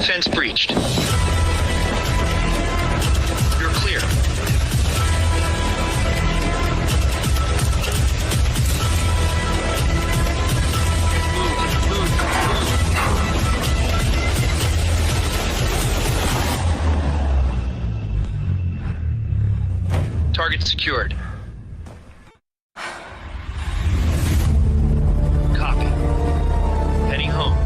Fence breached. You're clear. Target secured. Copy. Heading home.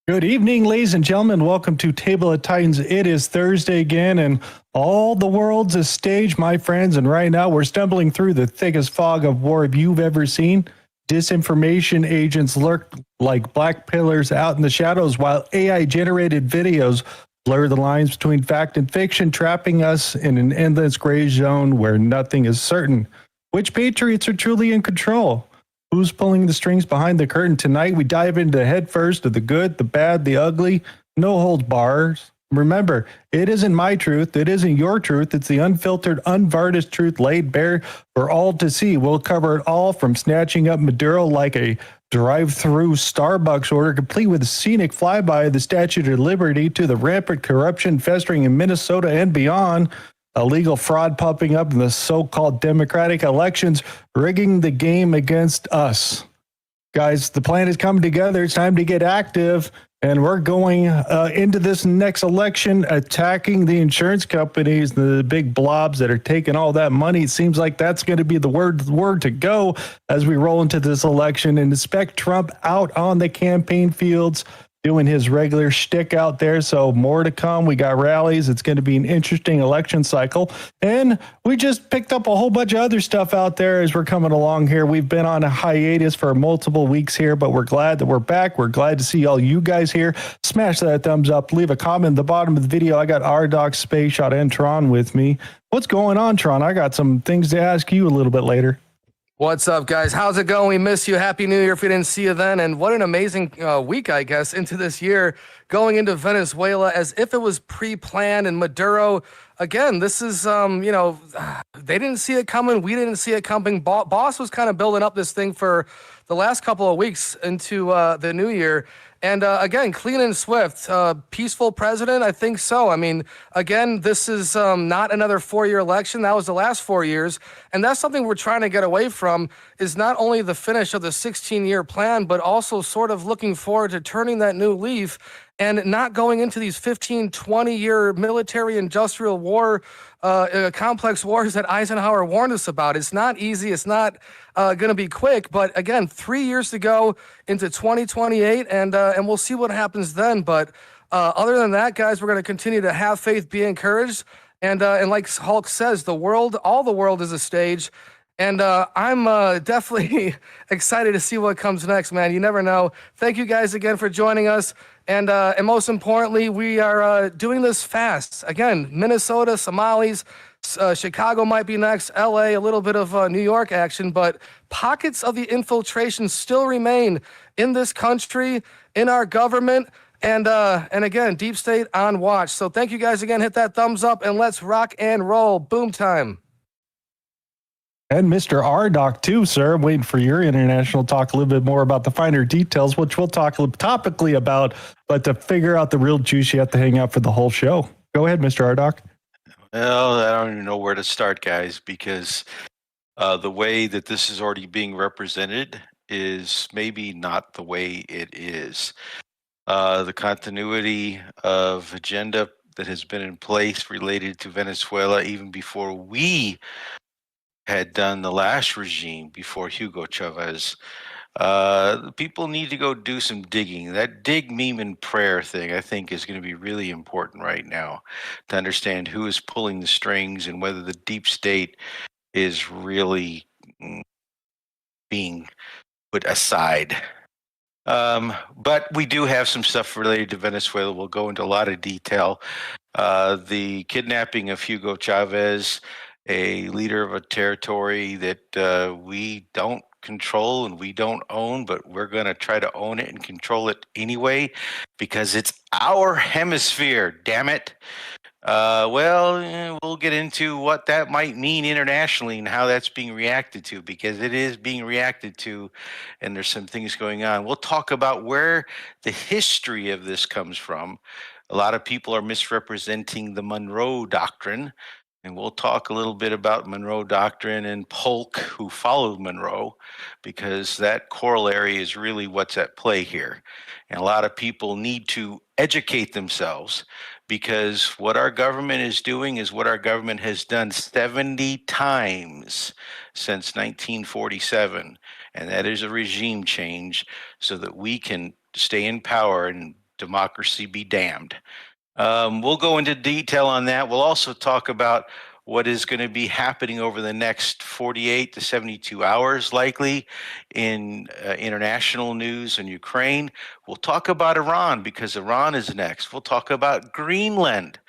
Good evening, ladies and gentlemen. Welcome to Table of Titans. It is Thursday again, and all the world's a stage, my friends. And right now, we're stumbling through the thickest fog of war you've ever seen. Disinformation agents lurk like black pillars out in the shadows, while AI-generated videos blur the lines between fact and fiction, trapping us in an endless gray zone where nothing is certain. Which patriots are truly in control? Who's pulling the strings behind the curtain? Tonight, we dive into the head first of the good, the bad, the ugly, no holds bars. Remember, it isn't my truth. It isn't your truth. It's the unfiltered, unvarnished truth laid bare for all to see. We'll cover it all, from snatching up Maduro like a drive-through Starbucks order, complete with a scenic flyby of the Statue of Liberty, to the rampant corruption festering in Minnesota and beyond. Illegal fraud popping up in the so-called democratic elections, rigging the game against us. Guys, the plan is coming together. It's time to get active, and we're going into this next election attacking the insurance companies, the big blobs that are taking all that money. It seems like that's going to be the word to go as we roll into this election, and expect Trump out on the campaign fields doing his regular shtick out there. So more to come. We got rallies. It's going to be an interesting election cycle. And we just picked up a whole bunch of other stuff out there as we're coming along here. We've been on a hiatus for multiple weeks here, but we're glad that we're back. We're glad to see all you guys here. Smash that thumbs up. Leave a comment at the bottom of the video. I got Rdoc, Space Shot, and Tron with me. What's going on, Tron? I got some things to ask you a little bit later. What's up, guys? How's it going? We miss you. Happy New Year if we didn't see you then. And what an amazing week, I guess, into this year, going into Venezuela as if it was pre-planned. And Maduro, again, this is, they didn't see it coming. We didn't see it coming. Boss was kind of building up this thing for the last couple of weeks into the new year. And again, clean and swift, peaceful president, I think so. I mean, again, this is not another 4-year election. That was the last 4 years. And that's something we're trying to get away from, is not only the finish of the 16-year plan, but also sort of looking forward to turning that new leaf and not going into these 15, 20-year military-industrial war, complex wars that Eisenhower warned us about. It's not easy. It's not going to be quick. But again, 3 years to go into 2028, and we'll see what happens then. But other than that, guys, we're going to continue to have faith, be encouraged. And like Hulk says, all the world is a stage. And I'm definitely excited to see what comes next, man. You never know. Thank you guys again for joining us. And most importantly, we are doing this fast. Again, Minnesota, Somalis, Chicago might be next, LA, a little bit of New York action, but pockets of the infiltration still remain in this country, in our government. And again, deep state on watch. So thank you guys again. Hit that thumbs up and let's rock and roll. Boom time. And Mr. Rdoc too, sir. I'm waiting for your international talk a little bit more about the finer details, which we'll talk topically about, but to figure out the real juice, you have to hang out for the whole show. Go ahead, Mr. Rdoc. Well, I don't even know where to start, guys, because the way that this is already being represented is maybe not the way it is. The continuity of agenda that has been in place related to Venezuela even before we had done the last regime, before Hugo Chavez. People need to go do some digging. That dig, meme, and prayer thing, I think, is going to be really important right now to understand who is pulling the strings and whether the deep state is really being put aside. But we do have some stuff related to Venezuela. We'll go into a lot of detail. The kidnapping of Hugo Chavez, a leader of a territory that we don't control and we don't own, but we're going to try to own it and control it anyway because it's our hemisphere, damn it. We'll get into what that might mean internationally and how that's being reacted to, because it is being reacted to, and there's some things going on. We'll talk about where the history of this comes from. A lot of people are misrepresenting the Monroe Doctrine, and we'll talk a little bit about Monroe Doctrine and Polk, who followed Monroe, because that corollary is really what's at play here. And a lot of people need to educate themselves, because what our government is doing is what our government has done 70 times since 1947. And that is a regime change so that we can stay in power and democracy be damned. We'll go into detail on that. We'll also talk about what is going to be happening over the next 48 to 72 hours, likely in international news in Ukraine. We'll talk about Iran, because Iran is next. We'll talk about Greenland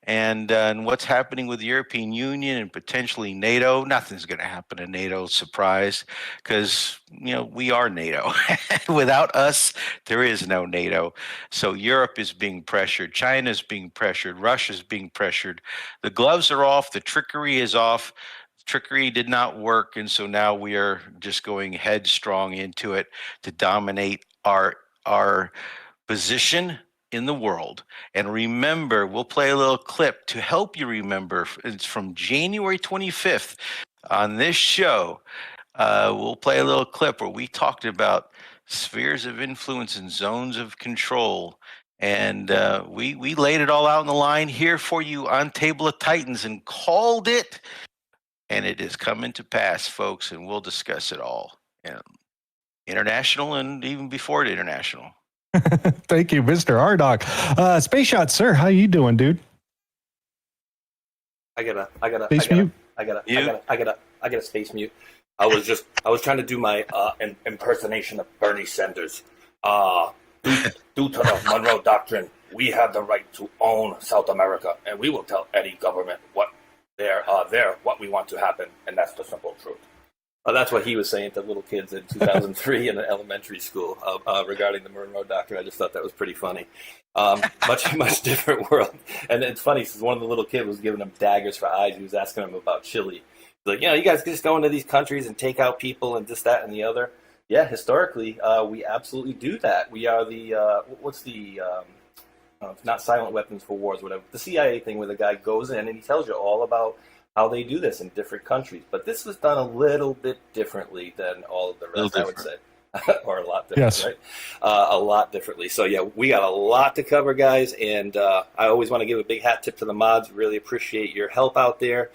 and what's happening with the European Union and potentially NATO. Nothing's going to happen to NATO, surprise, because we are NATO. Without us, there is no NATO. So Europe is being pressured, China's being pressured, Russia's being pressured. The gloves are off, the trickery is off. Trickery did not work, and so now we are just going headstrong into it to dominate our position in the world. And remember, we'll play a little clip to help you remember. It's from January 25th on this show. We'll play a little clip where we talked about spheres of influence and zones of control. And we laid it all out on the line here for you on Table of Titans and called it. And it is coming to pass, folks, and we'll discuss it all. International and even before the international. Thank you, Mr. Rdoc. Space Shot, sir, how you doing, dude? I gotta space mute. I was trying to do my impersonation of Bernie Sanders. Due to the Monroe Doctrine, we have the right to own South America, and we will tell any government what we want to happen, and that's the simple truth. That's what he was saying to little kids in 2003 in an elementary school regarding the Monroe Doctrine. I just thought that was pretty funny. Much different world. And it's funny, because one of the little kids was giving him daggers for eyes. He was asking him about Chile. He's like, you guys just go into these countries and take out people and this, that, and the other. Yeah, historically, we absolutely do that. We are the, not silent weapons for wars, whatever. The CIA thing where the guy goes in and he tells you all about how they do this in different countries. But this was done a little bit differently than all of the rest, I would say. Or a lot different, yes. Right? A lot differently. So, yeah, we got a lot to cover, guys. And I always want to give a big hat tip to the mods. Really appreciate your help out there.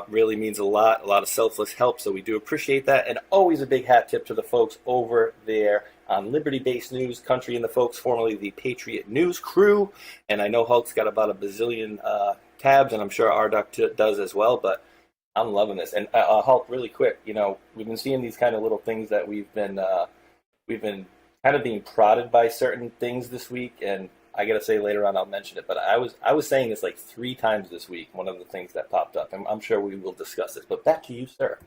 Really means a lot of selfless help. So we do appreciate that. And always a big hat tip to the folks over there on Liberty-Based News Country and the folks formerly the Patriot News Crew. And I know Hulk's got about a bazillion tabs, and I'm sure Rdoc does as well, but I'm loving this. And Hulk, really quick, we've been seeing these kind of little things that we've been kind of being prodded by certain things this week, and I gotta say later on I'll mention it, but I was saying this like 3 times this week, one of the things that popped up, and I'm sure we will discuss this, but back to you, sir.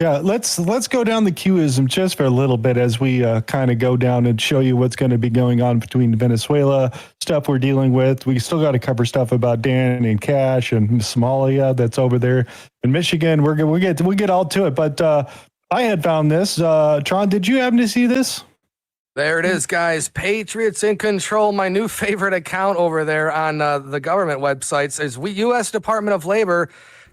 Yeah, let's go down the Qism just for a little bit as we kind of go down and show you what's going to be going on between Venezuela, stuff we're dealing with. We still got to cover stuff about Dan and Cash and Somalia that's over there in Michigan. We'll get all to it, but I had found this. Tron, did you happen to see this? There it is, guys. Patriots in Control. My new favorite account over there on the government websites is U.S. Department of Labor.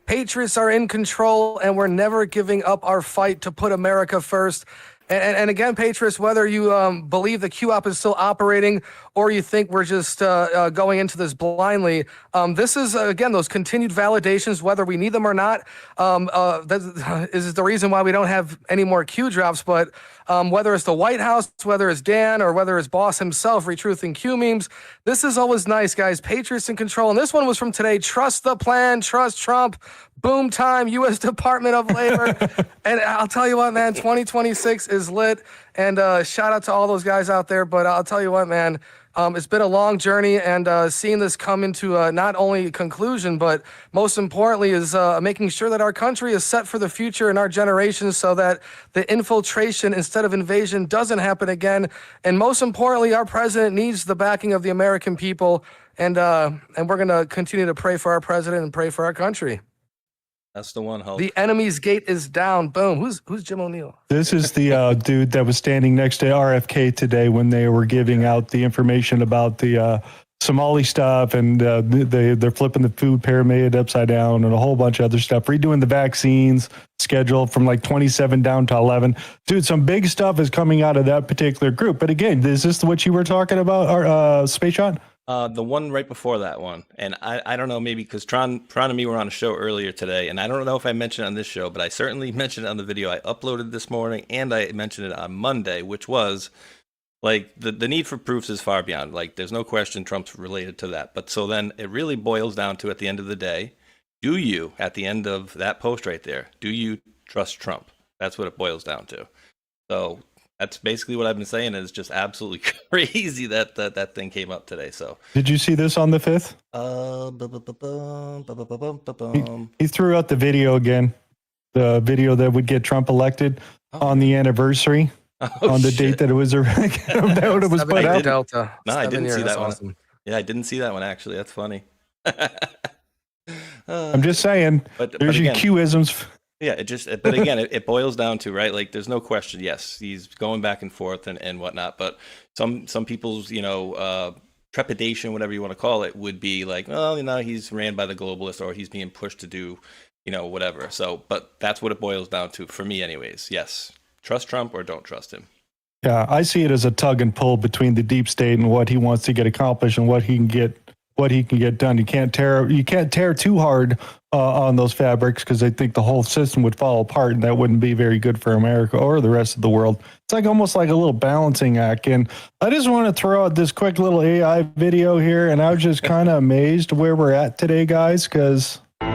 Patriots are in control, and we're never giving up our fight to put America first. And again, Patriots, whether you believe the QOP is still operating or you think we're just going into this blindly, this is, again, those continued validations, whether we need them or not. That is the reason why we don't have any more Q drops. But whether it's the White House, whether it's Dan, or whether it's Boss himself retruthing Q memes, this is always nice, guys. Patriots in control. And this one was from today. Trust the plan, trust Trump. Boom time, U.S. Department of Labor. And I'll tell you what, man, 2026 is lit. And shout out to all those guys out there. But I'll tell you what, man, it's been a long journey, and seeing this come into not only conclusion, but most importantly is making sure that our country is set for the future and our generations, so that the infiltration instead of invasion doesn't happen again. And most importantly, our president needs the backing of the American people, and we're going to continue to pray for our president and pray for our country. That's the one, Hulk. The enemy's gate is down. Boom. Who's Jim O'Neill? This is the dude that was standing next to RFK today when they were giving out the information about the Somali stuff, and they're flipping the food pyramid upside down and a whole bunch of other stuff, redoing the vaccines schedule from like 27 down to 11. Dude, some big stuff is coming out of that particular group. But again, is this what you were talking about, Space Shot? The one right before that one. And I don't know, maybe because Tron and me were on a show earlier today, and I don't know if I mentioned it on this show, but I certainly mentioned it on the video I uploaded this morning, and I mentioned it on Monday, which was like the need for proofs is far beyond. Like, there's no question Trump's related to that. But so then it really boils down to, at the end of the day, do you, at the end of that post right there, do you trust Trump? That's what it boils down to. So that's basically what I've been saying. Is just absolutely crazy that thing came up today. So did you see this on the 5th? He threw out the video again, the video that would get Trump elected on the anniversary, on the date that it was put out. Delta. No, I didn't see that one. Awesome. Yeah, I didn't see that one, actually. That's funny. I'm just saying, there's your Q-isms. Yeah, but again, it boils down to, right, like, there's no question, yes, he's going back and forth and whatnot, but some people's, trepidation, whatever you want to call it, would be like, well, he's ran by the globalists, or he's being pushed to do, whatever. So, but that's what it boils down to, for me anyways. Yes, trust Trump or don't trust him. Yeah, I see it as a tug and pull between the deep state and what he wants to get accomplished and what he can get done. You can't tear too hard on those fabrics, because I think the whole system would fall apart, and that wouldn't be very good for America or the rest of the world. It's like almost like a little balancing act. And I just want to throw out this quick little AI video here, and I was just kind of amazed where we're at today, guys, because the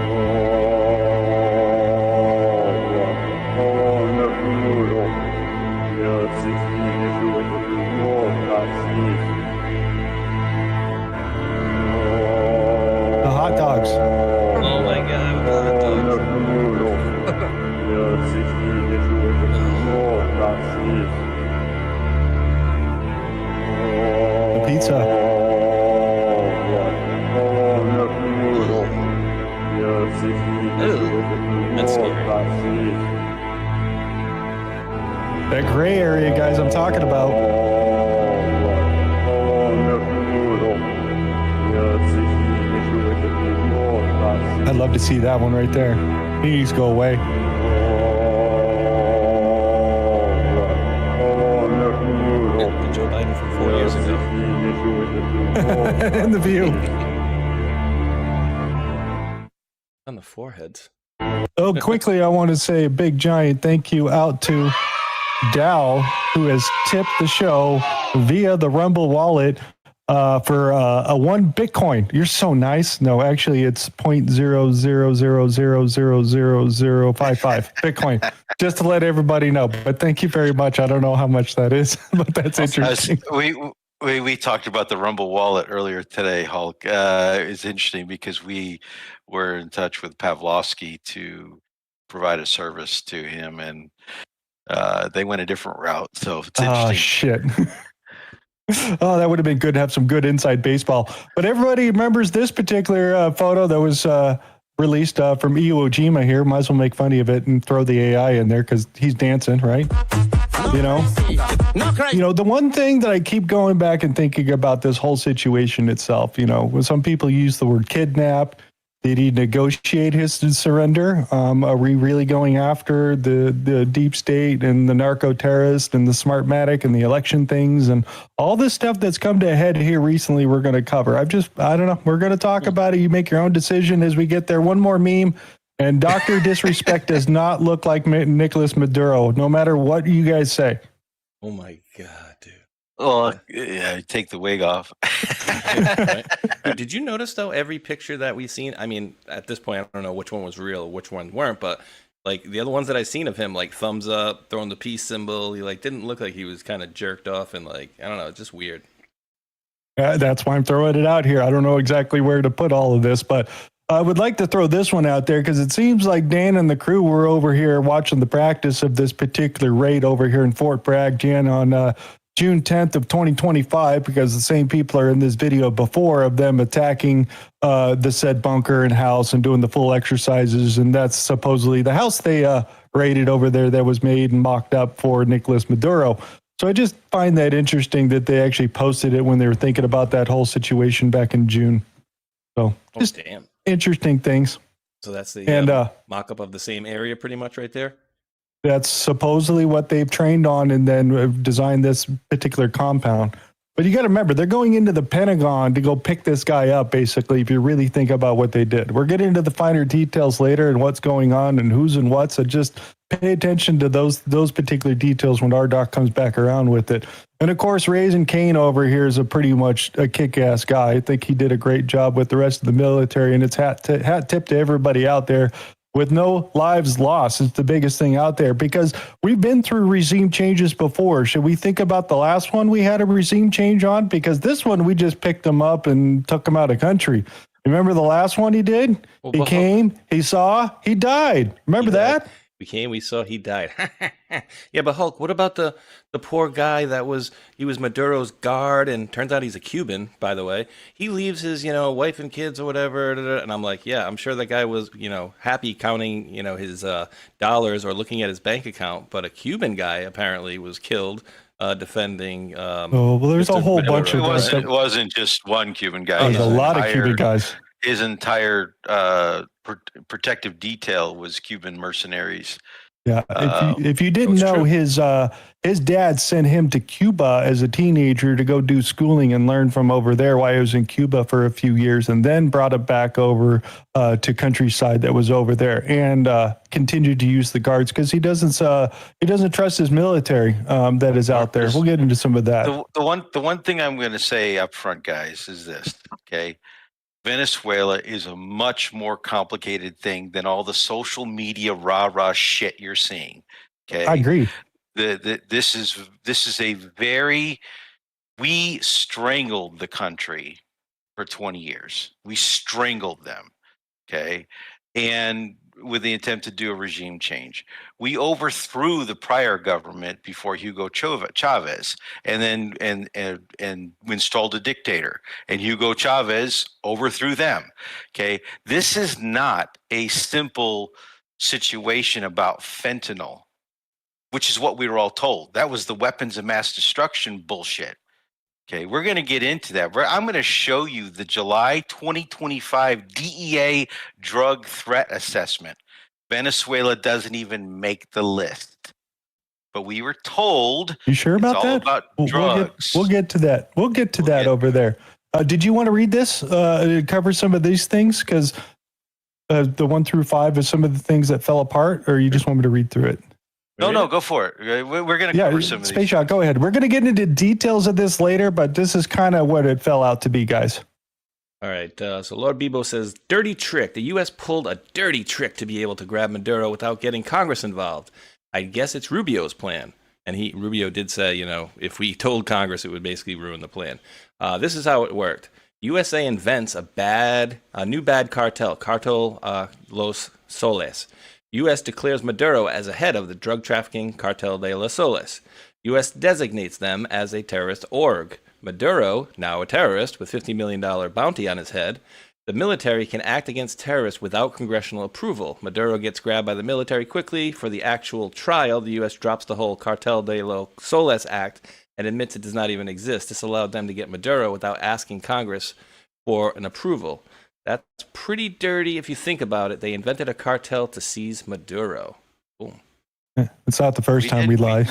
hot dogs. Oh my God, the hot dogs. The pizza. That's scary. That gray area, guys, I'm talking about. I'd love to see that one right there. He needs to go away. The Joe Biden from 4 years ago. And the view. On the foreheads. Oh, quickly, I want to say a big giant thank you out to Dow, who has tipped the show via the Rumble wallet for a 1 Bitcoin. You're so nice. No, actually, it's 0.00000055 Bitcoin. Just to let everybody know. But thank you very much. I don't know how much that is, but that's interesting. We talked about the Rumble wallet earlier today, Hulk. It's interesting because we were in touch with Pavlovsky to provide a service to him, and they went a different route. So it's interesting. Oh, shit. Oh, that would have been good to have some good inside baseball. But everybody remembers this particular photo that was released from Iwo Jima here. Might as well make funny of it and throw the AI in there because he's dancing, right? The one thing that I keep going back and thinking about this whole situation itself, when some people use the word kidnap, did he negotiate his surrender? Are we really going after the deep state and the narco terrorists and the Smartmatic and the election things and all this stuff that's come to a head here recently? We're going to cover. I don't know. We're going to talk about it. You make your own decision as we get there. One more meme. And Dr. Disrespect does not look like Nicolas Maduro, no matter what you guys say. Oh my God, dude. Well, yeah, take the wig off. Right? Did you notice though every picture that we've seen? I mean, at this point, I don't know which one was real, which ones weren't, but like the other ones that I've seen of him, like thumbs up, throwing the peace symbol, he like didn't look like he was kind of jerked off and like I don't know, just weird. That's why I'm throwing it out here. I don't know exactly where to put all of this, but I would like to throw this one out there because it seems like Dan and the crew were over here watching the practice of this particular raid over here in Fort Bragg, Jan, on June 10th of 2025, because the same people are in this video before of them attacking the said bunker and house and doing the full exercises. And that's supposedly the house they raided over there that was made and mocked up for Nicolas Maduro. So I just find that interesting that they actually posted it when they were thinking about that whole situation back in June. So just damn. Interesting things. So that's the and mock-up of the same area pretty much right there? That's supposedly what they've trained on and then designed this particular compound. But you got to remember, they're going into the Pentagon to go pick this guy up, basically, if you really think about what they did. We're getting into the finer details later and what's going on and who's and what, so just pay attention to those particular details when Rdoc comes back around with it. And, of course, Raising Cane over here is pretty much a kick-ass guy. I think he did a great job with the rest of the military, and it's hat tip to everybody out there. With no lives lost, it's the biggest thing out there because we've been through regime changes before. Should we think about the last one we had a regime change on? Because this one, we just picked him up and took him out of country. Remember the last one he did? He came, he saw, he died. Remember that? We saw, he died. Yeah, but Hulk, what about the poor guy that was Maduro's guard, and turns out he's a Cuban, by the way. He leaves his, wife and kids or whatever, and I'm like, yeah, I'm sure that guy was, happy counting, his dollars or looking at his bank account, but a Cuban guy apparently was killed defending. Well, there's Mr. a whole Maduro. bunch of It wasn't just one Cuban guy. There's a lot of Cuban guys. His entire protective detail was Cuban mercenaries. Yeah, if you didn't know, his dad sent him to Cuba as a teenager to go do schooling and learn from over there while he was in Cuba for a few years, and then brought it back over to countryside that was over there, and continued to use the guards because he doesn't trust his military that is out there. We'll get into some of that. The one thing I'm going to say up front, guys, is this. Okay. Venezuela is a much more complicated thing than all the social media rah-rah shit you're seeing. Okay, I agree. This is a very, we strangled the country for 20 years. We strangled them. Okay, and with the attempt to do a regime change, we overthrew the prior government before Hugo Chavez, and then and installed a dictator. And Hugo Chavez overthrew them. Okay, this is not a simple situation about fentanyl, which is what we were all told. That was the weapons of mass destruction bullshit. Okay, we're going to get into that. I'm going to show you the July 2025 DEA drug threat assessment. Venezuela doesn't even make the list. But we were told. You sure about that? About drugs. We'll get to that. We'll get to that over there. Did you want to read this? Cover some of these things? Because the 1 through 5 is some of the things that fell apart, or you just want me to read through it? No, go for it. We're going to cover some of these. Space Shot, go ahead. We're going to get into details of this later, but this is kind of what it fell out to be, guys. All right. So Lord Bebo says, dirty trick. The U.S. pulled a dirty trick to be able to grab Maduro without getting Congress involved. I guess it's Rubio's plan. And Rubio did say, if we told Congress, it would basically ruin the plan. This is how it worked. USA invents a new bad cartel, Cartel Los Soles. U.S. declares Maduro as a head of the drug trafficking Cartel de los Soles. U.S. designates them as a terrorist org. Maduro, now a terrorist with $50 million bounty on his head, the military can act against terrorists without congressional approval. Maduro gets grabbed by the military quickly. For the actual trial, the U.S. drops the whole Cartel de los Soles Act and admits it does not even exist. This allowed them to get Maduro without asking Congress for an approval. That's pretty dirty if you think about it. They invented a cartel to seize Maduro. Boom. It's not the first time we lie.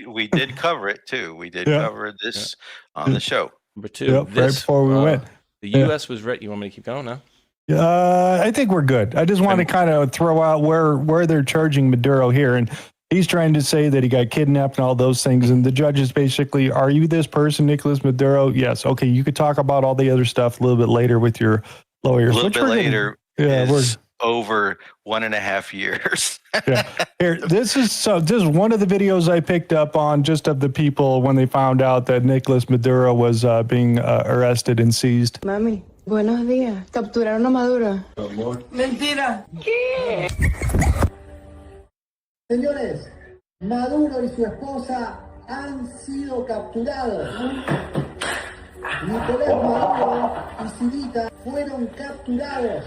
We did cover it too. We did cover this on the show. Number 2. Right before we went. The U.S. was ready. You want me to keep going now? I think we're good. I just want to kind of throw out where they're charging Maduro here. And he's trying to say that he got kidnapped and all those things. And the judge is basically, are you this person, Nicolas Maduro? Yes. Okay, you could talk about all the other stuff a little bit later with your lawyers. A little bit later yeah, is over 1.5 years. Yeah. Here, this is one of the videos I picked up on just of the people when they found out that Nicolas Maduro was being arrested and seized. Mami, buenos días. Capturaron a Maduro. Mentira. ¿Qué? Señores, Maduro y su esposa han sido capturados. Nicolás Maduro y Sidita fueron capturados.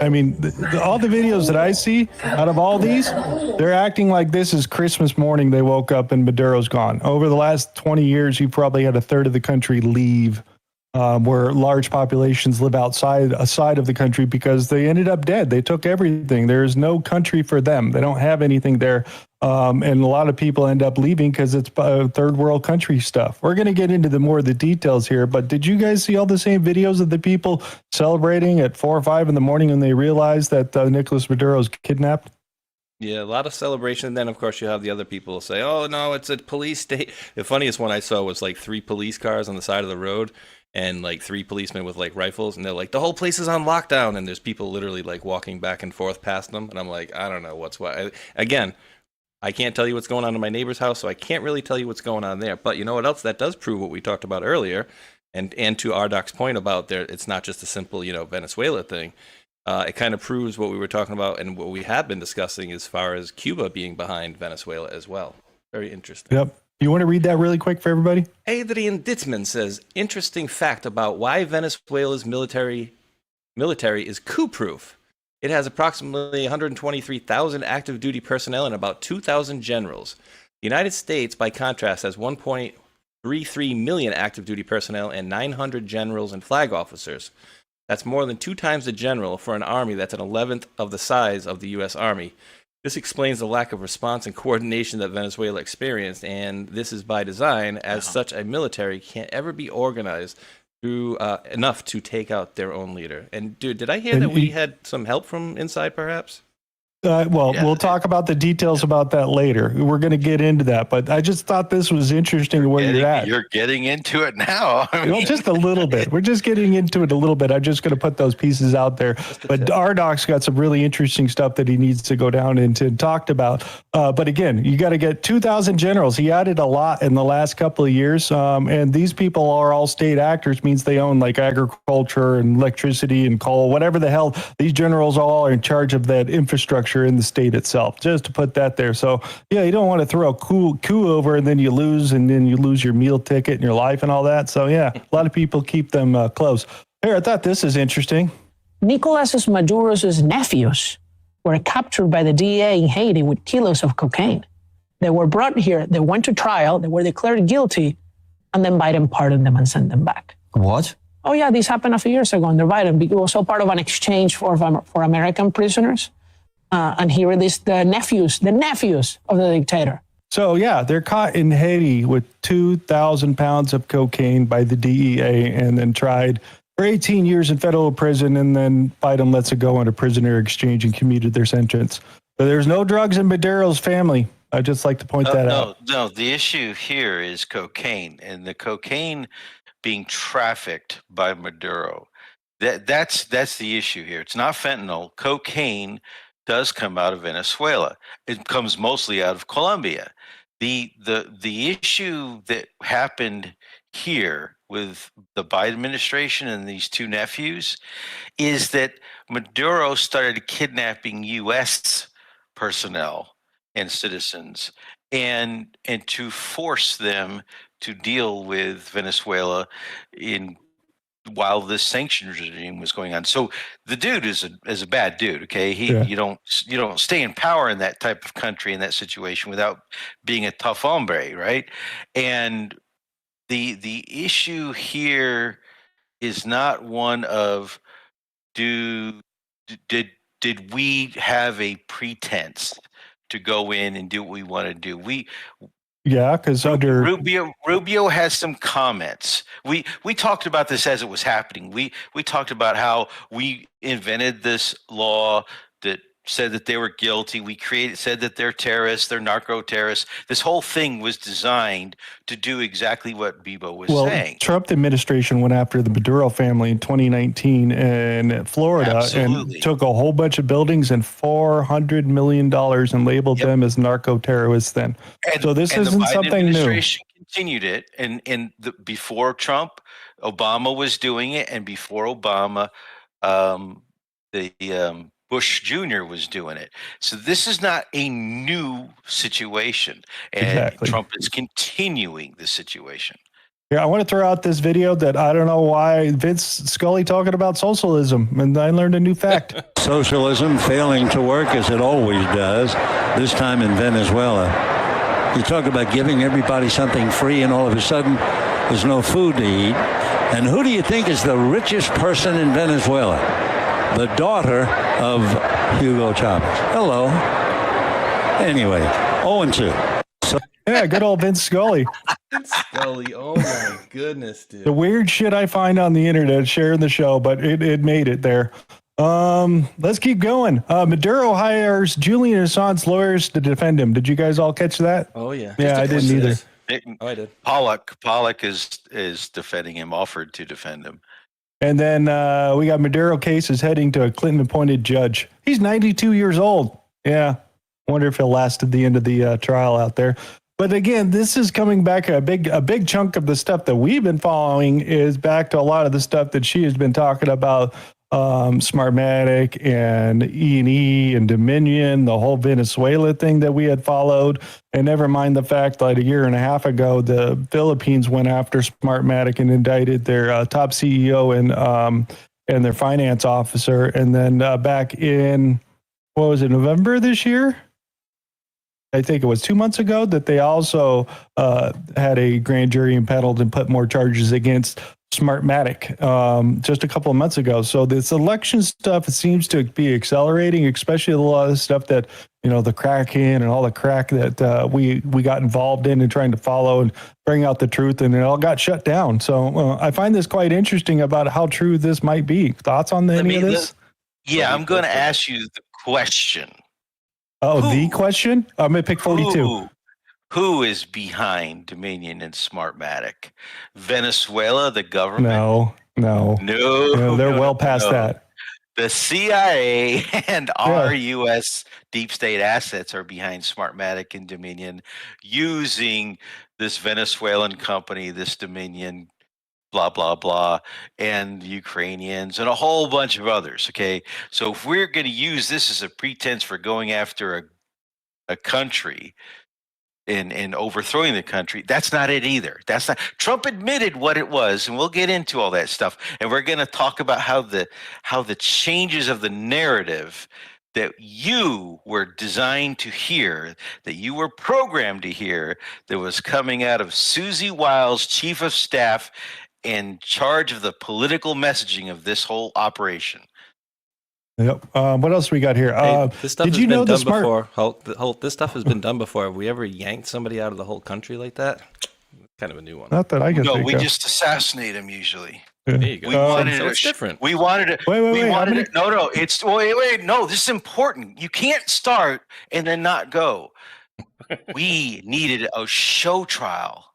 I mean, all the videos that I see out of all these, they're acting like this is Christmas morning. They woke up and Maduro's gone. Over the last 20 years, you probably had a third of the country leave, where large populations live aside of the country because they ended up dead. They took everything. There's no country for them. They don't have anything there. And a lot of people end up leaving because it's third world country stuff. We're going to get into more of the details here, but did you guys see all the same videos of the people celebrating at 4 or 5 in the morning when they realized that Nicolas Maduro's kidnapped? Yeah, a lot of celebration. And then, of course, you have the other people say, oh, no, it's a police state. The funniest one I saw was like 3 police cars on the side of the road and like 3 policemen with like rifles. And they're like, the whole place is on lockdown. And there's people literally like walking back and forth past them. And I'm like, I don't know what's what. Again, I can't tell you what's going on in my neighbor's house, so I can't really tell you what's going on there. But you know what else? That does prove what we talked about earlier. And to Rdoc's point about it's not just a simple, Venezuela thing. It kind of proves what we were talking about and what we have been discussing as far as Cuba being behind Venezuela as well. Very interesting. Yep. You want to read that really quick for everybody? Adrian Ditzman says, interesting fact about why Venezuela's military is coup-proof. It has approximately 123,000 active duty personnel and about 2,000 generals. The United States, by contrast, has 1.33 million active duty personnel and 900 generals and flag officers. That's more than 2 times the general for an army that's an 11th of the size of the U.S. Army. This explains the lack of response and coordination that Venezuela experienced, and this is by design, as such a military can't ever be organized through enough to take out their own leader. And dude, did I hear that we had some help from inside, perhaps? We'll talk about the details about that later. We're going to get into that, but I just thought this was interesting where you're at. You're getting into it now. Well, just a little bit. We're just getting into it a little bit. I'm just going to put those pieces out there. But Rdoc's got some really interesting stuff that he needs to go down into and talked about. But again, you got to get 2,000 generals. He added a lot in the last couple of years. And these people are all state actors, means they own like agriculture and electricity and coal, whatever the hell. These generals all are in charge of that infrastructure in the state itself, just to put that there. So yeah, you don't want to throw a coup over and then you lose your meal ticket and your life and all that. So yeah, a lot of people keep them close. Here, I thought this is interesting. Nicolas Maduro's nephews were captured by the DEA in Haiti with kilos of cocaine. They were brought here, they went to trial, they were declared guilty, and then Biden pardoned them and sent them back. What? Oh yeah, this happened a few years ago under Biden. It was all part of an exchange for American prisoners. And he released the nephews of the dictator. So yeah, they're caught in Haiti with 2,000 pounds of cocaine by the DEA and then tried for 18 years in federal prison. And then Biden lets it go on a prisoner exchange and commuted their sentence. But there's no drugs in Maduro's family. I'd just like to point that out. No, the issue here is cocaine, and the cocaine being trafficked by Maduro. That's the issue here. It's not fentanyl. Cocaine does come out of Venezuela. It comes mostly out of Colombia. The issue that happened here with the Biden administration and these 2 nephews is that Maduro started kidnapping U.S. personnel and citizens and to force them to deal with Venezuela while this sanctions regime was going on. So the dude is a bad dude. Okay. You don't stay in power in that type of country, in that situation, without being a tough hombre. Right. And the issue here is not one of, did we have a pretense to go in and do what we want to do? Yeah, because under Rubio has some comments. We talked about this as it was happening. We talked about how we invented this law that said that they were guilty. We said that they're terrorists, they're narco terrorists. This whole thing was designed to do exactly what Bebo was saying. Trump administration went after the Maduro family in 2019 in Florida Absolutely. and took a whole bunch of buildings and $400 million and labeled them as narco terrorists then. So this isn't the Biden something new. administration continued it, and before Trump, Obama was doing it, and before Obama, Bush Jr. was doing it. So this is not a new situation, and Exactly. Trump is continuing the situation. Yeah, I want to throw out this video that I don't know why Vince Scully talking about socialism, and I learned a new fact. Socialism failing to work as it always does, this time in Venezuela. You talk about giving everybody something free, and all of a sudden there's no food to eat. And who do you think is the richest person in Venezuela? The daughter of Hugo Chavez. Hello. Anyway, 0-2. So Yeah, good old Vince Scully. Scully, oh my goodness, dude. The weird shit I find on the internet sharing the show, but it made it there. Let's keep going. Maduro hires Julian Assange's lawyers to defend him. Did you guys all catch that? Oh yeah. Yeah, I didn't either. Oh, I did. Pollock is defending him, offered to defend him. And then we got Maduro cases heading to a Clinton-appointed judge. He's 92 years old. Yeah, wonder if he'll last to the end of the trial out there. But again, this is coming back. A big chunk of the stuff that we've been following is back to a lot of the stuff that she has been talking about. Smartmatic and E&E and Dominion, the whole Venezuela thing that we had followed. And never mind the fact that a year and a half ago, the Philippines went after Smartmatic and indicted their top CEO and their finance officer. And then back in, what was it, November this year? I think it was 2 months ago that they also had a grand jury impaneled and put more charges against Smartmatic just a couple of months ago. So this election stuff, it seems to be accelerating, especially a lot of the stuff that, you know, the crack-in and all the crack that we got involved in and trying to follow and bring out the truth, and it all got shut down. So I find this quite interesting about how true this might be. Thoughts on any of this? I'm going to ask you the question. Oh, the question? I'm going to pick 42. Who is behind Dominion and Smartmatic? Venezuela, the government? No, they're well past that. The CIA and our U.S. deep state assets are behind Smartmatic and Dominion, using this Venezuelan company, this Dominion, blah, blah, blah, and Ukrainians and a whole bunch of others, okay? So if we're going to use this as a pretense for going after a country and overthrowing the country, that's not it either. That's not. Trump admitted what it was, and we'll get into all that stuff. And we're going to talk about how the changes of the narrative that you were designed to hear, that you were programmed to hear, that was coming out of Susie Wiles, chief of staff, in charge of the political messaging of this whole operation. Yep. What else we got here? This stuff did has you been know done before? This stuff has been done before. Have we ever yanked somebody out of the whole country like that? Kind of a new one. Not that I can think we of. just assassinate them usually. Yeah. There you go. We wanted so it's different. We wanted it. Wait. No. It's wait. No, this is important. You can't start and then not go. We needed a show trial.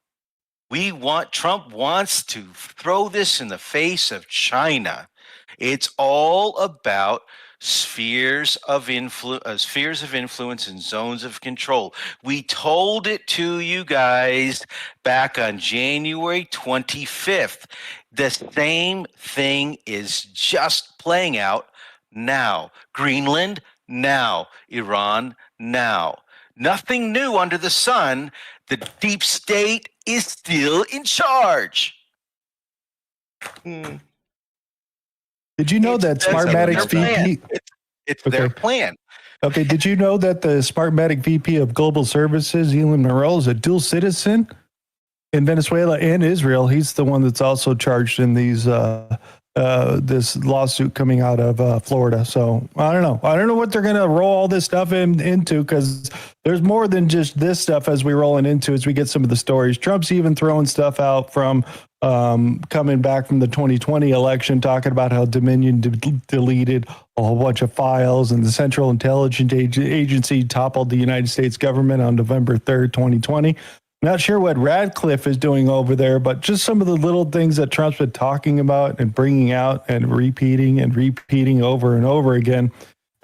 Trump wants to throw this in the face of China. It's all about spheres of influence and zones of control. We told it to you guys back on January 25th. The same thing is just playing out now. Greenland, now. Iran, now. Nothing new under the sun. The deep state is still in charge. Did you know that Smartmatic's VP? It's their plan. Okay, did you know that the Smartmatic VP of Global Services, Elon Morel, is a dual citizen in Venezuela and Israel? He's the one that's also charged in these this lawsuit coming out of Florida. So I don't know. I don't know what they're going to roll all this stuff into, because there's more than just this stuff as we rolling into as we get some of the stories. Trump's even throwing stuff out from coming back from the 2020 election, talking about how Dominion deleted a whole bunch of files and the Central Intelligence Agency toppled the United States government on November 3rd, 2020. Not sure what Radcliffe is doing over there, but just some of the little things that Trump's been talking about and bringing out and repeating over and over again.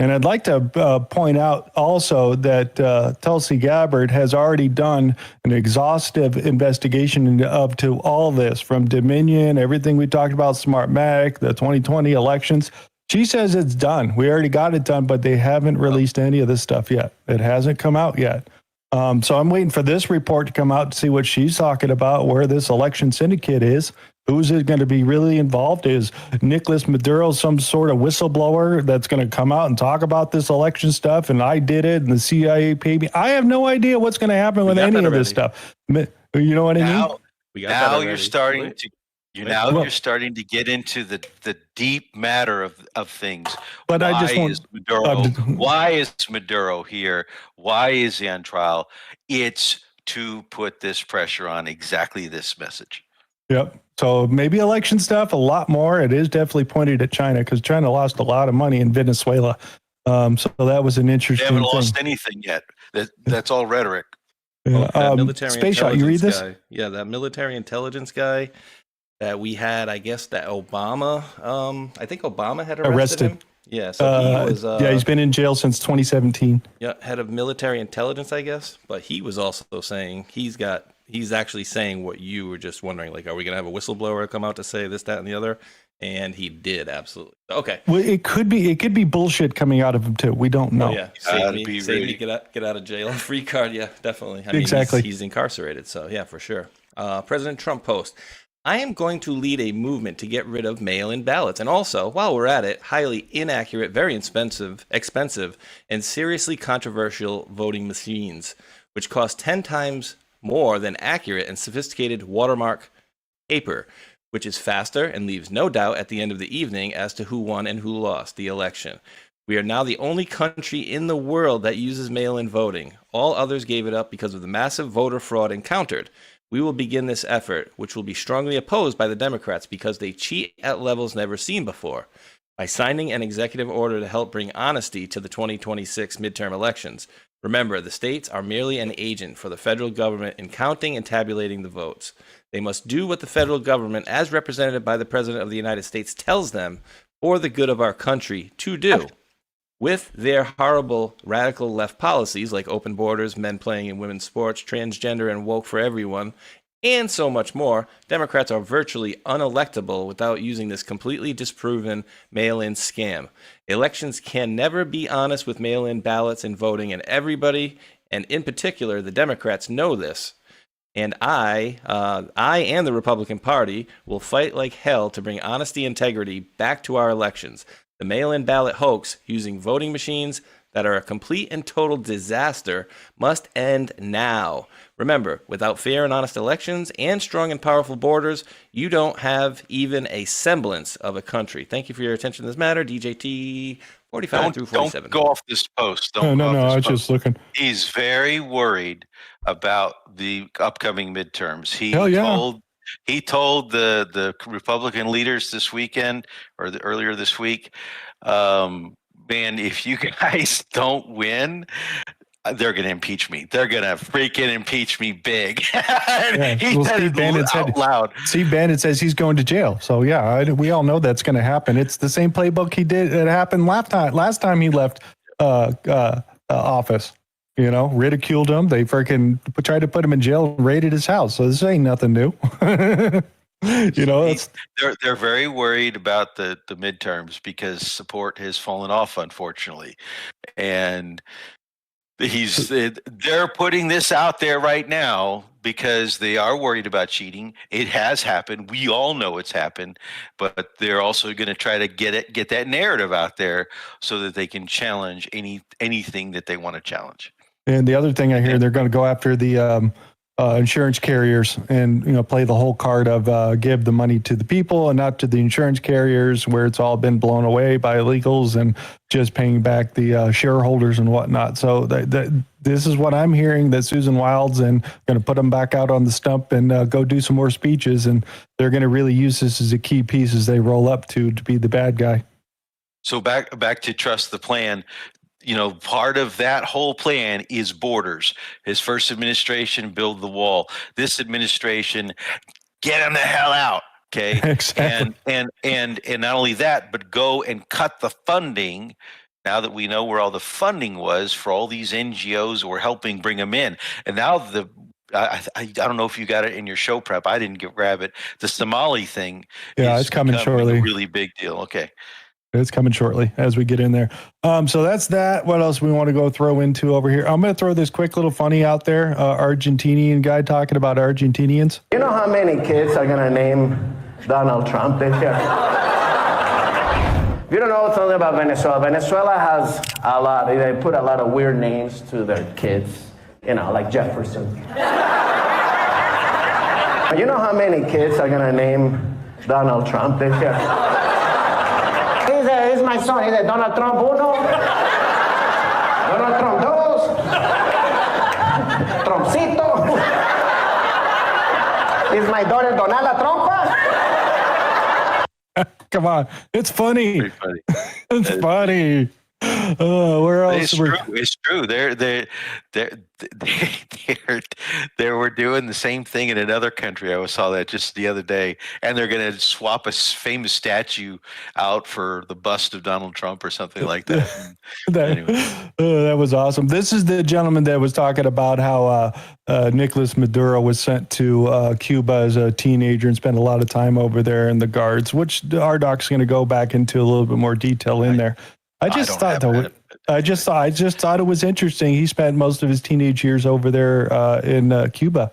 And I'd like to point out also that Tulsi Gabbard has already done an exhaustive investigation up to all this, from Dominion, everything we talked about, Smartmatic, the 2020 elections. She says it's done. We already got it done, but they haven't released any of this stuff yet. It hasn't come out yet. So I'm waiting for this report to come out to see what she's talking about, where this election syndicate is. Who's it going to be really involved? Is Nicolas Maduro some sort of whistleblower that's going to come out and talk about this election stuff? And I did it, and the CIA paid me. I have no idea what's going to happen with any of this stuff. You know what I mean? Now you're starting to. You're starting to get into the deep matter of things. But I just want Maduro. Why is Maduro here? Why is he on trial? It's to put this pressure on exactly this message. Yep. So maybe election stuff, a lot more. It is definitely pointed at China, because China lost a lot of money in Venezuela. So that was an interesting thing. They haven't lost anything yet. That's all rhetoric. Yeah. That military Space Shot, you read this? guy, yeah, that military intelligence guy that we had, I guess that Obama, I think Obama had arrested him. Yeah, so he was. He's been in jail since 2017. Yeah, head of military intelligence, I guess. But he was also saying he's actually saying what you were just wondering, like, are we going to have a whistleblower come out to say this, that, and the other? And he did, absolutely. Okay. Well, it could be bullshit coming out of him too. We don't know. Oh, yeah, save me, get out of jail. Free card, yeah, definitely. I mean, exactly. He's incarcerated, so yeah, for sure. President Trump post: I am going to lead a movement to get rid of mail-in ballots, and also, while we're at it, highly inaccurate, very expensive, and seriously controversial voting machines, which cost 10 times more than accurate and sophisticated watermark paper, which is faster and leaves no doubt at the end of the evening as to who won and who lost the election. We are now the only country in the world that uses mail-in voting. All others gave it up because of the massive voter fraud encountered. We will begin this effort, which will be strongly opposed by the Democrats because they cheat at levels never seen before, by signing an executive order to help bring honesty to the 2026 midterm elections. Remember, the states are merely an agent for the federal government in counting and tabulating the votes. They must do what the federal government, as represented by the President of the United States, tells them for the good of our country to do. With their horrible radical left policies like open borders, men playing in women's sports, transgender and woke for everyone, and so much more, Democrats are virtually unelectable without using this completely disproven mail-in scam. Elections can never be honest with mail-in ballots and voting, and everybody, and in particular the Democrats, know this. And I and the Republican Party will fight like hell to bring honesty and integrity back to our elections. The mail-in ballot hoax using voting machines that are a complete and total disaster must end now. Remember, without fair and honest elections and strong and powerful borders, you don't have even a semblance of a country. Thank you for your attention to this matter. DJT 45 through 47. Don't go off this post. No, I was just looking. He's very worried about the upcoming midterms. He told the Republican leaders this weekend or earlier this week, man, if you guys don't win, they're going to impeach me. They're going to freaking impeach me big. He said it out loud. Steve Bannon says he's going to jail. So, yeah, we all know that's going to happen. It's the same playbook it happened last time he left office. You know, ridiculed him. They freaking tried to put him in jail and raided his house. So this ain't nothing new. You know, they're very worried about the midterms because support has fallen off, unfortunately. And they're putting this out there right now because they are worried about cheating. It has happened. We all know it's happened, but they're also going to try to get that narrative out there so that they can challenge anything that they want to challenge. And the other thing I hear, they're going to go after the insurance carriers and, play the whole card of give the money to the people and not to the insurance carriers, where it's all been blown away by illegals and just paying back the shareholders and whatnot. So this is what I'm hearing, that Susan Wild's and going to put them back out on the stump and go do some more speeches. And they're going to really use this as a key piece as they roll up to be the bad guy. So back to trust the plan. Part of that whole plan is borders. His first administration, build the wall. This administration, get them the hell out. Okay. Exactly. And not only that, but go and cut the funding. Now that we know where all the funding was for all these NGOs who were helping bring them in. And now I don't know if you got it in your show prep. I didn't grab it. The Somali thing. Yeah, it's coming shortly. A really big deal. Okay. It's coming shortly as we get in there. So that's that. What else we want to go throw into over here? I'm going to throw this quick little funny out there. Argentinian guy talking about Argentinians. You know how many kids are going to name Donald Trump this year? If you don't know something about Venezuela, Venezuela has a lot. They put a lot of weird names to their kids, like Jefferson. You know how many kids are going to name Donald Trump this year? He's my son. He's Donald Trump 1, Donald Trump 2, Trumpcito. Is my daughter Donala Trompa? Come on, it's funny. Pretty funny. It's funny. Where else? It's true. They were doing the same thing in another country. I saw that just the other day, and they're going to swap a famous statue out for the bust of Donald Trump or something like that. That was awesome. This is the gentleman that was talking about how Nicolas Maduro was sent to Cuba as a teenager and spent a lot of time over there in the guards, which Rdoc's going to go back into a little bit more detail in there. I just thought it was interesting. He spent most of his teenage years over there in Cuba,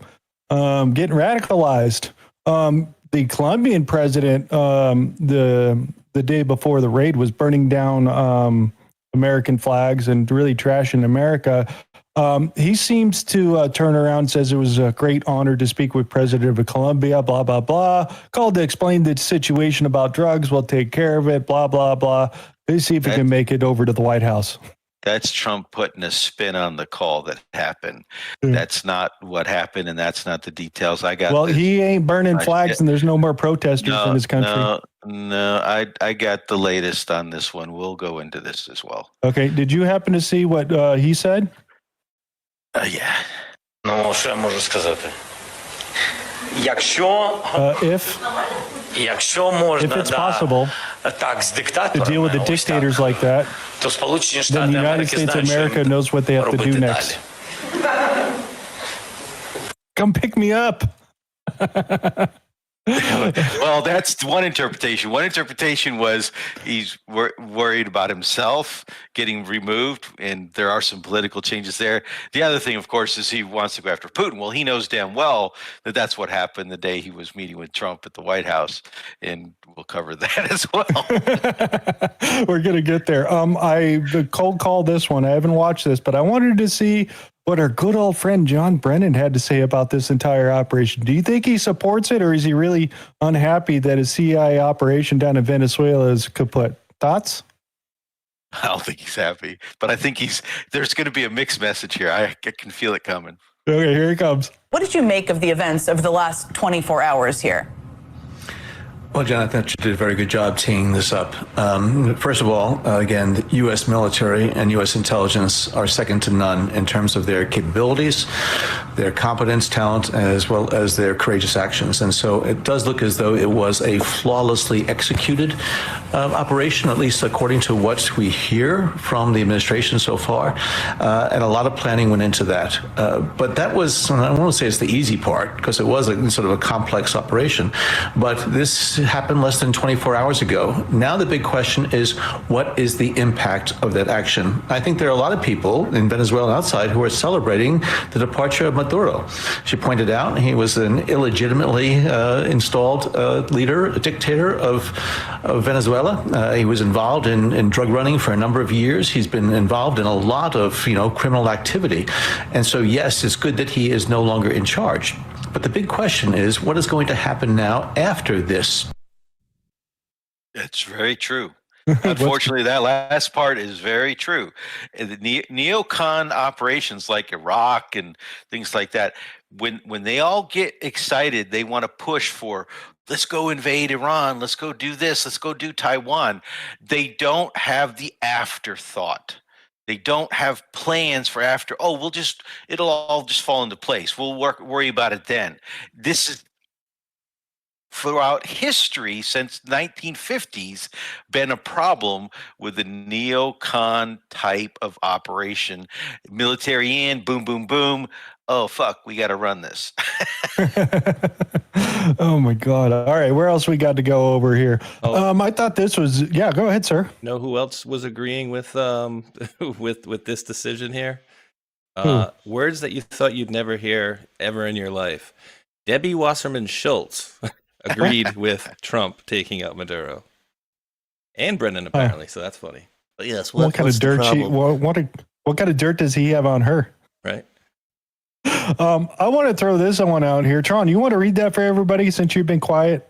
getting radicalized. The Colombian president, the day before the raid, was burning down American flags and really trashing America. He seems to turn around and says it was a great honor to speak with President of Colombia, blah, blah, blah. Called to explain the situation about drugs. We'll take care of it, blah, blah, blah. Let's see if he can make it over to the White House. That's Trump putting a spin on the call that happened. That's not what happened, and that's not the details I got. Well, he ain't burning flags, and there's no more protesters in his country. No, I got the latest on this one. We'll go into this as well. Okay, did you happen to see what he said? Yeah. Ну, що я можу сказати? Якщо можна так з диктаторами, to deal with the dictators like that, то Сполучені then the Штати United Америки States of знають, America knows what they have to do next. Come pick me up. Well, that's one interpretation. One interpretation was he's worried about himself getting removed, and there are some political changes there. The other thing, of course, is he wants to go after Putin. Well, he knows damn well that that's what happened the day he was meeting with Trump at the White House, and we'll cover that as well. We're going to get there. I cold call this one. I haven't watched this, but I wanted to see what our good old friend John Brennan had to say about this entire operation. Do you think he supports it, or is he really unhappy that his CIA operation down in Venezuela is kaput? Thoughts? I don't think he's happy, but I think there's going to be a mixed message here. I can feel it coming. Okay, here he comes. What did you make of the events of the last 24 hours here? Well, John, I think you did a very good job teeing this up. First of all, again, the U.S. military and U.S. intelligence are second to none in terms of their capabilities, their competence, talent, as well as their courageous actions. And so it does look as though it was a flawlessly executed operation, at least according to what we hear from the administration so far. And a lot of planning went into that. But that was, I won't say it's the easy part, because it was sort of a complex operation. But this happened less than 24 hours ago. Now the big question is, what is the impact of that action? I think there are a lot of people in Venezuela and outside who are celebrating the departure of Maduro. She pointed out he was an illegitimately installed leader, a dictator of Venezuela. He was involved in drug running for a number of years. He's been involved in a lot of, criminal activity. And so, yes, it's good that he is no longer in charge. But the big question is, what is going to happen now after this? That's very true. Unfortunately, that last part is very true. And the neocon operations like Iraq and things like that, when they all get excited, they want to push for, let's go invade Iran, let's go do this, let's go do Taiwan. They don't have the afterthought. They don't have plans for after, it'll all just fall into place. We'll worry about it then. This is throughout history since 1950s been a problem with the neocon type of operation. Military in, boom, boom, boom. Oh, fuck, we got to run this. Oh, my God. All right, where else we got to go over here? I thought this was, go ahead, sir. Know who else was agreeing with with this decision here? Words that you thought you'd never hear ever in your life. Debbie Wasserman Schultz agreed with Trump taking out Maduro. And Brennan, apparently, so that's funny. But yes, what kind of dirt what kind of dirt does he have on her? Right. I want to throw this one out here. Tron, you want to read that for everybody since you've been quiet?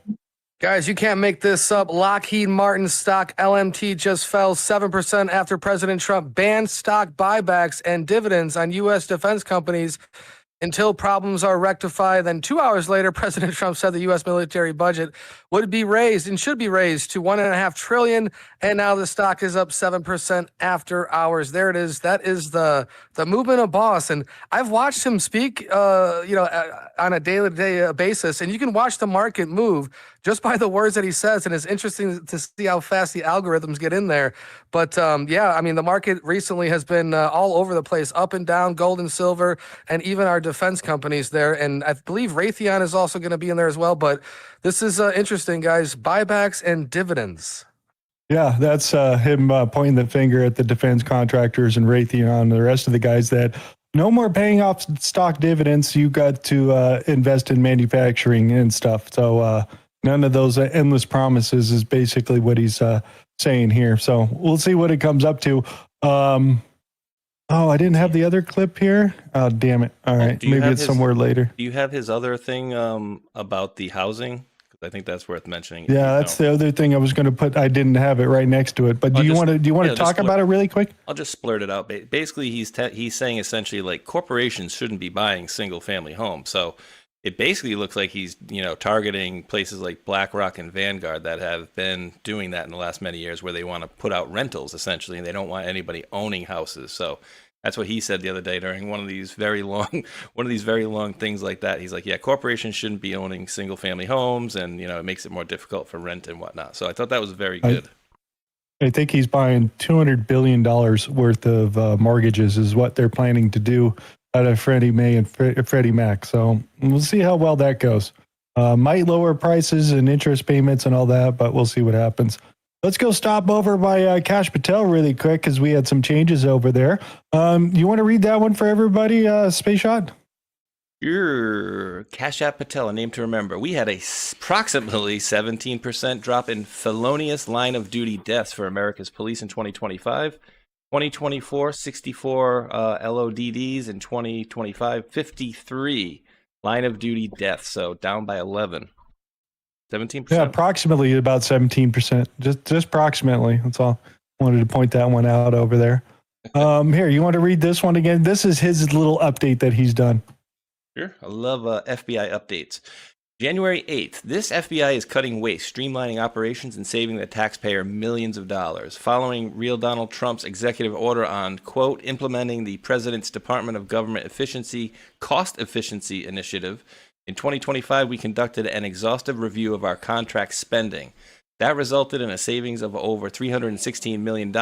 Guys, you can't make this up. Lockheed Martin stock LMT just fell 7% after President Trump banned stock buybacks and dividends on U.S. defense companies until problems are rectified. Then 2 hours later, President Trump said the U.S. military budget would be raised and should be raised to $1.5 trillion. And now the stock is up 7% after hours. There it is. That is the movement of boss. And I've watched him speak, on a daily basis. And you can watch the market move just by the words that he says. And it's interesting to see how fast the algorithms get in there. But the market recently has been all over the place, up and down, gold and silver, and even our defense companies there. And I believe Raytheon is also going to be in there as well. But this is interesting, guys. Buybacks and dividends. Yeah, that's him pointing the finger at the defense contractors and Raytheon and the rest of the guys that no more paying off stock dividends. You got to invest in manufacturing and stuff. So none of those endless promises is basically what he's saying here. So we'll see what it comes up to. I didn't have the other clip here. Oh, damn it. All right. Maybe it's somewhere later. Do you have his other thing about the housing? I think that's worth mentioning. Yeah, that's the other thing I was going to put. I didn't have it right next to it, but do you want to talk about it really quick? I'll just splurt it out. Basically, he's saying essentially like corporations shouldn't be buying single family homes. So it basically looks like he's targeting places like BlackRock and Vanguard that have been doing that in the last many years, where they want to put out rentals essentially, and they don't want anybody owning houses. So that's what he said the other day during one of these very long things like that. He's like, yeah, corporations shouldn't be owning single family homes, and it makes it more difficult for rent and whatnot. So I thought that was very good. I think he's buying $200 billion worth of mortgages is what they're planning to do out of Freddie Mae and Freddie Mac. So we'll see how well that goes. Might lower prices and interest payments and all that, but we'll see what happens. Let's go stop over by Cash Patel really quick because we had some changes over there. You want to read that one for everybody, Space Shot? Sure. Cash App Patel, a name to remember. We had a approximately 17% drop in felonious line of duty deaths for America's police in 2025. 2024, 64 LODDs. In 2025, 53 line of duty deaths. So down by 11. 17%? Yeah, approximately about 17%. Just approximately. That's all. Wanted to point that one out over there. Here, you want to read this one again? This is his little update that he's done. Sure. I love FBI updates. January 8th, this FBI is cutting waste, streamlining operations, and saving the taxpayer millions of dollars. Following real Donald Trump's executive order on, quote, implementing the President's Department of Government Efficiency Cost Efficiency Initiative, in 2025, we conducted an exhaustive review of our contract spending. That resulted in a savings of over $316 million and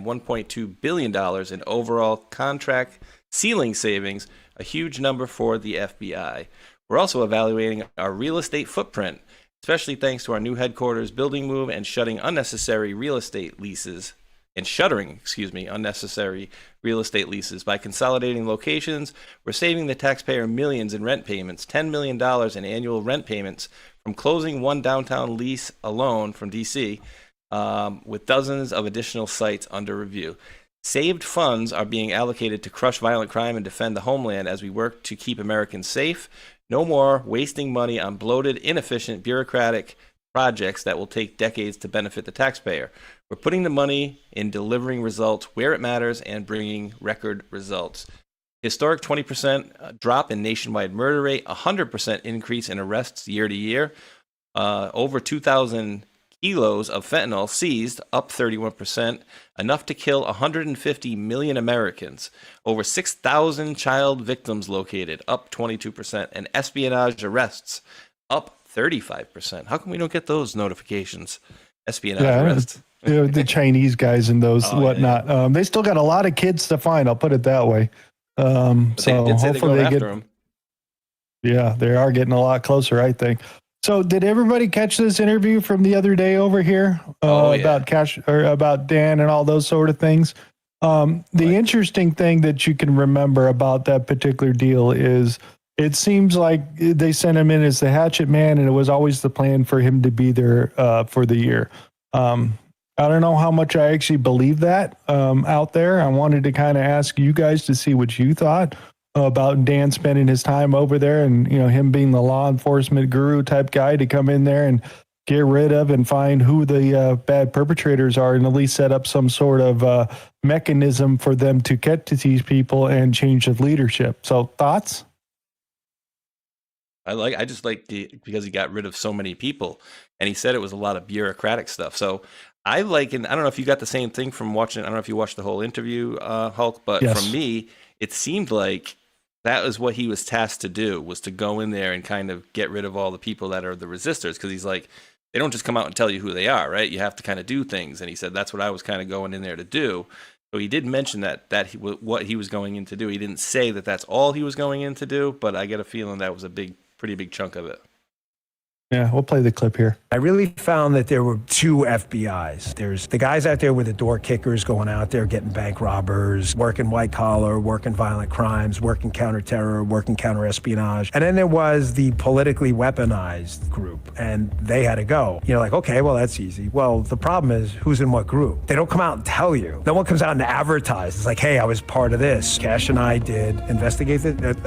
$1.2 billion in overall contract ceiling savings, a huge number for the FBI. We're also evaluating our real estate footprint especially thanks to our new headquarters building move and shuttering unnecessary real estate leases. By consolidating locations, we're saving the taxpayer millions in rent payments, $10 million in annual rent payments from closing one downtown lease alone from DC, with dozens of additional sites under review. Saved funds are being allocated to crush violent crime and defend the homeland as we work to keep Americans safe. No more wasting money on bloated, inefficient, bureaucratic projects that will take decades to benefit the taxpayer. We're putting the money in delivering results where it matters and bringing record results. Historic 20% drop in nationwide murder rate, 100% increase in arrests year to year, over 2,000 kilos of fentanyl seized, up 31%, enough to kill 150 million Americans, over 6,000 child victims located, up 22%, and espionage arrests, up 35%. How come we don't get those notifications? Espionage arrests. The Chinese guys and those whatnot. Yeah. They still got a lot of kids to find. I'll put it that way. So hopefully they get them. Yeah, they are getting a lot closer, I think. So did everybody catch this interview from the other day over here about cash or about Dan and all those sort of things? The interesting thing that you can remember about that particular deal is it seems like they sent him in as the hatchet man, and it was always the plan for him to be there for the year. I don't know how much I actually believe that out there. I wanted to kind of ask you guys to see what you thought about Dan spending his time over there, and him being the law enforcement guru type guy to come in there and get rid of and find who the bad perpetrators are, and at least set up some sort of mechanism for them to get to these people and change the leadership. So thoughts? I just like because he got rid of so many people, and he said it was a lot of bureaucratic stuff. So I don't know if you got the same thing from watching. I don't know if you watched the whole interview, Hulk, but yes. For me, it seemed like that was what he was tasked to do, was to go in there and kind of get rid of all the people that are the resistors. Because he's like, they don't just come out and tell you who they are, right? You have to kind of do things. And he said, that's what I was kind of going in there to do. So he did mention that what he was going in to do. He didn't say that that's all he was going in to do, but I get a feeling that was a pretty big chunk of it. Yeah, we'll play the clip here. I really found that there were two FBIs. There's the guys out there with the door kickers going out there getting bank robbers, working white collar, working violent crimes, working counterterror, working counter-espionage. And then there was the politically weaponized group, and they had to go. Like, okay, well, that's easy. Well, the problem is who's in what group? They don't come out and tell you. No one comes out and advertise. It's like, hey, I was part of this. Cash and I did investigate,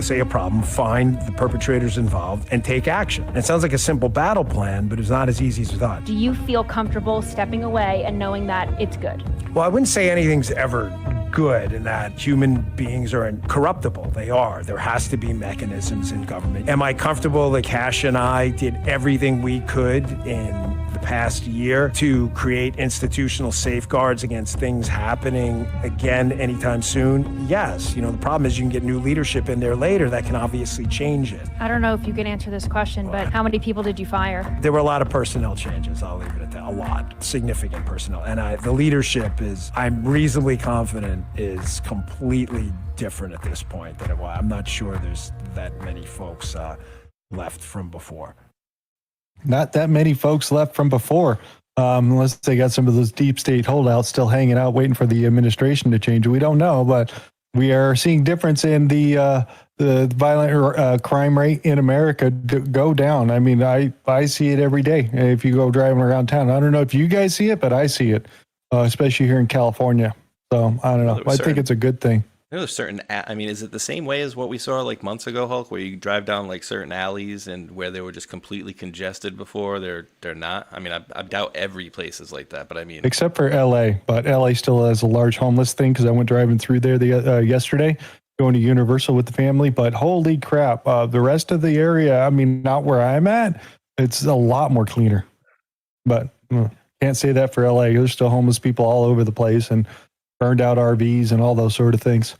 say a problem, find the perpetrators involved, and take action. And it sounds like a simple battle plan, but it's not as easy as we thought. Do you feel comfortable stepping away and knowing that it's good? Well, I wouldn't say anything's ever good in that human beings are incorruptible. They are. There has to be mechanisms in government. Am I comfortable that Cash and I did everything we could in the past year to create institutional safeguards against things happening again anytime soon? Yes. The problem is you can get new leadership in there later that can obviously change it. I don't know if you can answer this question, but how many people did you fire? There were a lot of personnel changes. I'll leave it at that. A lot. Significant personnel. And the leadership I'm reasonably confident, is completely different at this point than it was. I'm not sure there's that many folks left from before. Not that many folks left from before, unless they got some of those deep state holdouts still hanging out, waiting for the administration to change. We don't know, but we are seeing difference in the violent crime rate in America go down. I mean, I see it every day if you go driving around town. I don't know if you guys see it, but I see it, especially here in California. So I don't know. I think it's a good thing. There's certain, is it the same way as what we saw like months ago, Hulk, where you drive down like certain alleys and where they were just completely congested before? They're not. I doubt every place is like that, but except for LA, but LA still has a large homeless thing because I went driving through there yesterday, going to Universal with the family. But holy crap, the rest of the area, not where I'm at, it's a lot more cleaner. But can't say that for LA. There's still homeless people all over the place and burned out RVs and all those sort of things.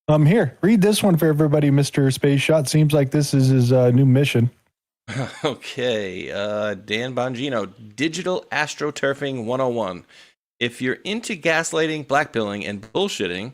Here, read this one for everybody, Mr. Space Shot. Seems like this is his new mission. Okay, Dan Bongino, Digital Astroturfing 101. If you're into gaslighting, blackbilling, and bullshitting,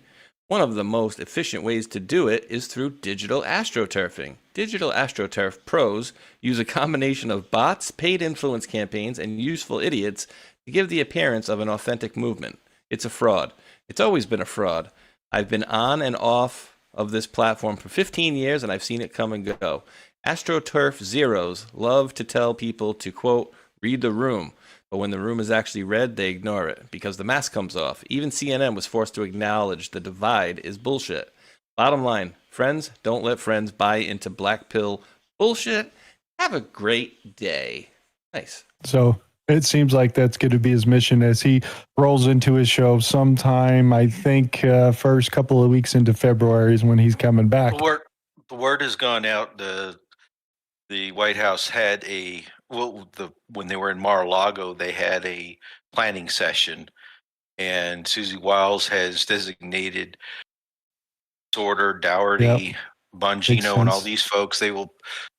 One of the most efficient ways to do it is through digital astroturfing. Digital AstroTurf pros use a combination of bots, paid influence campaigns, and useful idiots to give the appearance of an authentic movement. It's a fraud. It's always been a fraud. I've been on and off of this platform for 15 years, and I've seen it come and go. AstroTurf zeros love to tell people to, quote, read the room. But when the room is actually read, they ignore it because the mask comes off. Even CNN was forced to acknowledge the divide is bullshit. Bottom line, friends, don't let friends buy into black pill bullshit. Have a great day. Nice. So it seems like that's going to be his mission as he rolls into his show sometime, I think, first couple of weeks into February is when he's coming back. The word has gone out. The White House had when they were in Mar-a-Lago, they had a planning session, and Susie Wiles has designated Sorter, Dougherty, Bongino, and all these folks. They will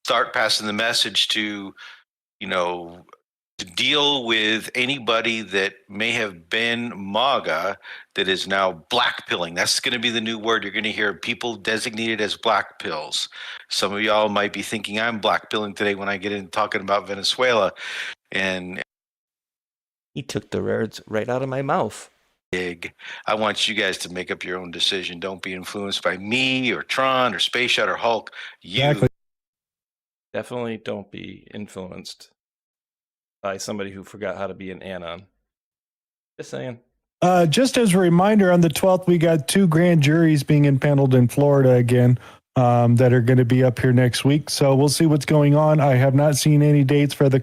start passing the message to deal with anybody that may have been MAGA that is now blackpilling. That's going to be the new word. You're going to hear people designated as black pills. Some of y'all might be thinking I'm blackpilling today when I get in talking about Venezuela. And he took the words right out of my mouth. I want you guys to make up your own decision. Don't be influenced by me or Tron or Space Shot or Hulk. You definitely don't be influenced by somebody who forgot how to be an anon. Just saying. Just as a reminder, on the 12th, we got 2 grand juries being impaneled in Florida again that are going to be up here next week. So we'll see what's going on. I have not seen any dates for the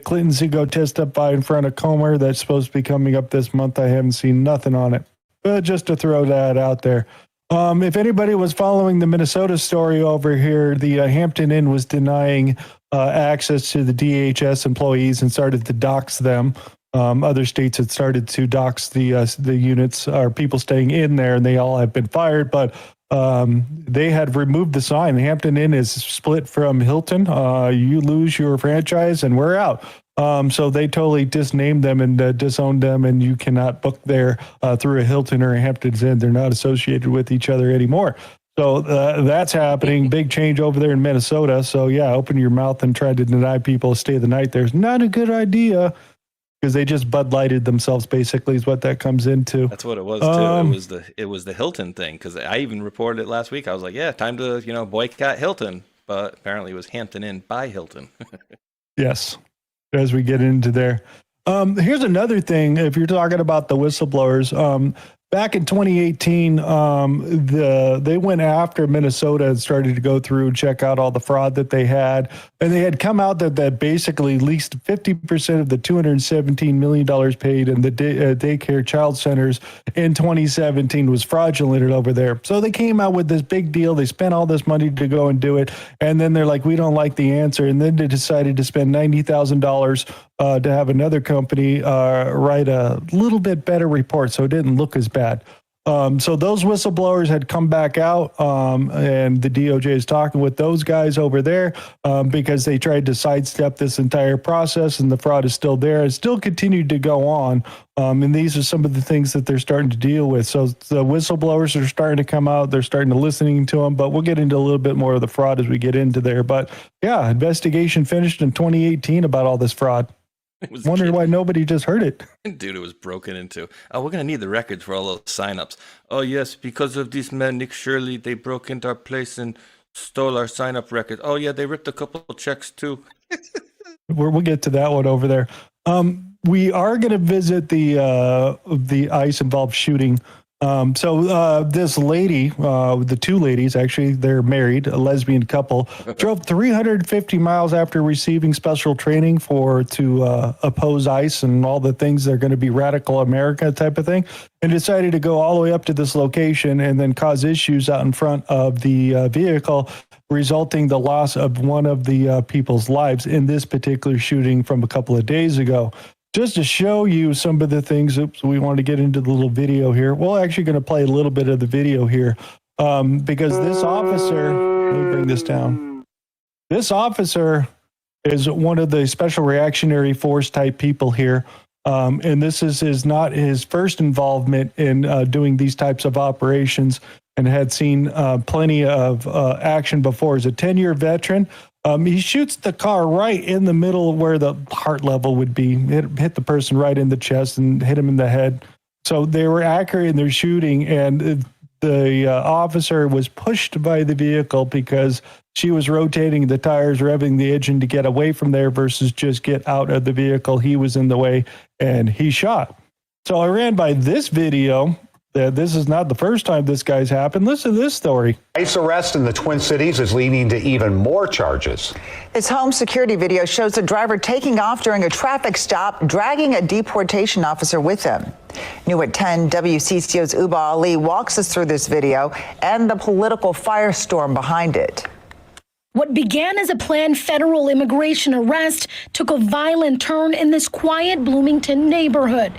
Clintons who go testify in front of Comer. That's supposed to be coming up this month. I haven't seen nothing on it. But just to throw that out there. If anybody was following the Minnesota story over here, the Hampton Inn was denying access to the DHS employees and started to dox them. Other states had started to dox the units or people staying in there, and they all have been fired. But they had removed the sign. The Hampton Inn is split from Hilton. You lose your franchise, and we're out. So they totally disnamed them and disowned them, and you cannot book there through a Hilton or a Hampton's Inn. They're not associated with each other anymore. So that's happening. Big change over there in Minnesota. So, yeah, open your mouth and try to deny people stay the night there is not a good idea because they just Bud Lighted themselves, basically, is what that comes into. That's what it was, too. It was the Hilton thing because I even reported it last week. I was like, yeah, time to, boycott Hilton. But apparently it was Hampton Inn by Hilton. Yes, as we get into there. Here's another thing. If you're talking about the whistleblowers, back in 2018, they went after Minnesota and started to go through and check out all the fraud that they had. And they had come out that basically at least 50% of the $217 million paid in the daycare child centers in 2017 was fraudulent over there. So they came out with this big deal. They spent all this money to go and do it. And then they're like, we don't like the answer. And then they decided to spend $90,000 to have another company write a little bit better report so it didn't look as bad. So those whistleblowers had come back out, and the DOJ is talking with those guys over there because they tried to sidestep this entire process, and the fraud is still there. It still continued to go on, and these are some of the things that they're starting to deal with. So the whistleblowers are starting to come out. They're starting to listening to them, but we'll get into a little bit more of the fraud as we get into there. But, yeah, investigation finished in 2018 about all this fraud. Wondering why nobody just heard it. Dude, it was broken into. Oh, we're going to need the records for all those signups. Oh, yes, because of these men, Nick Shirley, they broke into our place and stole our signup records. Oh, yeah, they ripped a couple of checks, too. We'll get to that one over there. We are going to visit the ICE-involved shooting. So this lady, the 2 ladies, actually, they're married, a lesbian couple, drove 350 miles after receiving special training to oppose ICE and all the things that are going to be radical America type of thing, and decided to go all the way up to this location and then cause issues out in front of the vehicle, resulting the loss of one of the people's lives in this particular shooting from a couple of days ago. Just to show you some of the things, we want to get into the little video here. We're actually going to play a little bit of the video here because this officer, let me bring this down. This officer is one of the special reactionary force type people here. And this is not his first involvement in doing these types of operations, and had seen plenty of action before. He's a 10-year veteran. He shoots the car right in the middle where the heart level would be. Hit the person right in the chest and hit him in the head. So they were accurate in their shooting, and the officer was pushed by the vehicle because she was rotating the tires, revving the engine to get away from there versus just get out of the vehicle. He was in the way, and he shot. So I ran by this video. This is not the first time this guy's happened. Listen to this story. ICE arrest in the Twin Cities is leading to even more charges. This home security video shows a driver taking off during a traffic stop, dragging a deportation officer with him. New at 10, WCCO's Uba Ali walks us through this video and the political firestorm behind it. What began as a planned federal immigration arrest took a violent turn in this quiet Bloomington neighborhood.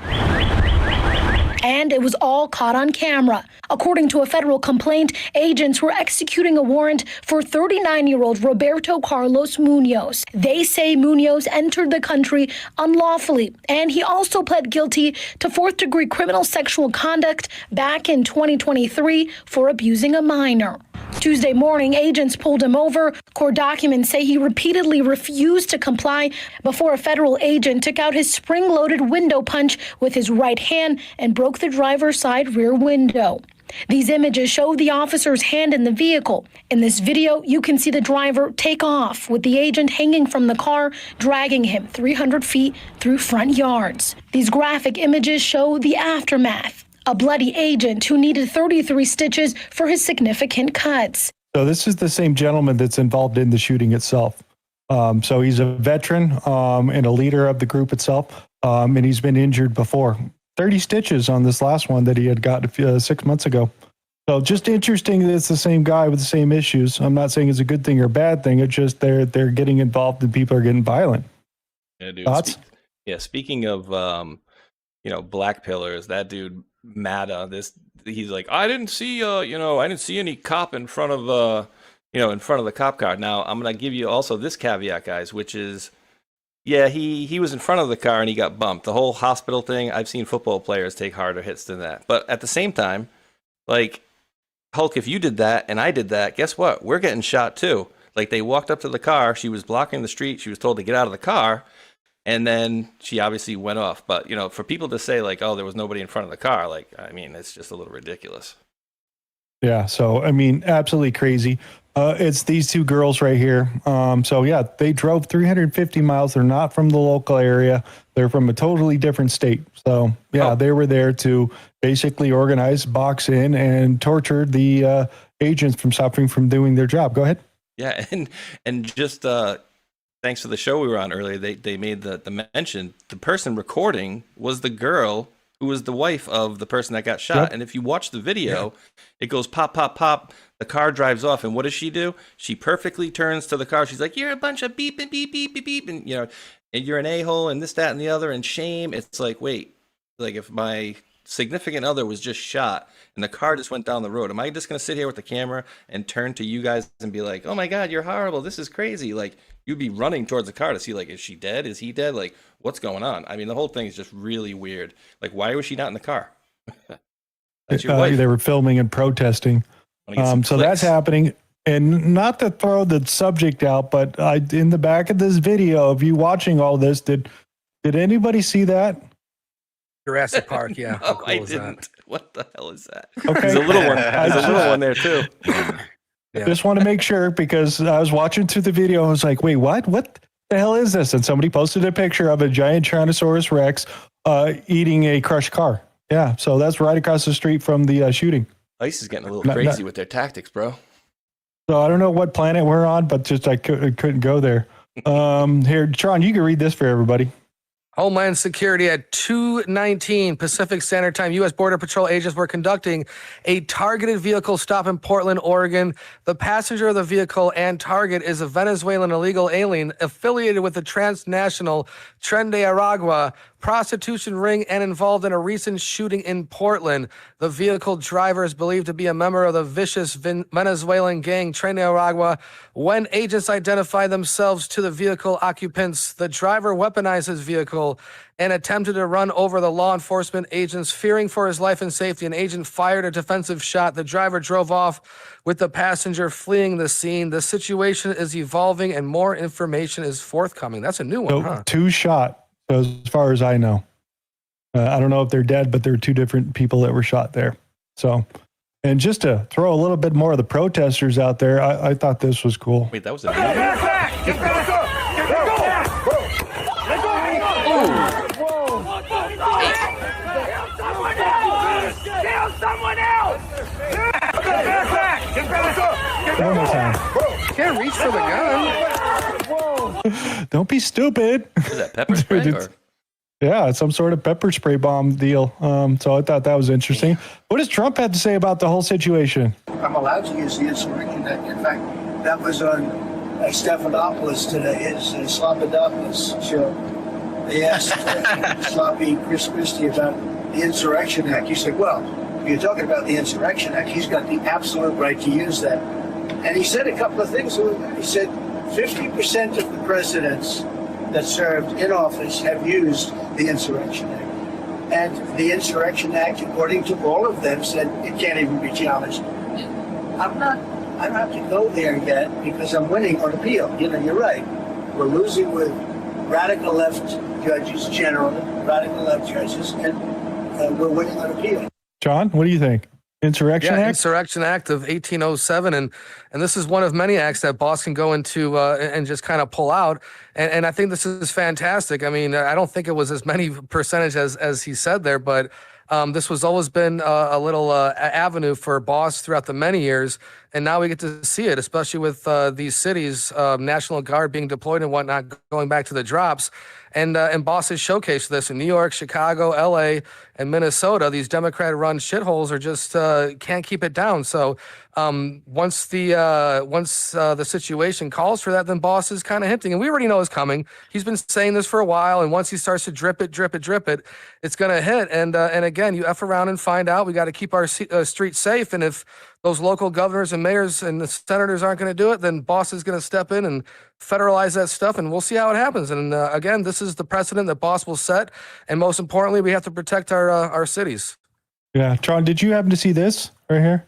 And it was all caught on camera. According to a federal complaint, agents were executing a warrant for 39-year-old Roberto Carlos Munoz. They say Munoz entered the country unlawfully, and he also pled guilty to fourth-degree criminal sexual conduct back in 2023 for abusing a minor. Tuesday morning, agents pulled him over. Court documents say he repeatedly refused to comply before a federal agent took out his spring-loaded window punch with his right hand and broke the driver's side rear window. These images show the officer's hand in the vehicle. In this video, you can see the driver take off with the agent hanging from the car, dragging him 300 feet through front yards. These graphic images show the aftermath. A bloody agent who needed 33 stitches for his significant cuts. So this is the same gentleman that's involved in the shooting itself. So he's a veteran and a leader of the group itself, and he's been injured before. 30 stitches on this last one that he had got 6 months ago. So just interesting that it's the same guy with the same issues. I'm not saying it's a good thing or a bad thing. It's just they're getting involved and people are getting violent. Yeah, dude. Thoughts? Speaking of black pillars, that dude Matta, he's like, I didn't see I didn't see any cop in front of the cop car. Now I'm gonna give you also this caveat, guys, which is he was in front of the car and he got bumped. The whole hospital thing, I've seen football players take harder hits than that. But at the same time, like, Hulk, if you did that and I did that, guess what? We're getting shot too. Like, they walked up to the car, she was blocking the street, she was told to get out of the car, and then she obviously went off. But, for people to say, like, oh, there was nobody in front of the car, like, I mean, it's just a little ridiculous. Yeah, so, I mean, absolutely crazy. It's these two girls right here. They drove 350 miles. They're not from the local area. They're from a totally different state. So, They were there to basically organize, box in, and torture the agents from stopping from doing their job. Go ahead. Yeah, and just thanks to the show we were on earlier, they made the mention. The person recording was the girl who was the wife of the person that got shot. Yep. And if you watch the video, it goes pop, pop, pop. The car drives off, and what does she do? She perfectly turns to the car. She's like, "You're a bunch of beep and beep, beep, beep, beep," and and you're an a-hole, and this, that, and the other, and shame. It's like, wait, like, if my significant other was just shot and the car just went down the road, am I just gonna sit here with the camera and turn to you guys and be like, "Oh my God, you're horrible. This is crazy"? Like, you'd be running towards the car to see, like, is she dead? Is he dead? Like, what's going on? I mean, the whole thing is just really weird. Like, why was she not in the car? That's your wife. They were filming and protesting. So that's happening. And not to throw the subject out, but in the back of this video of you watching all this, did anybody see that? Jurassic Park, yeah. No, cool I didn't. What the hell is that? Okay. There's a little one. There's a little one there too. Yeah. Just want to make sure, because I was watching through the video and I was like, wait, what? What the hell is this? And somebody posted a picture of a giant Tyrannosaurus Rex eating a crushed car. Yeah, so that's right across the street from the shooting. ICE is getting a little crazy with their tactics, bro. So I don't know what planet we're on, but just I couldn't go there. Here, Tron, you can read this for everybody. Homeland Security at 2:19 Pacific Standard Time. U.S. Border Patrol agents were conducting a targeted vehicle stop in Portland, Oregon. The passenger of the vehicle and target is a Venezuelan illegal alien affiliated with the transnational Tren de Aragua prostitution ring and involved in a recent shooting in Portland. The vehicle driver is believed to be a member of the vicious Venezuelan gang Tren de Aragua. When agents identified themselves to the vehicle occupants, the driver weaponized his vehicle and attempted to run over the law enforcement agents. Fearing for his life and safety, an agent fired a defensive shot. The driver drove off with the passenger fleeing the scene. The situation is evolving and more information is forthcoming. That's a new one, huh? 2 shot, as far as I know. I don't know if they're dead, but there are 2 different people that were shot there. So, and just to throw a little bit more of the protesters out there, I thought this was cool. Wait, that was a video? One more time. Can't reach for the gun. Don't be stupid. Is that pepper spray? Or? Yeah, it's some sort of pepper spray bomb deal. So I thought that was interesting. What does Trump have to say about the whole situation? I'm allowed to use the Insurrection Act. In fact, that was on Stephanopoulos today, his Sloppodopoulos show. They asked Sloppy Chris Christie about the Insurrection Act. He said, well, if you're talking about the Insurrection Act, he's got the absolute right to use that. And he said a couple of things. He said 50% of the presidents that served in office have used the Insurrection Act. And the Insurrection Act, according to all of them, said it can't even be challenged. I don't have to go there yet because I'm winning on appeal. You know, you're right. We're losing with radical left judges, generally, radical left judges, and we're winning on appeal. John, what do you think? Insurrection Act? Insurrection Act of 1807, and this is one of many acts that Boss can go into and just kind of pull out, and I think this is fantastic. I mean, I don't think it was as many percentage as he said there, but this was always been a little avenue for Boss throughout the many years, and now we get to see it, especially with these cities, National Guard being deployed and whatnot, going back to the drops. And Boss has showcased this in New York, Chicago, LA, and Minnesota. These Democrat-run shitholes are just can't keep it down. So once the situation calls for that, then Boss is kind of hinting, and we already know it's coming. He's been saying this for a while, and once he starts to drip it, it's going to hit. And again, you F around and find out. We got to keep our streets safe, and if those local governors and mayors and the senators aren't going to do it, then Boss is going to step in and federalize that stuff, and we'll see how it happens. And again, this is the precedent that Boss will set, and most importantly, we have to protect our cities. Yeah, Tron, did you happen to see this right here?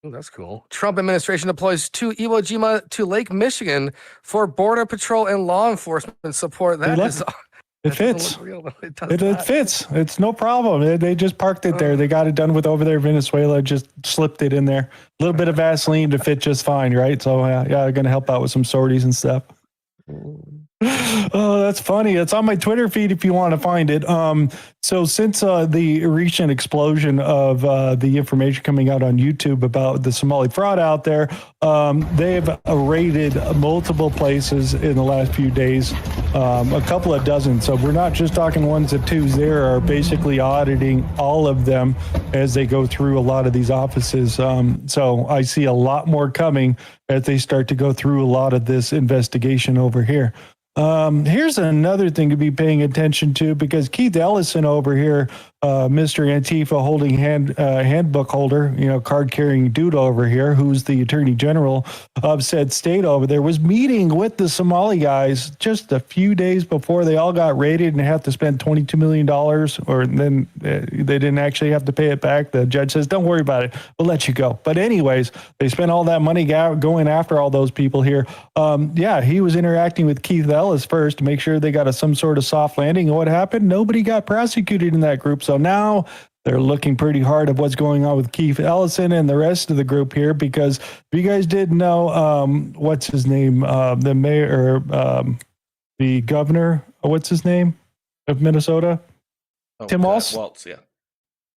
Oh, that's cool. Trump administration deploys 2 Iwo Jima to Lake Michigan for border patrol and law enforcement support. It fits. It fits. It's no problem. They just parked it there. They got it done with over there in Venezuela, just slipped it in there. A little bit of Vaseline to fit just fine, right? So, yeah, they're going to help out with some sorties and stuff. Oh, that's funny. It's on my Twitter feed if you want to find it. So since the recent explosion of the information coming out on YouTube about the Somali fraud out there, they've raided multiple places in the last few days, a couple of dozen. So we're not just talking ones and twos. They are basically auditing all of them as they go through a lot of these offices. So I see a lot more coming as they start to go through a lot of this investigation over here. Here's another thing to be paying attention to, because Keith Ellison over here, Mr. Antifa holding handbook holder, card carrying dude over here, who's the attorney general of said state over there, was meeting with the Somali guys just a few days before they all got raided and had to spend $22 million, or then they didn't actually have to pay it back. The judge says, don't worry about it. We'll let you go. But anyways, they spent all that money going after all those people here. He was interacting with Keith Ellis first to make sure they got some sort of soft landing. And what happened? Nobody got prosecuted in that group. So now they're looking pretty hard at what's going on with Keith Ellison and the rest of the group here, because if you guys didn't know, what's his name? The mayor, the governor, what's his name of Minnesota? Tim Walz? Walz, yeah.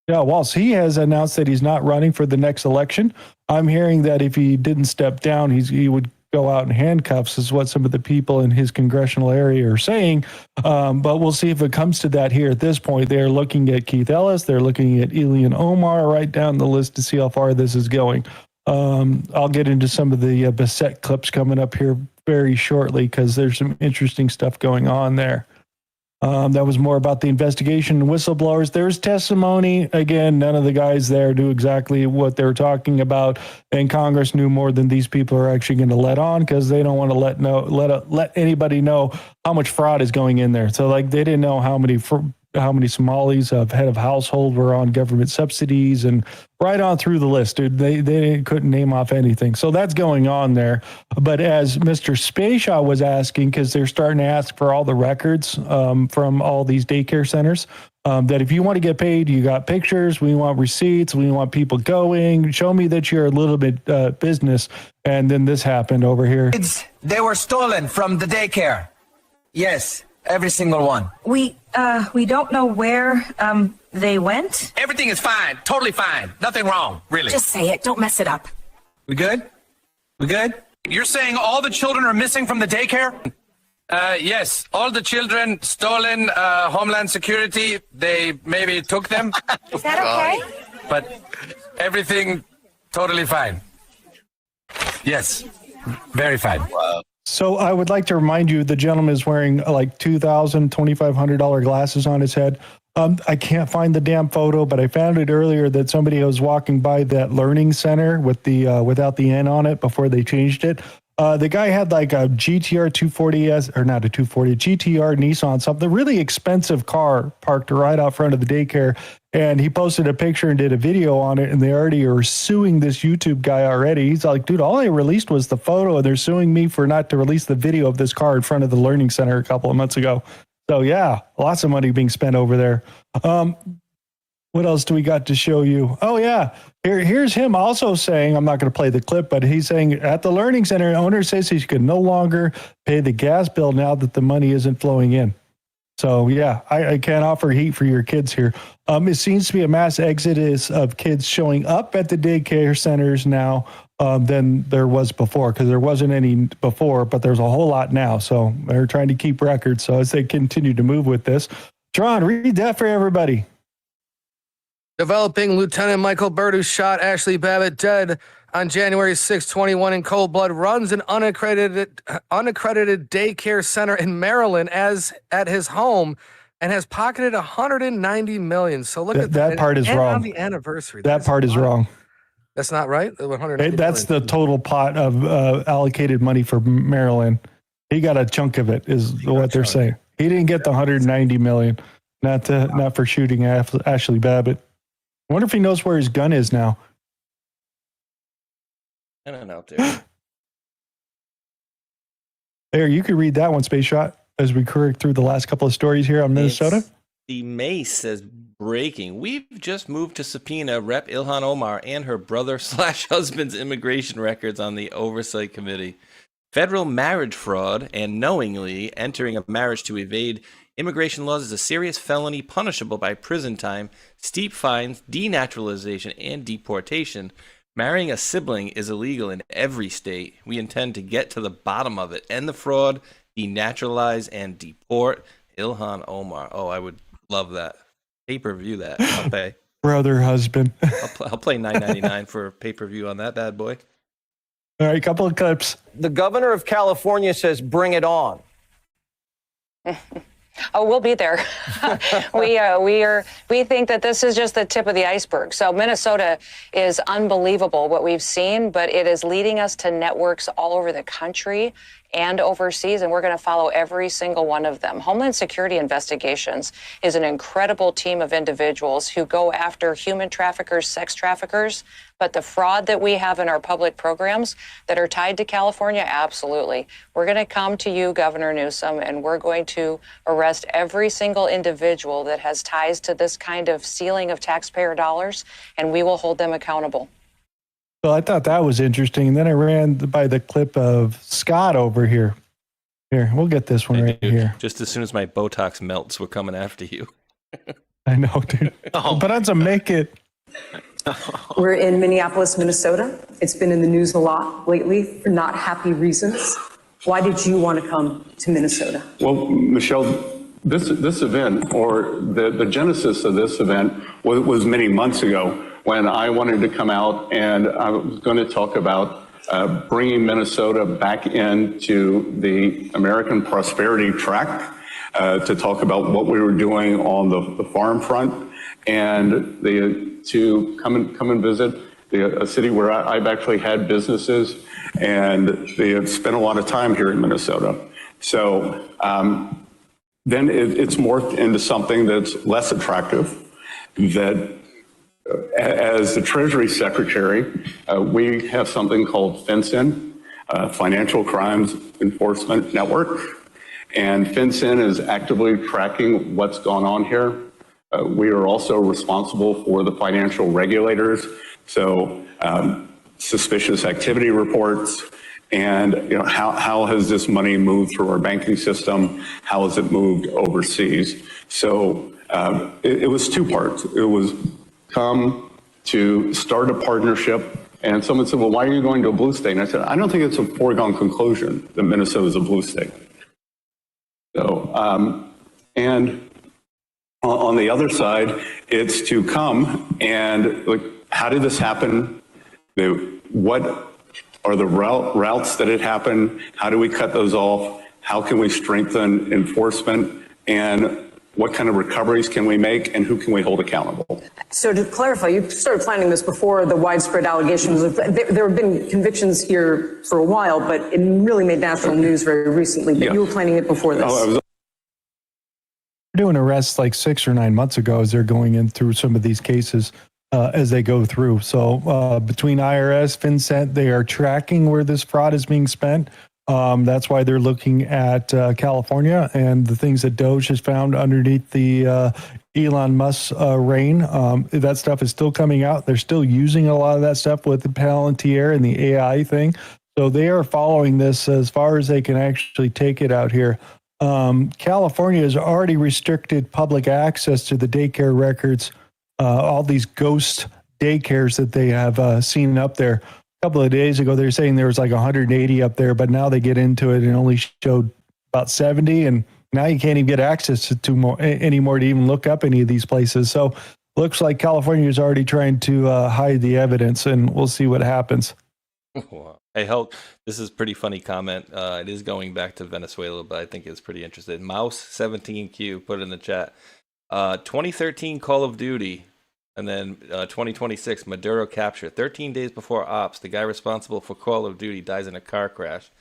Yeah, Walz. He has announced that he's not running for the next election. I'm hearing that if he didn't step down, he would go out in handcuffs, is what some of the people in his congressional area are saying. But we'll see if it comes to that here. At this point, they're looking at Keith Ellis. They're looking at Ilhan Omar right down the list to see how far this is going. I'll get into some of the Bassett clips coming up here very shortly, because there's some interesting stuff going on there. That was more about the investigation and whistleblowers. There's testimony. Again, none of the guys there knew exactly what they were talking about, and Congress knew more than these people are actually going to let on, because they don't want to let anybody know how much fraud is going in there. So, like, they didn't know how many Somalis head of household were on government subsidies, and right on through the list, dude. They couldn't name off anything. So that's going on there. But as Mr. Spaceshot was asking, because they're starting to ask for all the records from all these daycare centers, that if you want to get paid, you got pictures, we want receipts, we want people going, show me that you're a little bit business. And then this happened over here. They were stolen from the daycare. Yes, every single one. We don't know where they went. Everything is fine, totally fine. Nothing wrong, really. Just say it. Don't mess it up. We good? We good? You're saying all the children are missing from the daycare? Yes, all the children stolen. Homeland Security, they maybe took them. Is that okay? But everything totally fine. Yes, very fine. Wow. So I would like to remind you, the gentleman is wearing like $2,000, $2,500 glasses on his head. I can't find the damn photo, but I found it earlier that somebody was walking by that learning center with the without the N on it before they changed it. The guy had like a GTR 240S, or not a 240, GTR Nissan, something really expensive car parked right out front of the daycare. And he posted a picture and did a video on it, and they already are suing this YouTube guy already. He's like, dude, all I released was the photo, and they're suing me for not to release the video of this car in front of the learning center a couple of months ago. So yeah, lots of money being spent over there. What else do we got to show you? Oh yeah, here's him also saying, I'm not going to play the clip, but he's saying at the learning center, owner says he can no longer pay the gas bill now that the money isn't flowing in. So yeah, I can't offer heat for your kids here. It seems to be a mass exodus of kids showing up at the daycare centers now than there was before, because there wasn't any before, but there's a whole lot now. So they're trying to keep records. So as they continue to move with this, Tron, read that for everybody. Developing Lieutenant Michael Bird, who shot Ashley Babbitt dead on January 6, 21 in cold blood, runs an unaccredited daycare center in Maryland as at his home, and has pocketed $190 million. So look at that part is wrong. On the anniversary, that part is wrong. That's not right. That's the total pot of allocated money for Maryland. He got a chunk of it, is what they're saying. He didn't get the $190 million, not for shooting Ashley Babbitt. I wonder if he knows where his gun is now. I don't know, dude. There, you could read that one, Space Shot, as we correct through the last couple of stories here on Minnesota. The Mace says, breaking. We've just moved to subpoena Rep. Ilhan Omar and her brother/husband's immigration records on the Oversight Committee. Federal marriage fraud and knowingly entering a marriage to evade immigration laws is a serious felony punishable by prison time, steep fines, denaturalization, and deportation. Marrying a sibling is illegal in every state. We intend to get to the bottom of it. End the fraud, denaturalize, and deport Ilhan Omar. Oh, I would love that. Pay-per-view that. I'll pay. Brother, husband. I'll play $9.99 for pay-per-view on that bad boy. All right, couple of clips. The governor of California says, bring it on. Oh, we'll be there. We think that this is just the tip of the iceberg. So Minnesota is unbelievable what we've seen, but it is leading us to networks all over the country and overseas, and we're going to follow every single one of them. Homeland Security Investigations is an incredible team of individuals who go after human traffickers, sex traffickers, but the fraud that we have in our public programs that are tied to California, absolutely. We're going to come to you, Governor Newsom, and we're going to arrest every single individual that has ties to this kind of stealing of taxpayer dollars, and we will hold them accountable. Well, I thought that was interesting. And then I ran by the clip of Scott over here. Here, we'll get this one right here. Just as soon as my Botox melts, we're coming after you. I know, dude. But on some make it. We're in Minneapolis, Minnesota. It's been in the news a lot lately for not happy reasons. Why did you want to come to Minnesota? Well, Michelle, this event, or the genesis of this event was many months ago, when I wanted to come out and I was going to talk about bringing Minnesota back into the American prosperity track. to talk about what we were doing on the farm front, and to come and visit a city where I've actually had businesses, and they have spent a lot of time here in Minnesota. So then it's morphed into something that's less attractive. That as the Treasury Secretary, we have something called FinCEN, Financial Crimes Enforcement Network. And FinCEN is actively tracking what's gone on here. We are also responsible for the financial regulators. So suspicious activity reports, and how has this money moved through our banking system? How has it moved overseas? So it was two parts. It was come to start a partnership, and someone said, well, why are you going to a blue state? And I said, I don't think it's a foregone conclusion that Minnesota is a blue state. So, and on the other side, it's to come and look, how did this happen? What are the routes that it happened? How do we cut those off? How can we strengthen enforcement? And what kind of recoveries can we make, and who can we hold accountable? So to clarify, you started planning this before the widespread allegations. There have been convictions here for a while, but it really made national news very recently. But you were planning it before this. Doing arrests like 6 or 9 months ago as they're going in through some of these cases as they go through. So between IRS, FinCEN, they are tracking where this fraud is being spent. That's why they're looking at California and the things that Doge has found underneath the Elon Musk reign. That stuff is still coming out. They're still using a lot of that stuff with the Palantir and the AI thing. So they are following this as far as they can actually take it out here. California has already restricted public access to the daycare records, all these ghost daycares that they have seen up there. A couple of days ago, they were saying there was like 180 up there, but now they get into it and only showed about 70. And now you can't even get access to more anymore to even look up any of these places. So looks like California is already trying to hide the evidence, and we'll see what happens. Wow. Hey, Hulk, this is a pretty funny comment. It is going back to Venezuela, but I think it's pretty interesting. Mouse17Q put it in the chat. 2013 Call of Duty, and then 2026 Maduro capture. 13 days before ops, the guy responsible for Call of Duty dies in a car crash,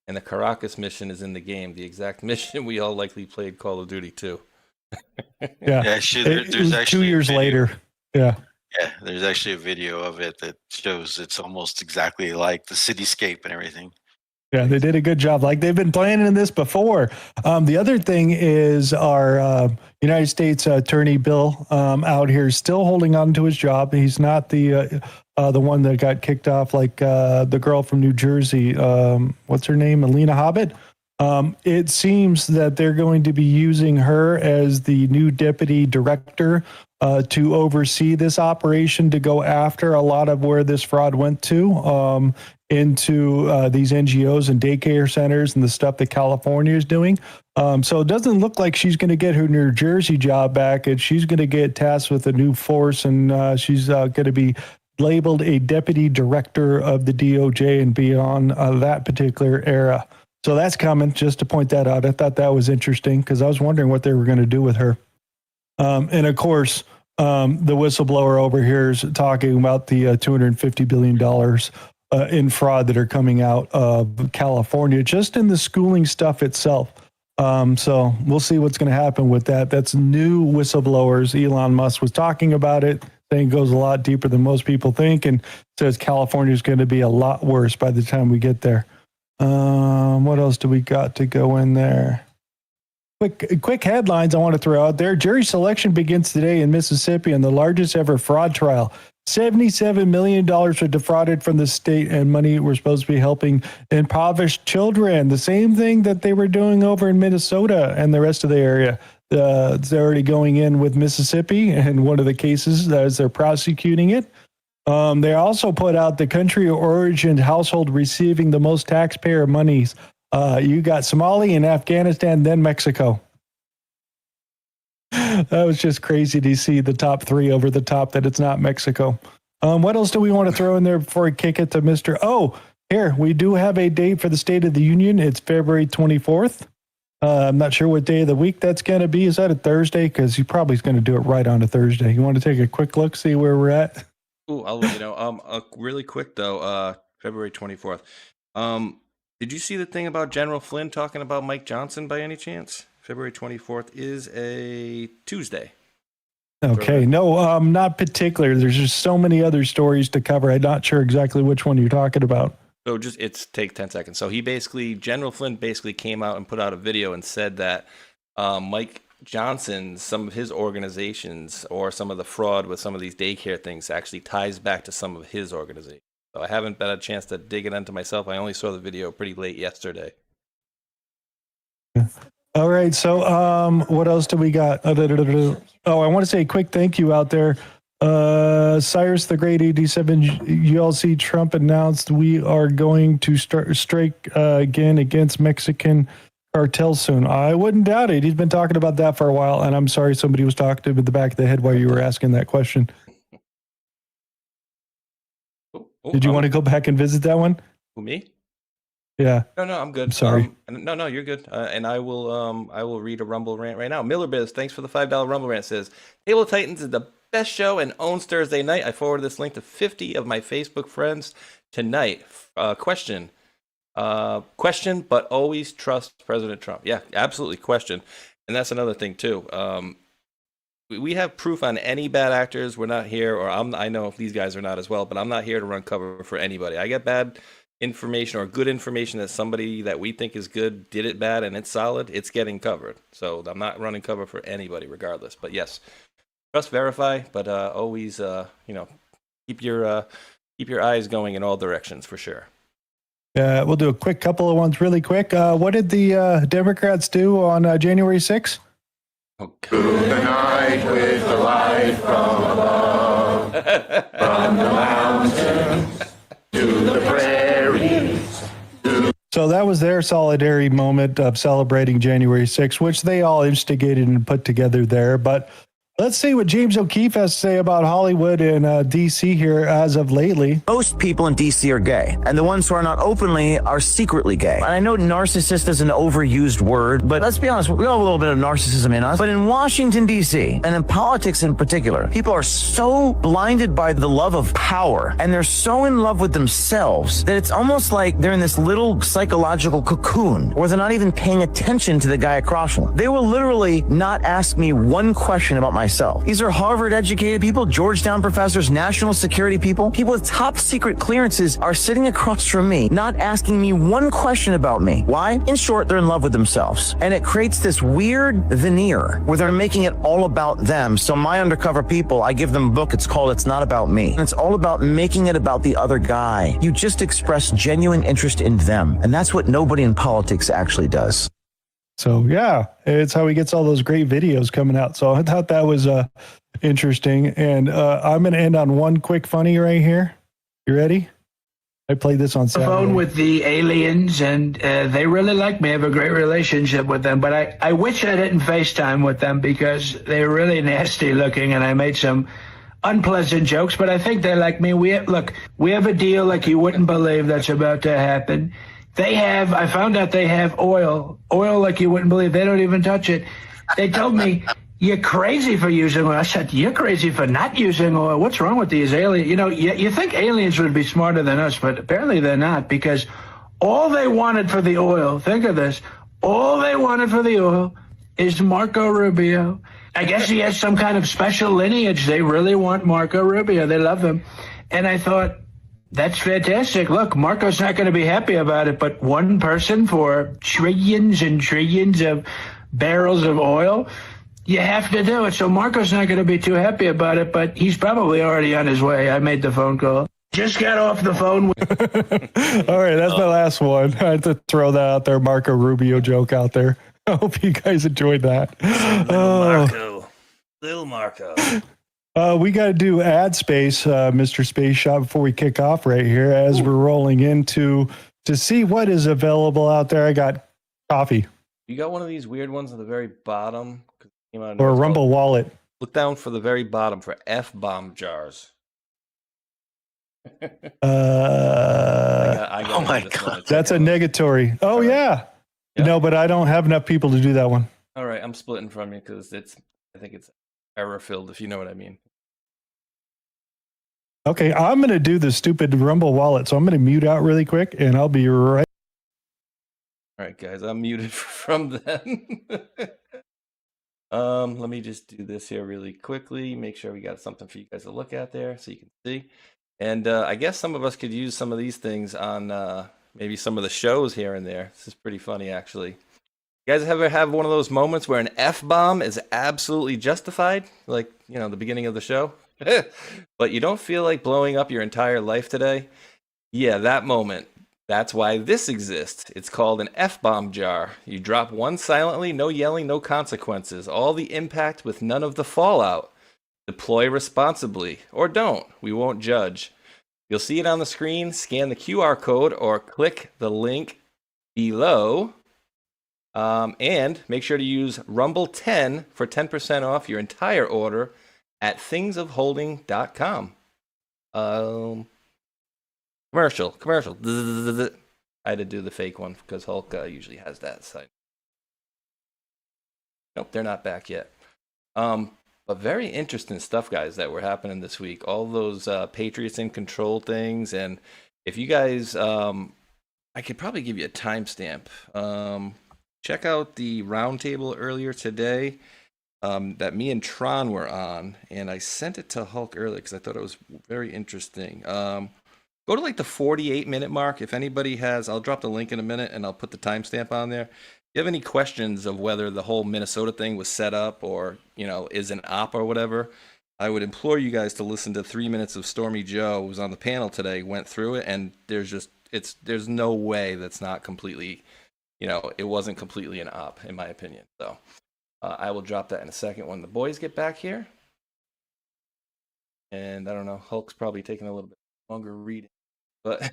and the Caracas mission is in the game. The exact mission we all likely played Call of Duty too. Yeah, actually, there's actually 2 years later. Yeah. Yeah, there's actually a video of it that shows it's almost exactly like the cityscape and everything. Yeah, they did a good job. Like they've been planning this before. The other thing is our United States Attorney Bill out here is still holding on to his job. He's not the one that got kicked off like the girl from New Jersey. What's her name? Alina Hobbit. It seems that they're going to be using her as the new deputy director to oversee this operation, to go after a lot of where this fraud went to, into these NGOs and daycare centers and the stuff that California is doing. So it doesn't look like she's going to get her New Jersey job back, and she's going to get tasked with a new force, and she's going to be labeled a deputy director of the DOJ and be on that particular era. So that's coming, just to point that out. I thought that was interesting because I was wondering what they were going to do with her. And of course, the whistleblower over here is talking about the $250 billion in fraud that are coming out of California, just in the schooling stuff itself. So we'll see what's going to happen with that. That's new whistleblowers. Elon Musk was talking about it, saying it goes a lot deeper than most people think, and says California is going to be a lot worse by the time we get there. What else do we got to go in there? Quick headlines I want to throw out there. Jury selection begins today in Mississippi in the largest ever fraud trial. $77 million were defrauded from the state, and money were supposed to be helping impoverished children. The same thing that they were doing over in Minnesota and the rest of the area. They're already going in with Mississippi, and one of the cases as they're prosecuting it. They also put out the country of origin household receiving the most taxpayer monies. You got Somalia and Afghanistan, then Mexico. That was just crazy to see the top three over the top that it's not Mexico. What else do we want to throw in there before we kick it to Mr. Oh, here, we do have a date for the State of the Union. It's February 24th. I'm not sure what day of the week that's going to be. Is that a Thursday? Because he probably is going to do it right on a Thursday. You want to take a quick look, see where we're at? Ooh, I'll let you know. Really quick though, February 24th. Did you see the thing about General Flynn talking about Mike Johnson by any chance? February 24th is a Tuesday. Okay, no, not particular. There's just so many other stories to cover. I'm not sure exactly which one you're talking about. So take 10 seconds. So General Flynn basically came out and put out a video and said that Mike Johnson, some of his organizations or some of the fraud with some of these daycare things actually ties back to some of his organizations. So I haven't had a chance to dig it into myself. I only saw the video pretty late yesterday. All right, so what else do we got? Oh, I want to say a quick thank you out there. Cyrus the Great 87 ULC Trump announced we are going to strike again against Mexican cartels soon. I wouldn't doubt it. He's been talking about that for a while, and I'm sorry somebody was talking to him in the back of the head while you were asking that question. Did you want to go back and visit that one? Who, me? Yeah. No, I'm good. I'm sorry. No, you're good. And I will read a Rumble rant right now. Miller Biz, thanks for the $5 Rumble rant. Says Table of Titans is the best show and owns Thursday night. I forwarded this link to 50 of my Facebook friends tonight. Question, but always trust President Trump. Yeah, absolutely. Question, and that's another thing too. We have proof on any bad actors. We're not here, or I know if these guys are not as well, but I'm not here to run cover for anybody. I get bad information or good information that somebody that we think is good did it bad and it's solid, it's getting covered. So I'm not running cover for anybody regardless. But yes, trust, verify, but always keep your eyes going in all directions for sure. We'll do a quick couple of ones really quick. What did the Democrats do on January 6th? Okay. Through the night with the light from above, from the mountains to the prairies. So that was their solidarity moment of celebrating January 6th, which they all instigated and put together there. But let's see what James O'Keefe has to say about Hollywood and D.C. here as of lately. Most people in D.C. are gay, and the ones who are not openly are secretly gay. And I know narcissist is an overused word, but let's be honest, we all have a little bit of narcissism in us. But in Washington, D.C., and in politics in particular, people are so blinded by the love of power, and they're so in love with themselves that it's almost like they're in this little psychological cocoon, where they're not even paying attention to the guy across from them. They will literally not ask me one question about myself. These are Harvard-educated people, Georgetown professors, national security people with top secret clearances are sitting across from me, not asking me one question about me. Why? In short, they're in love with themselves. And it creates this weird veneer where they're making it all about them. So my undercover people, I give them a book. It's called It's Not About Me. And it's all about making it about the other guy. You just express genuine interest in them. And that's what nobody in politics actually does. So, yeah, it's how he gets all those great videos coming out. So I thought that was interesting. And I'm going to end on one quick funny right here. You ready? I played this on Saturday. Phone with the aliens, and they really like me. I have a great relationship with them. But I wish I didn't FaceTime with them because they're really nasty looking, and I made some unpleasant jokes. But I think they like me. We have a deal like you wouldn't believe that's about to happen. I found out they have oil like you wouldn't believe. They don't even touch it. They told me, you're crazy for using oil. I said, you're crazy for not using oil. What's wrong with these aliens? You think aliens would be smarter than us, but apparently they're not, because all they wanted for the oil, think of this, all they wanted for the oil is Marco Rubio. I guess he has some kind of special lineage. They really want Marco Rubio. They love him. And I thought, that's fantastic. Look, Marco's not going to be happy about it, but one person for trillions and trillions of barrels of oil, you have to do it. So Marco's not going to be too happy about it, but he's probably already on his way. I made the phone call. Just got off the phone. All right, that's my last one. I had to throw that out there, Marco Rubio joke out there. I hope you guys enjoyed that. Little Marco. We got to do ad space, Mr. Space Shot, before we kick off right here as we're rolling into to see what is available out there. I got coffee. You got one of these weird ones at the very bottom? Or a Rumble wallet. Look down for the very bottom for F-bomb jars. Oh my God. That's a negatory. Oh, yeah. No, but I don't have enough people to do that one. All right, I'm splitting from you because I think it's error filled, if you know what I mean. Okay, I'm going to do the stupid Rumble wallet, so I'm going to mute out really quick, and I'll be right. All right, guys, I'm muted from then. Let me just do this here really quickly. Make sure we got something for you guys to look at there so you can see. And I guess some of us could use some of these things on maybe some of the shows here and there. This is pretty funny, actually. You guys ever have one of those moments where an F-bomb is absolutely justified? Like, you know, the beginning of the show? But you don't feel like blowing up your entire life today? Yeah, that moment. That's why this exists. It's called an F-bomb jar. You drop one silently, no yelling, no consequences. All the impact with none of the fallout. Deploy responsibly. Or don't. We won't judge. You'll see it on the screen. Scan the QR code or click the link below. And make sure to use Rumble10 for 10% off your entire order at thingsofholding.com. Commercial. I had to do the fake one because Hulk usually has that site. Nope, they're not back yet. But very interesting stuff, guys, that were happening this week. All those Patriots in control things. And if you guys, I could probably give you a timestamp. Check out the roundtable earlier today that me and Tron were on. And I sent it to Hulk earlier because I thought it was very interesting. Go to like the 48-minute mark. If anybody has, I'll drop the link in a minute and I'll put the timestamp on there. If you have any questions of whether the whole Minnesota thing was set up or, you know, is an op or whatever, I would implore you guys to listen to 3 minutes of Stormy Joe, who was on the panel today, went through it, and there's no way that's not completely, you know, it wasn't completely an op, in my opinion. So I will drop that in a second when the boys get back here. And I don't know, Hulk's probably taking a little bit longer reading. But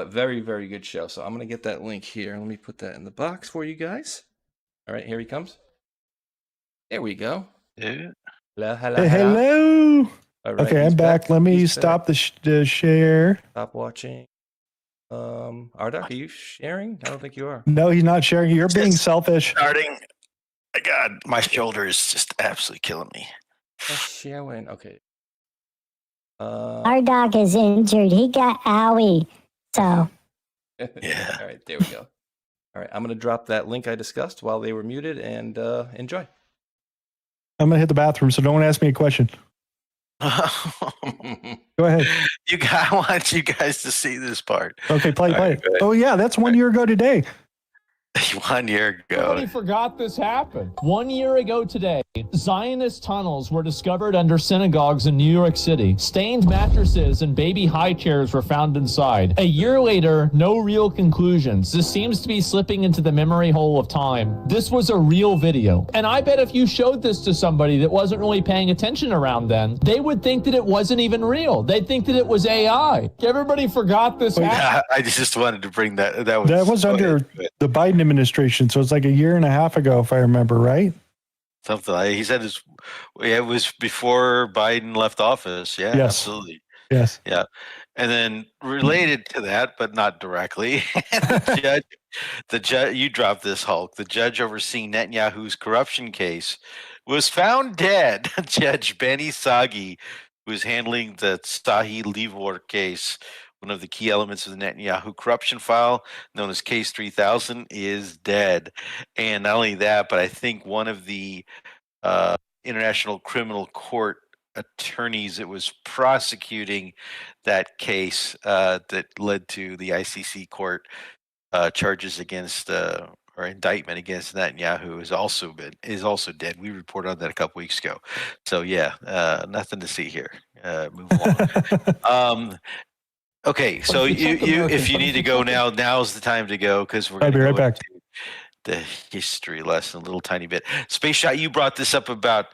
very, very good show. So I'm going to get that link here. Let me put that in the box for you guys. All right, here he comes. There we go. Yeah. Hello. All right, okay, I'm back. Let me stop the share. Stop watching. Rdoc, are you sharing? I don't think you are. No, he's not sharing. You're being selfish. Starting. My God, my shoulder is just absolutely killing me. Sharing. Okay. Rdoc is injured. He got owie. So. Yeah. All right, there we go. All right, I'm going to drop that link I discussed while they were muted and enjoy. I'm going to hit the bathroom, so don't ask me a question. Go ahead. I want you guys to see this part. Okay, play it. Oh, yeah, that's 1 year ago today. 1 year ago. Nobody forgot this happened. 1 year ago today, Zionist tunnels were discovered under synagogues in New York City. Stained mattresses and baby high chairs were found inside. A year later, no real conclusions. This seems to be slipping into the memory hole of time. This was a real video. And I bet if you showed this to somebody that wasn't really paying attention around then, they would think that it wasn't even real. They'd think that it was AI. Everybody forgot this happened. I just wanted to bring that. That was under the Biden administration, so it's like a year and a half ago, if I remember right. Something like he said it was before Biden left office. Yeah, yes. Absolutely. Yes. Yeah. And then related to that, but not directly, the judge, you dropped this, Hulk. The judge overseeing Netanyahu's corruption case was found dead. Judge Benny Sagi, who is handling the Sahi Livor case, one of the key elements of the Netanyahu corruption file, known as Case 3000, is dead. And not only that, but I think one of the International Criminal Court attorneys that was prosecuting that case that led to the ICC court charges against or indictment against Netanyahu is also dead. We reported on that a couple weeks ago. So yeah, nothing to see here. Move along. Okay, so you if you need to go now's the time to go because we're going to be right back. The history lesson a little tiny bit. Space Shot, you brought this up about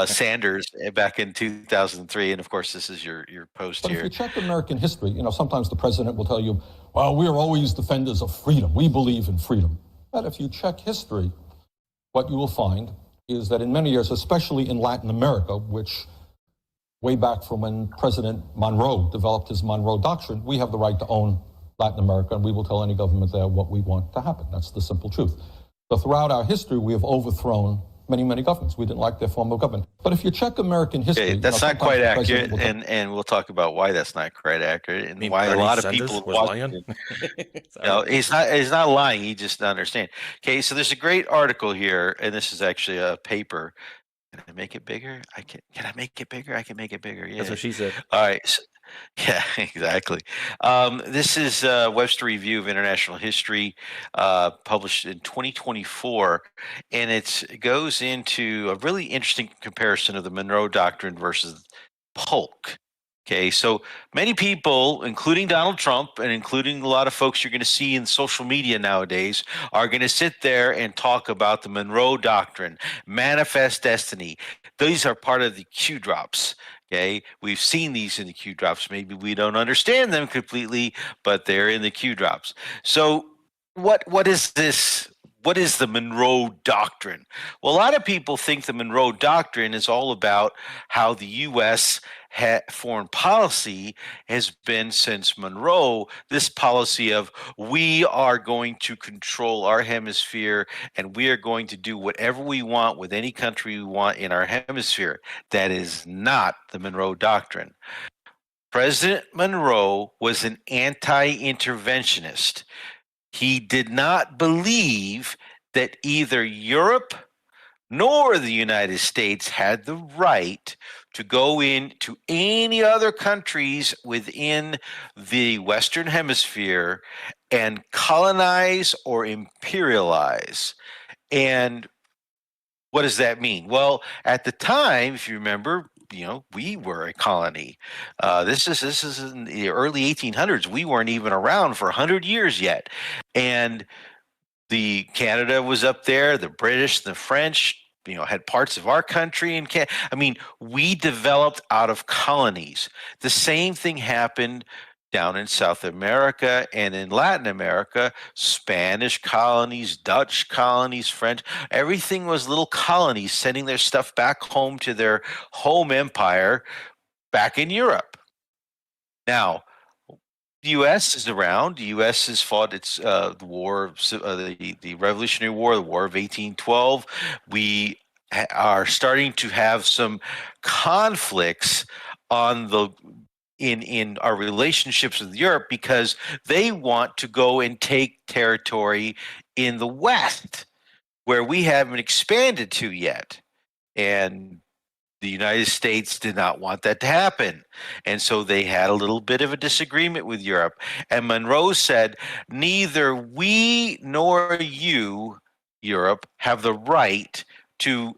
Sanders back in 2003, and of course this is your post but here. If you check American history, sometimes the president will tell you, well, we are always defenders of freedom. We believe in freedom. But if you check history, what you will find is that in many years, especially in Latin America, which way back from when President Monroe developed his Monroe Doctrine, we have the right to own Latin America, and we will tell any government there what we want to happen. That's the simple truth. So throughout our history, we have overthrown many, many governments. We didn't like their form of government. But if you check American history... Okay, that's not quite accurate, will and we'll talk about why that's not quite accurate, and why a lot of people... No, he's not lying, he just doesn't understand. Okay, so there's a great article here, and this is actually a paper. Can I make it bigger? Can I make it bigger? I can make it bigger, yeah. That's what she said. All right, so, yeah, exactly. This is Webster Review of International History, published in 2024, and it goes into a really interesting comparison of the Monroe Doctrine versus Polk. Okay, so many people, including Donald Trump and including a lot of folks you're going to see in social media nowadays, are going to sit there and talk about the Monroe Doctrine, manifest destiny. These are part of the Q drops. Okay, we've seen these in the Q drops. Maybe we don't understand them completely, but they're in the Q drops. So what is this? What is the Monroe Doctrine? Well, a lot of people think the Monroe Doctrine is all about how the U.S. foreign policy has been since Monroe, this policy of we are going to control our hemisphere and we are going to do whatever we want with any country we want in our hemisphere. That is not the Monroe Doctrine. President Monroe was an anti-interventionist. He did not believe that either Europe nor the United States had the right to go into any other countries within the Western Hemisphere and colonize or imperialize. And what does that mean? Well, at the time, if you remember, we were a colony. This is in the early 1800s. We weren't even around for 100 years yet. And the Canada was up there, the British, the French, had parts of our country and we developed out of colonies. The same thing happened down in South America and in Latin America. Spanish colonies, Dutch colonies, French, everything was little colonies sending their stuff back home to their home empire back in Europe. Now, the U.S. is around. The U.S. has fought the war, the Revolutionary War, the War of 1812. We are starting to have some conflicts in our relationships with Europe because they want to go and take territory in the West where we haven't expanded to yet. And the United States did not want that to happen. And so they had a little bit of a disagreement with Europe. And Monroe said, neither we nor you, Europe, have the right to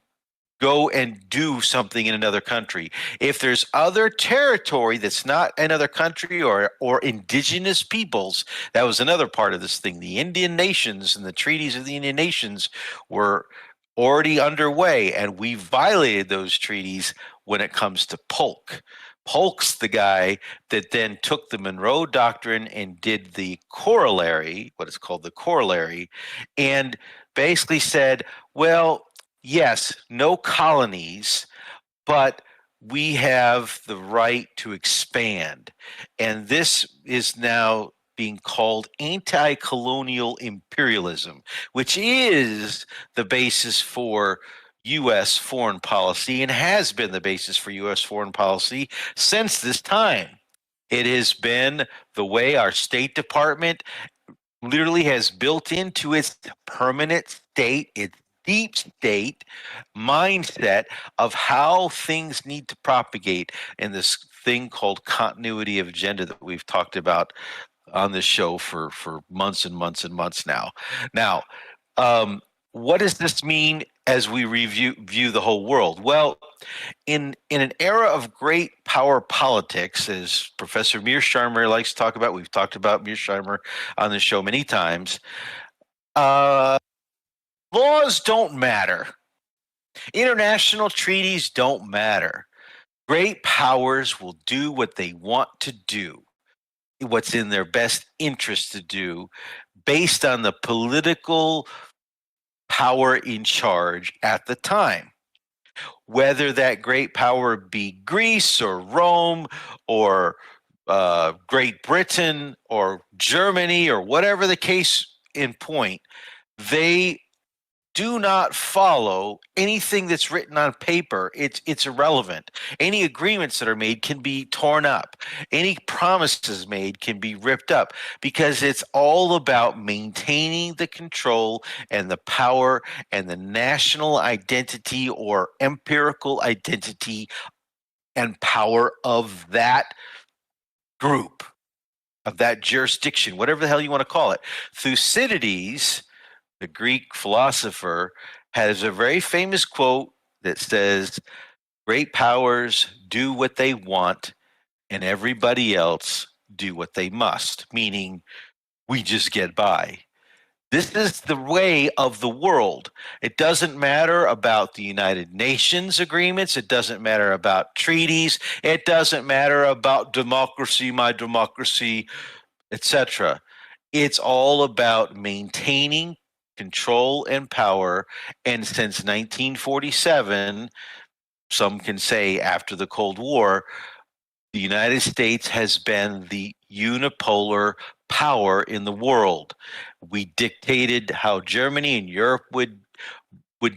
go and do something in another country. If there's other territory that's not another country or indigenous peoples, that was another part of this thing. The Indian nations and the treaties of the Indian nations were already underway, and we violated those treaties when it comes to Polk. Polk's the guy that then took the Monroe Doctrine and did the corollary, what is called the corollary, and basically said, well, yes, no colonies, but we have the right to expand. And this is now being called anti-colonial imperialism, which is the basis for U.S. foreign policy and has been the basis for U.S. foreign policy since this time. It has been the way our State Department literally has built into its permanent state, its deep state mindset of how things need to propagate in this thing called continuity of agenda that we've talked about on this show for months and months and months now. Now, what does this mean as we view the whole world? Well, in an era of great power politics, as Professor Mearsheimer likes to talk about, we've talked about Mearsheimer on the show many times, laws don't matter. International treaties don't matter. Great powers will do what they want to do, what's in their best interest to do, based on the political power in charge at the time. Whether that great power be Greece or Rome or Great Britain or Germany or whatever the case in point, they do not follow anything that's written on paper. It's irrelevant. Any agreements that are made can be torn up. Any promises made can be ripped up because it's all about maintaining the control and the power and the national identity or empirical identity and power of that group, of that jurisdiction, whatever the hell you want to call it. Thucydides, the Greek philosopher, has a very famous quote that says, "Great powers do what they want and everybody else do what they must," meaning we just get by. This is the way of the world. It doesn't matter about the United Nations agreements. It doesn't matter about treaties. It doesn't matter about democracy, my democracy, etc. It's all about maintaining control and power. And since 1947, some can say after the Cold War, the United States has been the unipolar power in the world. We dictated how Germany and Europe would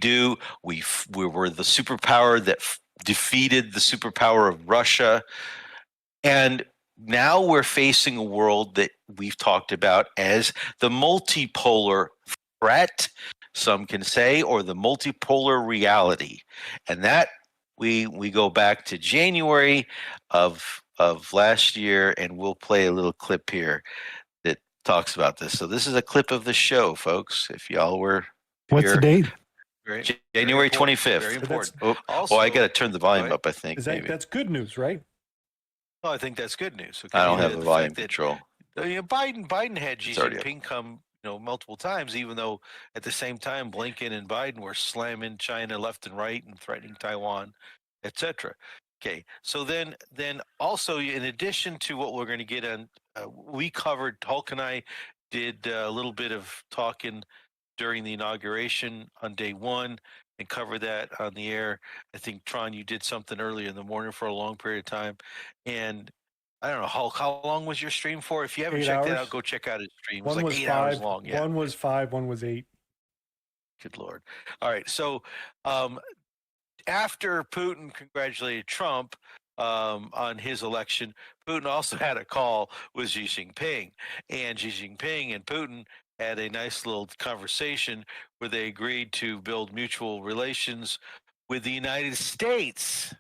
do. We were the superpower that defeated the superpower of Russia. And now we're facing a world that we've talked about as the multipolar threat, some can say, or the multipolar reality. And that we go back to January of last year, and we'll play a little clip here that talks about this. So this is a clip of the show, folks. If y'all were What's the date? January 25th. Very important. Oh, I got to turn the volume up, I think. Maybe. That's good news, right? Well, I think that's good news. Okay? I don't have the volume control. Biden had Xi already Jinping come, multiple times, even though at the same time Blinken and Biden were slamming China left and right and threatening Taiwan, etc. Okay, so then also in addition to what we're going to get on, we covered. Hulk and I did a little bit of talking during the inauguration on day one and covered that on the air. I think Tron, you did something earlier in the morning for a long period of time, and I don't know, Hulk, how long was your stream for? If you haven't 8 checked it hours. out, go check out his stream. It One was was like 8 5, hours long. Yeah. One was 5, one was 8. Good Lord. All right. So after Putin congratulated Trump on his election, Putin also had a call with Xi Jinping. And Xi Jinping and Putin had a nice little conversation where they agreed to build mutual relations with the United States.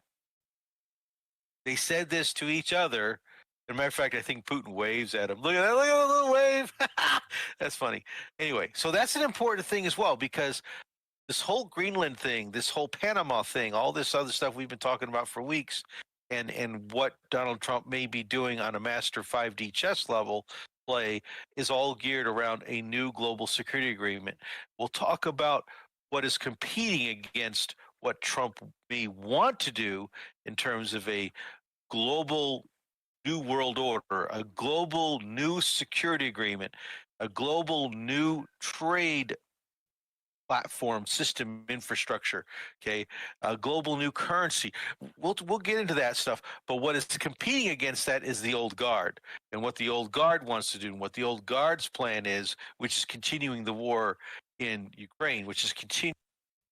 They said this to each other. As a matter of fact, I think Putin waves at him. Look at that little wave. That's funny. Anyway, so that's an important thing as well, because this whole Greenland thing, this whole Panama thing, all this other stuff we've been talking about for weeks, and what Donald Trump may be doing on a master 5D chess level play is all geared around a new global security agreement. We'll talk about what is competing against what Trump may want to do in terms of a global new world order, a global new security agreement, a global new trade platform system infrastructure, okay, a global new currency. We'll get into that stuff, but what is competing against that is the old guard, and what the old guard wants to do, and what the old guard's plan is, which is continuing the war in Ukraine, which is continuing.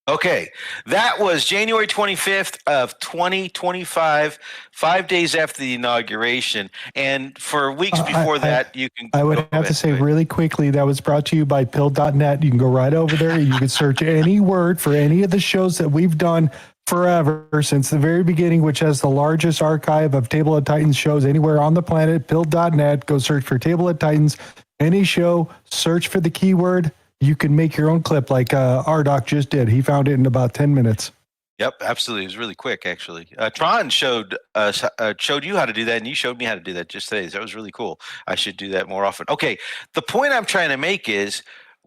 Okay, that was January 25th of 2025, 5 days after the inauguration. And for weeks before that, you can... I would have to say really quickly, that was brought to you by pill.net. You can go right over there. You can search any word for any of the shows that we've done forever since the very beginning, which has the largest archive of Table of Titans shows anywhere on the planet. Pill.net, go search for Table of Titans. Any show, search for the keyword. You can make your own clip like Rdoc just did. He found it in about 10 minutes. Yep, absolutely. It was really quick, actually. Tron showed you how to do that, and you showed me how to do that just today. That was really cool. I should do that more often. Okay, the point I'm trying to make is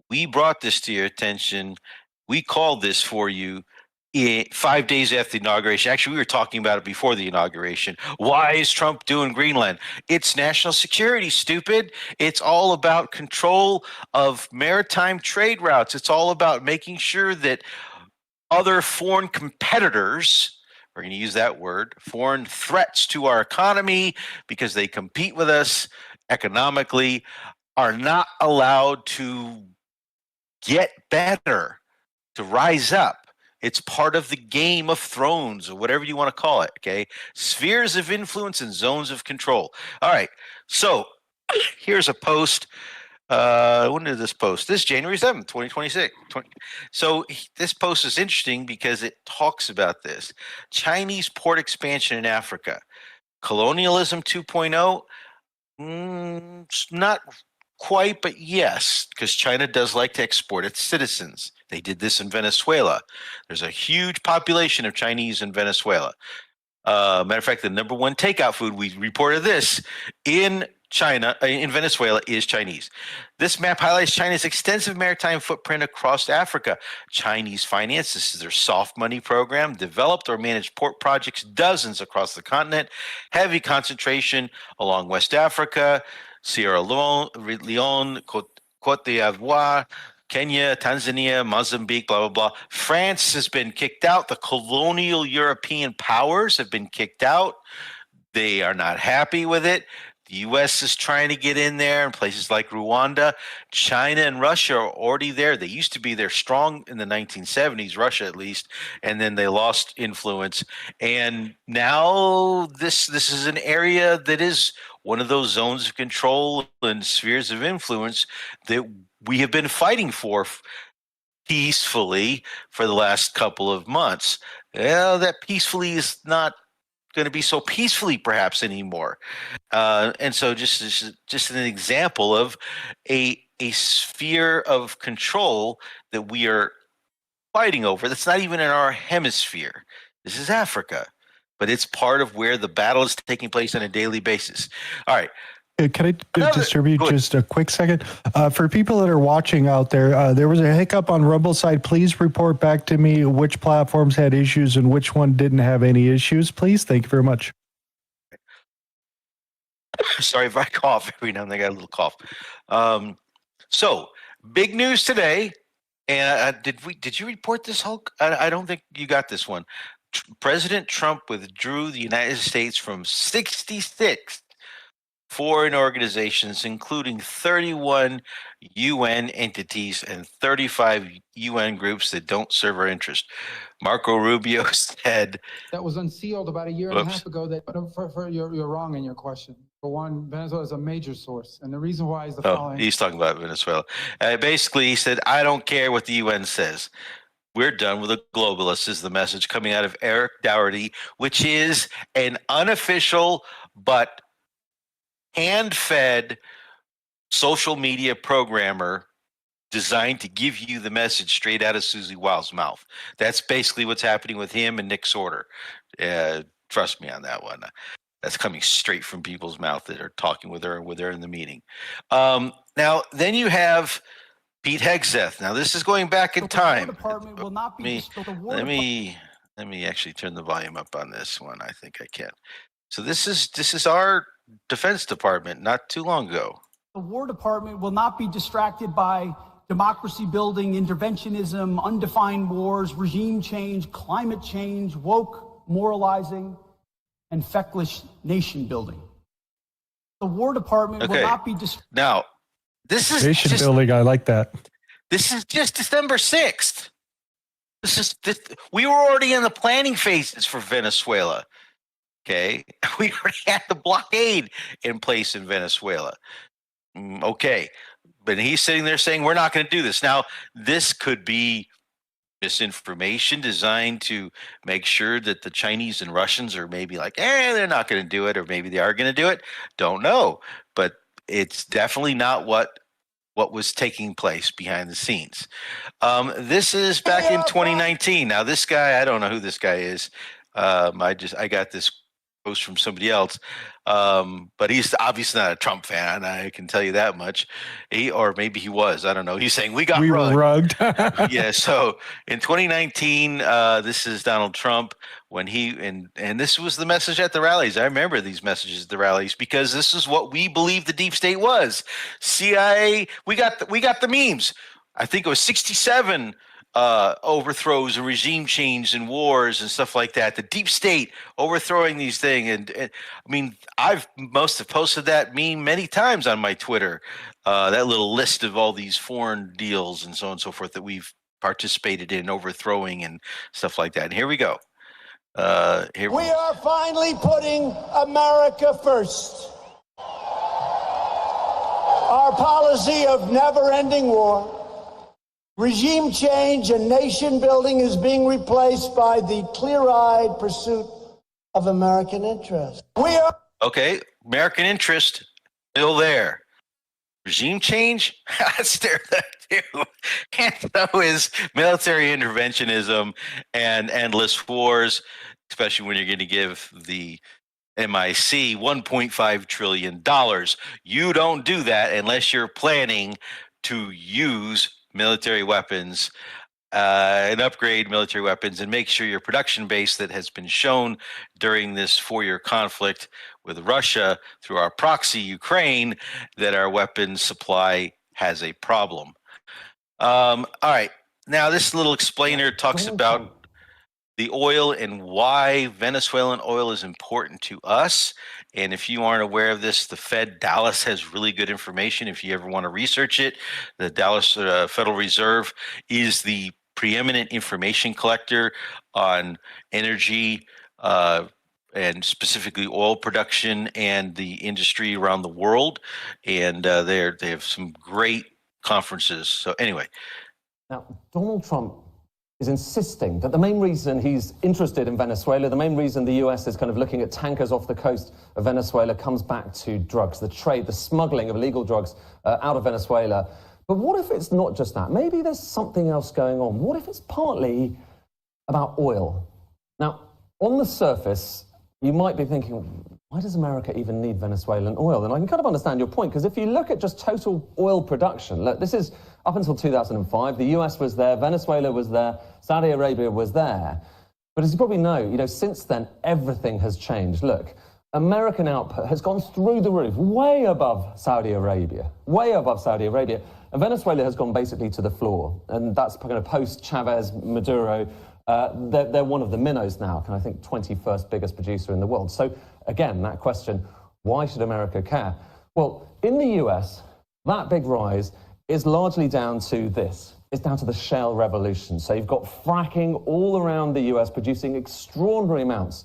we brought this to your attention. We called this for you 5 days after the inauguration. Actually, we were talking about it before the inauguration. Why is Trump doing Greenland? It's national security, stupid. It's all about control of maritime trade routes. It's all about making sure that other foreign competitors, we're going to use that word, foreign threats to our economy because they compete with us economically, are not allowed to get better, to rise up. It's part of the Game of Thrones, or whatever you want to call it, okay? Spheres of influence and zones of control. All right, so here's a post. When did this post? This is January 7th, 2026. So this post is interesting because it talks about this. Chinese port expansion in Africa. Colonialism 2.0? Not quite, but yes, because China does like to export its citizens. They did this in Venezuela. There's a huge population of Chinese in Venezuela. Matter of fact, the number one takeout food, we reported this, in Venezuela is Chinese. This map highlights China's extensive maritime footprint across Africa. Chinese finance, this is their soft money program, developed or managed port projects, dozens across the continent, heavy concentration along West Africa, Sierra Leone, Cote d'Ivoire, Kenya, Tanzania, Mozambique, blah, blah, blah. France has been kicked out. The colonial European powers have been kicked out. They are not happy with it. The U.S. is trying to get in there in places like Rwanda. China and Russia are already there. They used to be there strong in the 1970s, Russia at least, and then they lost influence. And now this is an area that is one of those zones of control and spheres of influence that we have been fighting for peacefully for the last couple of months. Well, that peacefully is not going to be so peacefully perhaps anymore. And so just an example of a sphere of control that we are fighting over that's not even in our hemisphere. This is Africa, but it's part of where the battle is taking place on a daily basis. All right. Can I distribute just a quick second? For people that are watching out there, there was a hiccup on Rumble side. Please report back to me which platforms had issues and which one didn't have any issues, please. Thank you very much. Sorry if I cough every now and then. I got a little cough. So, big news today. And did you report this, Hulk? I don't think you got this one. President Trump withdrew the United States from 66 foreign organizations, including 31 UN entities and 35 UN groups that don't serve our interest. Marco Rubio said that was unsealed about a year and a half ago. That you're wrong in your question. For one, Venezuela is a major source, and the reason why is the following. He's talking about Venezuela. Basically, he said, "I don't care what the UN says. We're done with the globalists," is the message coming out of Eric Dougherty, which is an unofficial but hand-fed social media programmer designed to give you the message straight out of Susie Wild's mouth. That's basically what's happening with him and Nick Sorter. Trust me on that one. That's coming straight from people's mouth that are talking with her in the meeting. Now, then you have Pete Hegseth. Now, this is going back in time. Let me actually turn the volume up on this one. I think I can. So this is our Defense Department not too long ago. The War Department will not be distracted by democracy building, interventionism, undefined wars, regime change, climate change, woke moralizing, and feckless nation building. The War Department will not be distracted. Now, this is nation building. I like that. This is just December 6th. We were already in the planning phases for Venezuela. Okay, we already had the blockade in place in Venezuela. Okay, but he's sitting there saying we're not going to do this. Now, this could be misinformation designed to make sure that the Chinese and Russians are maybe like, they're not going to do it, or maybe they are going to do it. Don't know, but it's definitely not what was taking place behind the scenes. This is back in 2019. Now, this guy, I don't know who this guy is. I got this post from somebody else, but he's obviously not a Trump fan. I can tell you that much. Or maybe he was. I don't know. He's saying we were rugged. Yeah. So in 2019, this is Donald Trump when and this was the message at the rallies. I remember these messages at the rallies because this is what we believe the deep state was. CIA. We got the memes. I think it was 67 overthrows and regime change and wars and stuff like that. The deep state overthrowing these things. And I mean, I've posted that meme many times on my Twitter, that little list of all these foreign deals and so on and so forth that we've participated in overthrowing and stuff like that. And here we go. We are finally putting America first. Our policy of never-ending war, regime change, and nation building is being replaced by the clear-eyed pursuit of American interest. Okay, American interest, still there. Regime change, that's there too. And so is military interventionism and endless wars, especially when you're going to give the MIC $1.5 trillion. You don't do that unless you're planning to use military weapons and upgrade military weapons and make sure your production base that has been shown during this 4-year conflict with Russia through our proxy Ukraine that our weapons supply has a problem. All right. Now this little explainer talks about the oil and why Venezuelan oil is important to us. And if you aren't aware of this, the Fed Dallas has really good information. If you ever want to research it, the Dallas Federal Reserve is the preeminent information collector on energy and specifically oil production and the industry around the world. And they have some great conferences. So anyway. Now, Donald Trump is insisting that the main reason he's interested in Venezuela, the main reason the US is kind of looking at tankers off the coast of Venezuela comes back to drugs, the trade, the smuggling of illegal drugs out of Venezuela. But what if it's not just that? Maybe there's something else going on. What if it's partly about oil? Now, on the surface, you might be thinking, why does America even need Venezuelan oil? And I can kind of understand your point, because if you look at just total oil production, look, this is up until 2005, the US was there, Venezuela was there, Saudi Arabia was there. But as you probably know, since then, everything has changed. Look, American output has gone through the roof, way above Saudi Arabia, and Venezuela has gone basically to the floor. And that's kind of post-Chavez, Maduro. They're one of the minnows now, I think 21st biggest producer in the world. So again, that question, why should America care? Well, in the US, that big rise is largely down to this. It's down to the shale revolution. So you've got fracking all around the US producing extraordinary amounts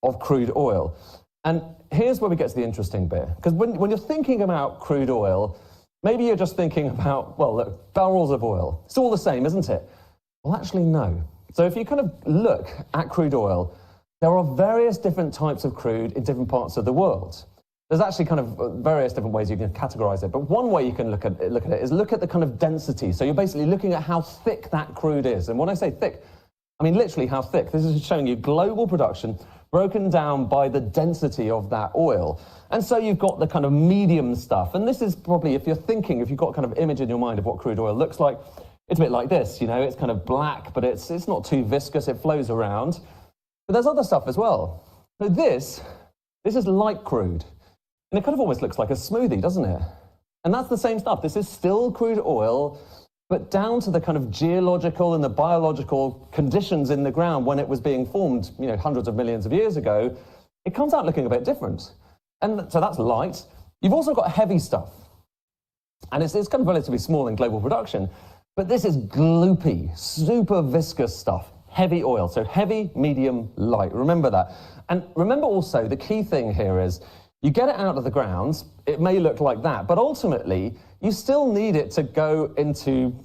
of crude oil. And here's where we get to the interesting bit. Because when you're thinking about crude oil, maybe you're just thinking about, well, look, barrels of oil. It's all the same, isn't it? Well, actually, no. So if you kind of look at crude oil, there are various different types of crude in different parts of the world. There's actually kind of various different ways you can categorize it. But one way you can look at it is look at the kind of density. So you're basically looking at how thick that crude is. And when I say thick, I mean literally how thick. This is showing you global production broken down by the density of that oil. And so you've got the kind of medium stuff. And this is probably, if you've got kind of image in your mind of what crude oil looks like, it's a bit like this, it's kind of black, but it's not too viscous, it flows around. But there's other stuff as well. So this is light crude. And it kind of almost looks like a smoothie, doesn't it? And that's the same stuff. This is still crude oil, but down to the kind of geological and the biological conditions in the ground when it was being formed, hundreds of millions of years ago, it comes out looking a bit different. And so that's light. You've also got heavy stuff. And it's kind of relatively small in global production. But this is gloopy, super viscous stuff, heavy oil. So heavy, medium, light. Remember that. And remember also the key thing here is you get it out of the ground, it may look like that, but ultimately you still need it to go into,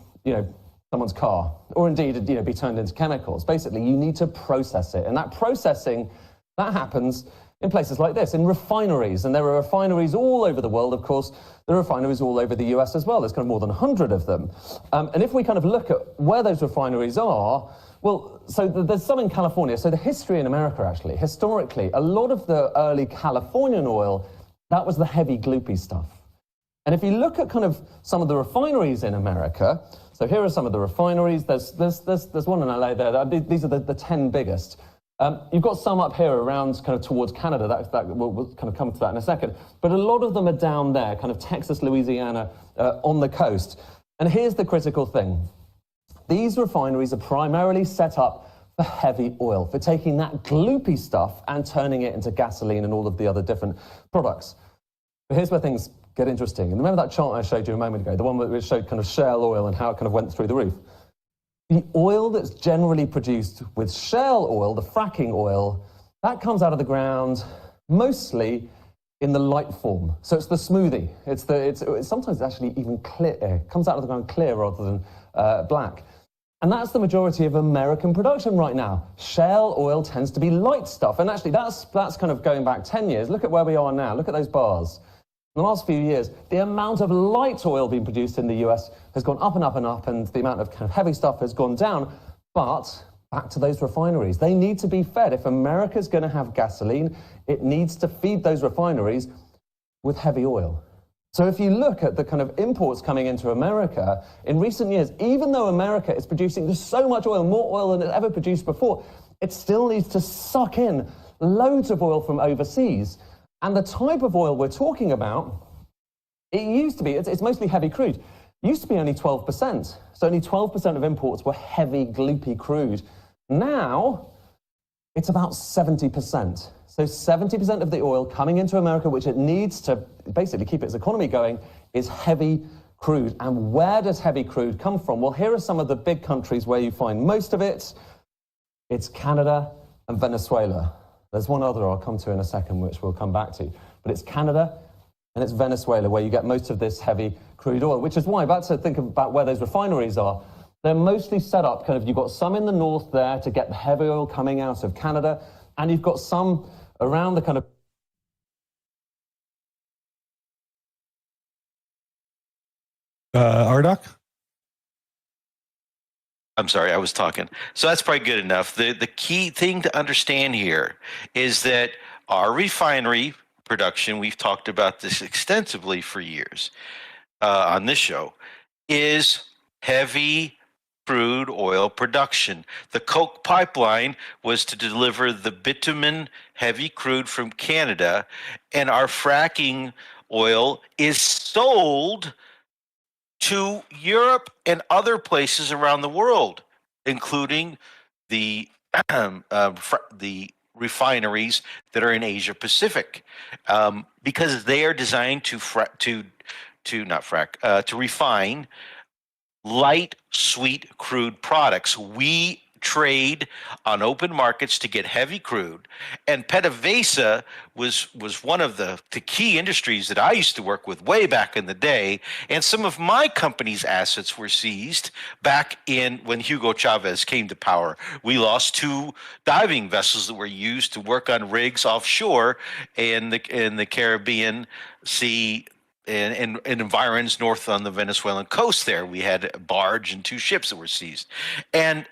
someone's car, or indeed, be turned into chemicals. Basically, you need to process it. And that processing, that happens in places like this, in refineries. And there are refineries all over the world, of course. There are refineries all over the US as well. There's kind of more than 100 of them. And if we kind of look at where those refineries are, well, so there's some in California. So the history in America, actually, historically, a lot of the early Californian oil, that was the heavy, gloopy stuff. And if you look at kind of some of the refineries in America, so here are some of the refineries. There's one in LA there. These are the 10 biggest. You've got some up here around kind of towards Canada. We'll kind of come to that in a second. But a lot of them are down there, kind of Texas, Louisiana, on the coast. And here's the critical thing. These refineries are primarily set up for heavy oil, for taking that gloopy stuff and turning it into gasoline and all of the other different products. But here's where things get interesting. And remember that chart I showed you a moment ago, the one which showed kind of shale oil and how it kind of went through the roof? The oil that's generally produced with shale oil, the fracking oil, that comes out of the ground mostly in the light form. So it's the smoothie. It's sometimes actually even clear. It comes out of the ground clear rather than black. And that's the majority of American production right now. Shale oil tends to be light stuff. And actually, that's kind of going back 10 years. Look at where we are now. Look at those bars. In the last few years, the amount of light oil being produced in the US has gone up and up and up, and the amount of kind of heavy stuff has gone down. But back to those refineries. They need to be fed. If America's going to have gasoline, it needs to feed those refineries with heavy oil. So if you look at the kind of imports coming into America, in recent years, even though America is producing just so much oil, more oil than it ever produced before, it still needs to suck in loads of oil from overseas. And the type of oil we're talking about, it used to be, it's mostly heavy crude. It used to be only 12%. So only 12% of imports were heavy, gloopy crude. Now, it's about 70%. So 70% of the oil coming into America, which it needs to basically keep its economy going, is heavy crude. And where does heavy crude come from? Well, here are some of the big countries where you find most of it. It's Canada and Venezuela. There's one other I'll come to in a second, which we'll come back to. But it's Canada and it's Venezuela where you get most of this heavy crude oil, which is why, back to think about where those refineries are, they're mostly set up, kind of, you've got some in the north there to get the heavy oil coming out of Canada, and you've got some around the kind of Rdoc? I'm sorry, I was talking. So that's probably good enough. The key thing to understand here is that our refinery production, we've talked about this extensively for years on this show, is heavy crude oil production. The Coke pipeline was to deliver the bitumen heavy crude from Canada, and our fracking oil is sold to Europe and other places around the world, including the refineries that are in Asia Pacific, because they are designed to refine light, sweet crude products. We trade on open markets to get heavy crude, and PDVSA was one of the key industries that I used to work with way back in the day, and some of my company's assets were seized back in when Hugo Chavez came to power. We lost 2 diving vessels that were used to work on rigs offshore in the Caribbean Sea and environs north on the Venezuelan coast there. We had a barge and 2 ships that were seized. And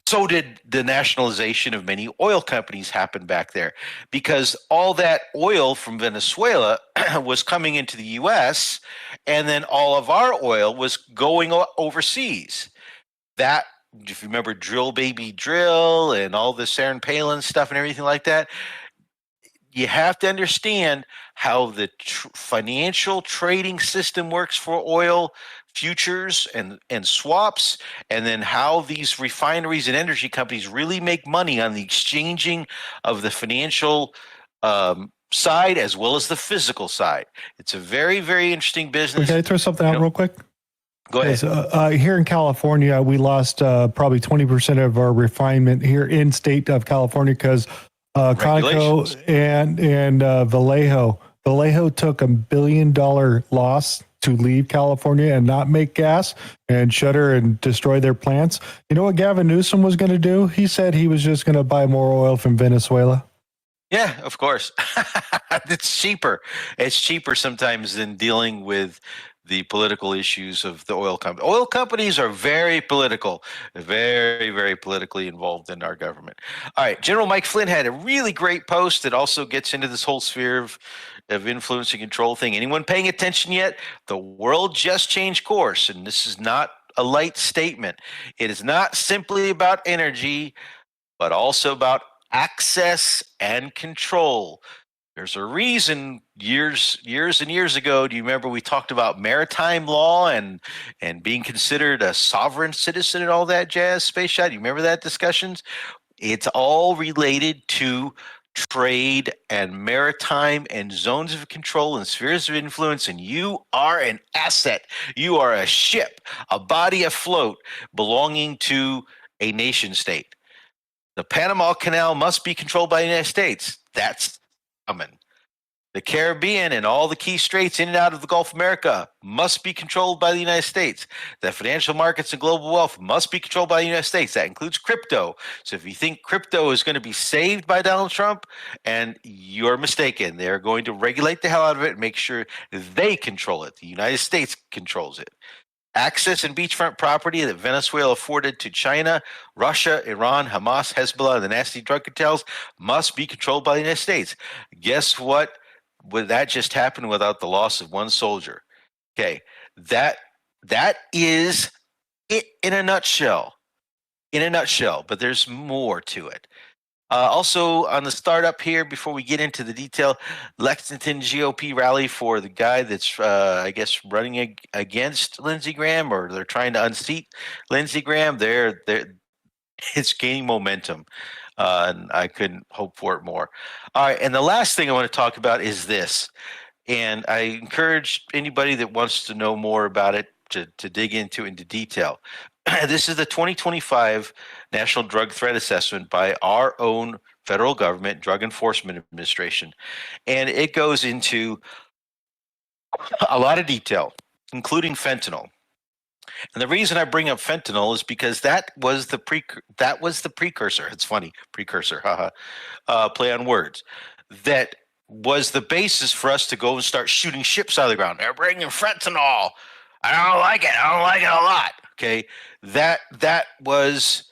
so did the nationalization of many oil companies happen back there, because all that oil from Venezuela was coming into the U.S., and then all of our oil was going overseas. That, if you remember Drill Baby Drill and all the Sarah Palin stuff and everything like that, you have to understand how the financial trading system works for oil futures and swaps, and then how these refineries and energy companies really make money on the exchanging of the financial side as well as the physical side. It's a very, very interesting business. Can I throw something out real quick? Go ahead. Here in California, we lost probably 20% of our refinement here in state of California because Conoco and Vallejo. Vallejo took $1 billion loss to leave California and not make gas and shutter and destroy their plants. You know what Gavin Newsom was going to do? He said he was just going to buy more oil from Venezuela. Yeah, of course. It's cheaper. It's cheaper sometimes than dealing with the political issues of the oil company. Oil companies are very political, very, very politically involved in our government. All right, General Mike Flynn had a really great post that also gets into this whole sphere of influence and control thing. Anyone paying attention yet? The world just changed course, and this is not a light statement. It is not simply about energy, but also about access and control. There's a reason years and years ago, do you remember we talked about maritime law and being considered a sovereign citizen and all that jazz, Space Shot? You remember that discussions? It's all related to trade and maritime and zones of control and spheres of influence, and you are an asset. You are a ship, a body afloat belonging to a nation state. The Panama Canal must be controlled by the United States. That's coming. The Caribbean and all the key straits in and out of the Gulf of America must be controlled by the United States. The financial markets and global wealth must be controlled by the United States. That includes crypto. So if you think crypto is going to be saved by Donald Trump, and you're mistaken, they're going to regulate the hell out of it and make sure they control it. The United States controls it. Access and beachfront property that Venezuela afforded to China, Russia, Iran, Hamas, Hezbollah, and the nasty drug cartels must be controlled by the United States. Guess what? Would that just happen without the loss of one soldier? Okay, that is it in a nutshell. In a nutshell, but there's more to it. Also, on the startup here, before we get into the detail, Lexington GOP rally for the guy that's, I guess, running against Lindsey Graham, or they're trying to unseat Lindsey Graham. It's gaining momentum, and I couldn't hope for it more. All right, and the last thing I want to talk about is this, and I encourage anybody that wants to know more about it to dig into detail. This is the 2025 National Drug Threat Assessment by our own federal government, Drug Enforcement Administration. And it goes into a lot of detail, including fentanyl. And the reason I bring up fentanyl is because that was the precursor. It's funny, precursor, haha, play on words. That was the basis for us to go and start shooting ships out of the ground. They're bringing fentanyl. I don't like it. I don't like it a lot. Okay, that was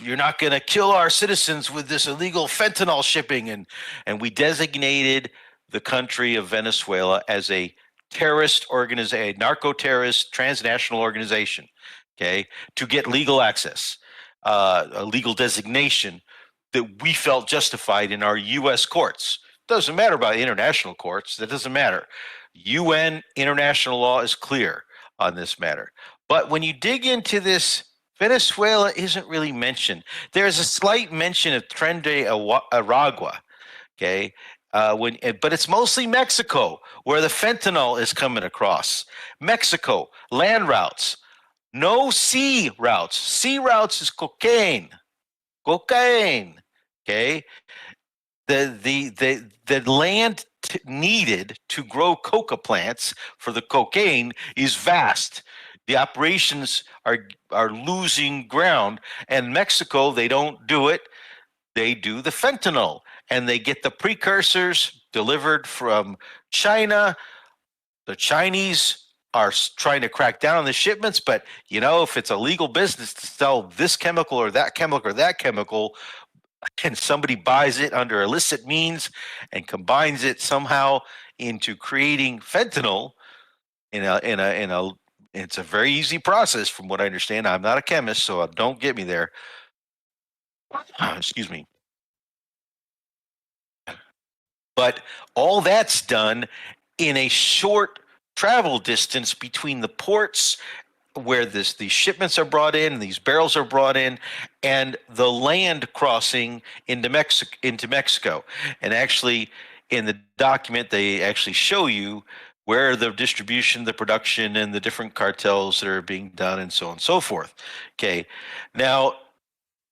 you're not going to kill our citizens with this illegal fentanyl shipping, and we designated the country of Venezuela as a terrorist organization, a narco-terrorist transnational organization, okay, to get legal access, a legal designation that we felt justified in our U.S. courts. Doesn't matter about international courts. That doesn't matter. UN international law is clear on this matter. But when you dig into this, Venezuela isn't really mentioned. There's a slight mention of Tren de Aragua, okay? But it's mostly Mexico, where the fentanyl is coming across. Mexico, land routes, no sea routes. Sea routes is cocaine, okay? The land needed to grow coca plants for the cocaine is vast. The operations are losing ground, and Mexico, they don't do it. They do the fentanyl, and they get the precursors delivered from China. The Chinese are trying to crack down on the shipments, but if it's a legal business to sell this chemical or that chemical, and somebody buys it under illicit means and combines it somehow into creating fentanyl it's a very easy process from what I understand. I'm not a chemist, so don't get me there. Excuse me. But all that's done in a short travel distance between the ports where these shipments are brought in, and these barrels are brought in, and the land crossing into Mexico. And actually, in the document, they actually show you where the distribution, the production, and the different cartels that are being done, and so on and so forth. Okay, now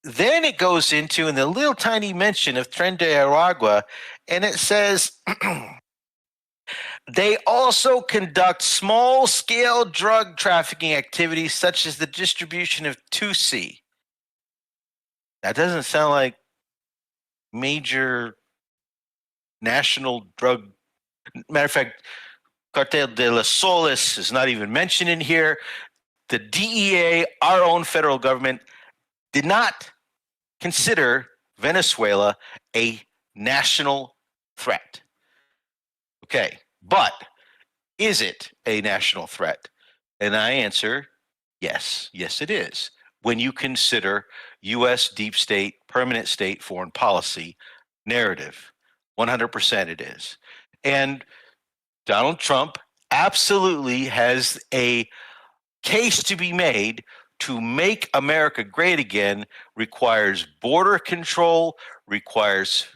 then it goes into in the little tiny mention of Tren de Aragua, and it says they also conduct small-scale drug trafficking activities such as the distribution of 2C. That doesn't sound like major national drug. Matter of fact, Cartel de las Soles is not even mentioned in here. The DEA, our own federal government, did not consider Venezuela a national threat. Okay, but is it a national threat? And I answer, yes. Yes, it is. When you consider U.S. deep state, permanent state foreign policy narrative. 100% it is. And Donald Trump absolutely has a case to be made to make America great again, requires border control, requires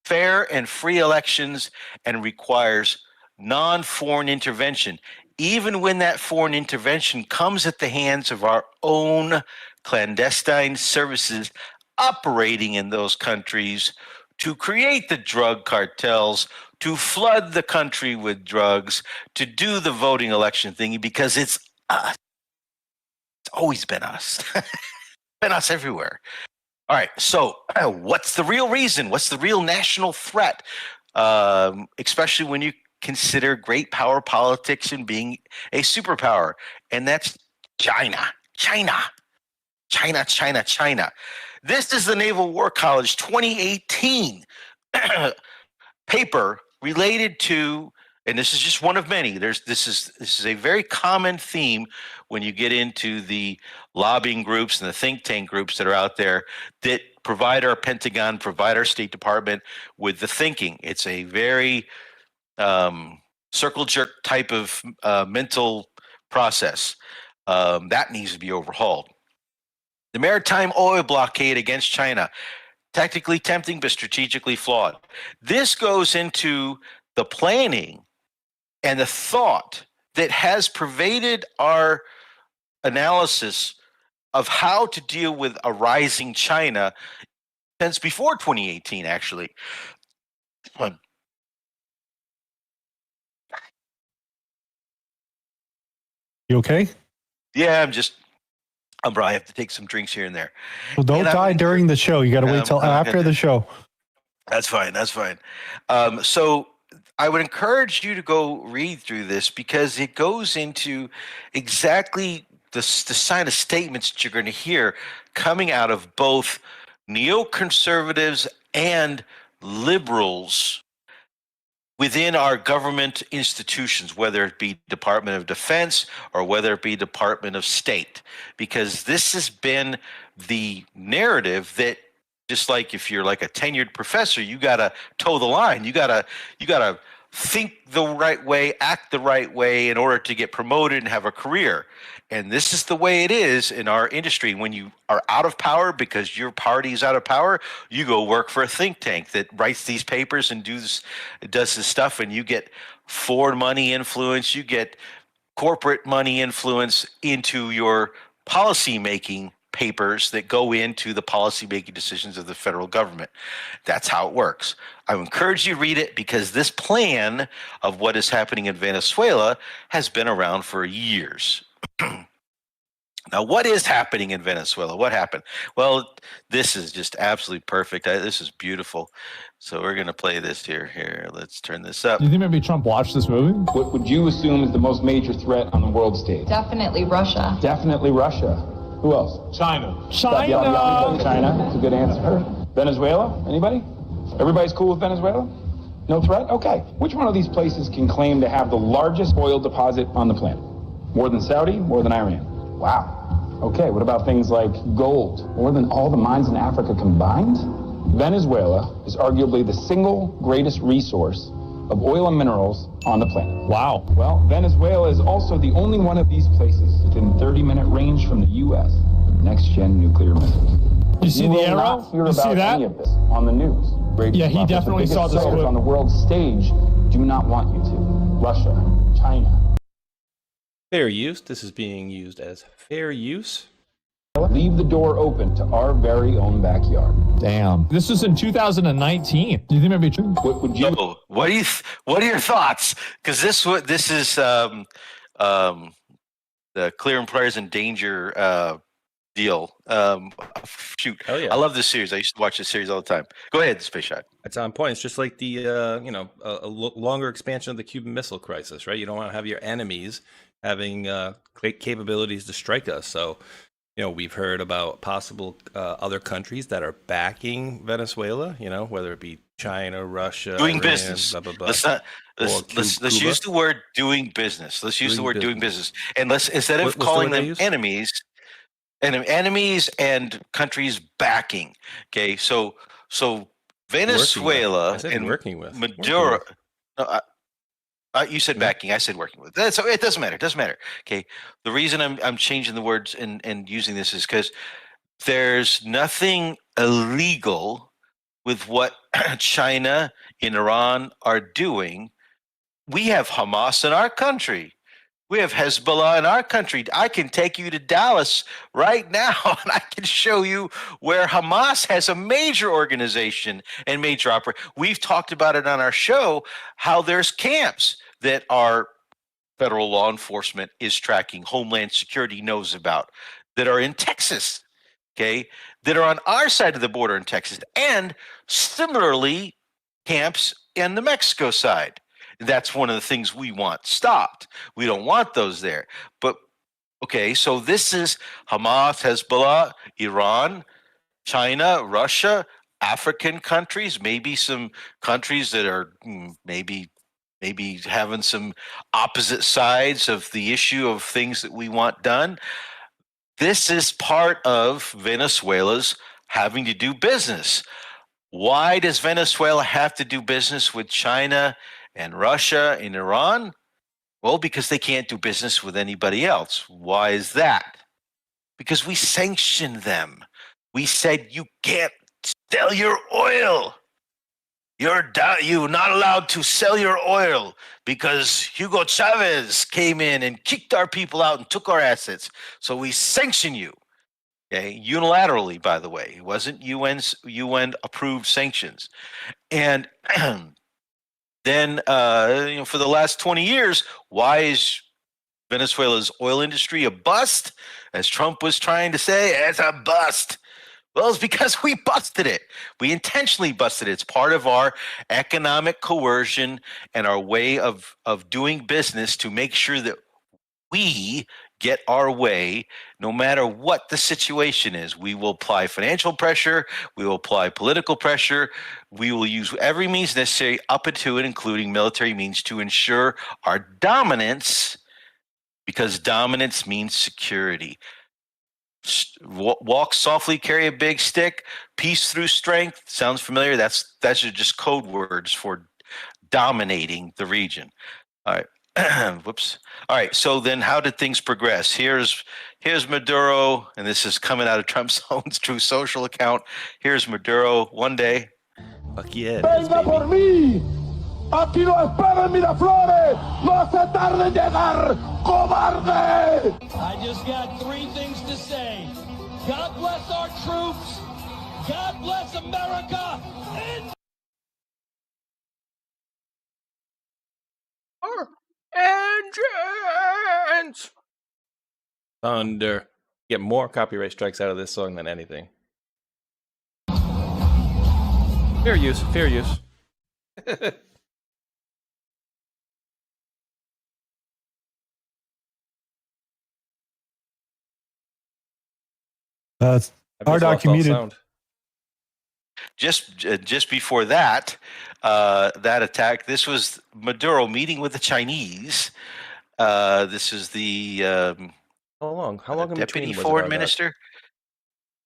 fair and free elections, and requires non-foreign intervention, even when that foreign intervention comes at the hands of our own clandestine services operating in those countries to create the drug cartels, to flood the country with drugs, to do the voting election thingy, because it's us. It's always been us. Been us everywhere. All right, so what's the real reason? What's the real national threat? Especially when you consider great power politics and being a superpower. And that's China. This is the Naval War College 2018 paper related to, and this is just one of many. This is a very common theme when you get into the lobbying groups and the think tank groups that are out there that provide our Pentagon, provide our State Department with the thinking. It's a very circle jerk type of mental process that needs to be overhauled. The maritime oil blockade against China, tactically tempting but strategically flawed. This goes into the planning and the thought that has pervaded our analysis of how to deal with a rising China since before 2018, actually. You okay? Yeah, bro, I have to take some drinks here and there. Well, don't die during the show. You got to wait till after the show. That's fine. So I would encourage you to go read through this because it goes into exactly the kind of statements that you're going to hear coming out of both neoconservatives and liberals within our government institutions, whether it be Department of Defense or whether it be Department of State, because this has been the narrative that, just like if you're like a tenured professor, you got to toe the line. You got to think the right way, act the right way in order to get promoted and have a career. And this is the way it is in our industry. When you are out of power because your party is out of power, you go work for a think tank that writes these papers and does this stuff, and you get foreign money influence, you get corporate money influence into your policy-making papers that go into the policy-making decisions of the federal government. That's how it works. I encourage you to read it because this plan of what is happening in Venezuela has been around for years. Now, what is happening in Venezuela? What happened? Well, this is just absolutely perfect. This is beautiful. So we're going to play this here. Here, let's turn this up. Do you think maybe Trump watched this movie? What would you assume is the most major threat on the world stage? Definitely Russia. Definitely Russia. Who else? China. China. That's a good answer. Venezuela? Anybody? Everybody's cool with Venezuela? No threat? Okay. Which one of these places can claim to have the largest oil deposit on the planet? More than Saudi? More than Iran? Wow. Okay, what about things like gold? More than all the mines in Africa combined? Venezuela is arguably the single greatest resource of oil and minerals on the planet. Wow. Well, Venezuela is also the only one of these places within 30-minute range from the U.S. next-gen nuclear missiles. You see the arrow? Hear You see about that? any of this on the news. Yeah, he definitely saw this clip. On the world stage do not want you to. Russia, China. Fair use. This is being used as fair use. Leave the door open to our very own backyard. Damn. This was in 2019. Do you think maybe true? What would you? So, what are your thoughts? Because this is the clear and present danger deal. Shoot, Oh, yeah. I love this series. I used to watch this series all the time. Go ahead, Space Shot. It's on point. It's just like the longer expansion of the Cuban Missile Crisis, right? You don't want to have your enemies having great capabilities to strike us. So, we've heard about possible other countries that are backing Venezuela. Whether it be China, Russia, Doing Iran, business. Blah, blah, blah. Let's use the word doing business. Let's use the word doing business, and let's, instead of calling them enemies and countries backing. Okay, so Venezuela I said and working with. Maduro. No, you said backing. I said working with. So it doesn't matter. It doesn't matter. Okay. The reason I'm changing the words and using this is because there's nothing illegal with what China and Iran are doing. We have Hamas in our country. We have Hezbollah in our country. I can take you to Dallas right now and I can show you where Hamas has a major organization and major operation. We've talked about it on our show, how there's camps that our federal law enforcement is tracking, Homeland Security knows about, that are in Texas, okay, that are on our side of the border in Texas, and similarly camps in the Mexico side. That's one of the things we want stopped. We don't want those there. But, okay, so this is Hamas, Hezbollah, Iran, China, Russia, African countries, maybe some countries that are maybe having some opposite sides of the issue of things that we want done. This is part of Venezuela's having to do business. Why does Venezuela have to do business with China and Russia and Iran? Well, because they can't do business with anybody else. Why is that? Because we sanctioned them. We said you can't sell your oil. You're not allowed to sell your oil because Hugo Chavez came in and kicked our people out and took our assets. So we sanction you. Okay, unilaterally, by the way. It wasn't UN approved sanctions. And then for the last 20 years, why is Venezuela's oil industry a bust? As Trump was trying to say, it's a bust. Well, it's because we busted it. We intentionally busted it. It's part of our economic coercion and our way of doing business to make sure that we get our way no matter what the situation is. We will apply financial pressure. We will apply political pressure. We will use every means necessary up into and including military means to ensure our dominance, because dominance means security. Walk softly, carry a big stick, peace through strength. Sounds familiar? That's just code words for dominating the region. All right. Whoops. All right. So then how did things progress? Here's Maduro, and this is coming out of Trump's own True Social account. Here's Maduro one day. Fuck yeah. Venga por mí. Aquí lo espera en Miraflores. No hace tarde en llegar, cobarde. I just got three things to say. God bless our troops. God bless America. And Engines! Thunder. Get more copyright strikes out of this song than anything. Fair use. Fair use. Rdoc, you muted. Just before that, that attack, this was Maduro meeting with the Chinese. This is the how long in deputy between foreign minister.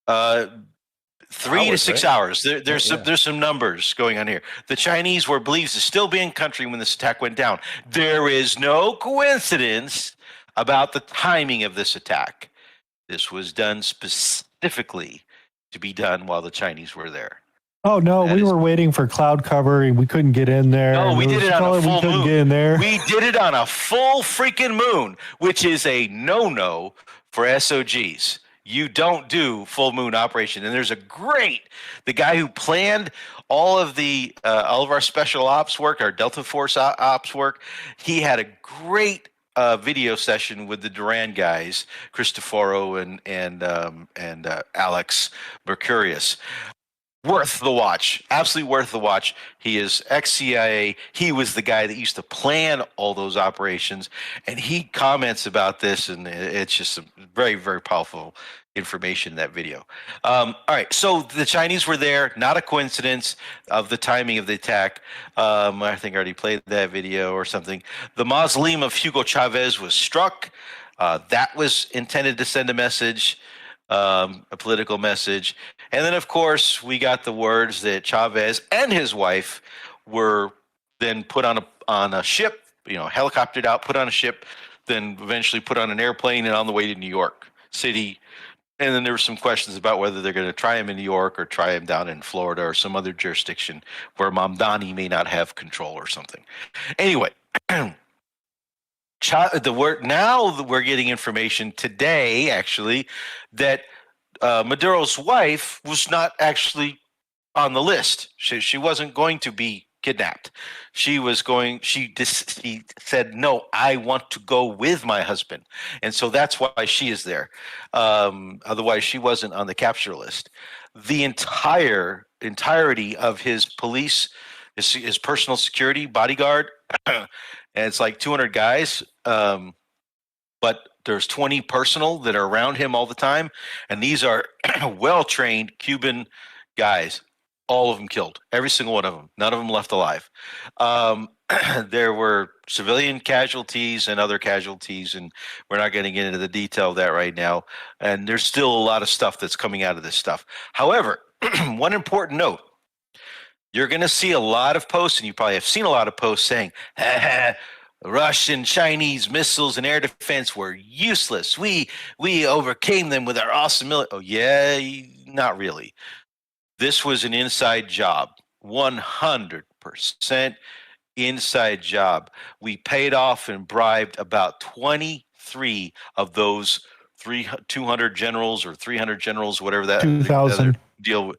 3 to 6 hours. There's some numbers going on here. The Chinese were believed to still be in country when this attack went down. There is no coincidence about the timing of this attack. This was done specifically to be done while the Chinese were there. Oh no, we were waiting for cloud cover. We couldn't get in there. No, we did it on a full moon. Get in there. We did it on a full freaking moon, which is a no-no for SOGs. You don't do full moon operation. And there's the guy who planned all of our special ops work, our Delta Force ops work. He had a great video session with the Duran guys, Cristoforo and Alex Mercurius. Worth the watch. Absolutely worth the watch. He is ex-CIA. He was the guy that used to plan all those operations, and he comments about this, and it's just some very, very powerful information in that video. All right, so the Chinese were there. Not a coincidence of the timing of the attack. I think I already played that video or something. The mausoleum of Hugo Chavez was struck. That was intended to send a message, a political message. And then, of course, we got the words that Chavez and his wife were then put on a ship, helicoptered out, put on a ship, then eventually put on an airplane and on the way to New York City. And then there were some questions about whether they're going to try him in New York or try him down in Florida or some other jurisdiction where Mamdani may not have control or something. Anyway, now we're getting information today, actually, that Maduro's wife was not actually on the list. She wasn't going to be kidnapped. She said, no, I want to go with my husband. And so that's why she is there. Otherwise, she wasn't on the capture list. The entirety of his police, his personal security bodyguard, and it's like 200 guys, but there's 20 personal that are around him all the time. And these are well-trained Cuban guys. All of them killed. Every single one of them. None of them left alive. There were civilian casualties and other casualties, and we're not getting into the detail of that right now. And there's still a lot of stuff that's coming out of this stuff. However, one important note. You're going to see a lot of posts, and you probably have seen a lot of posts saying, Russian, Chinese missiles and air defense were useless. We overcame them with our awesome military. Oh, yeah, not really. This was an inside job, 100% inside job. We paid off and bribed about 23 of those 200 generals or 300 generals, whatever that 2,000 deal.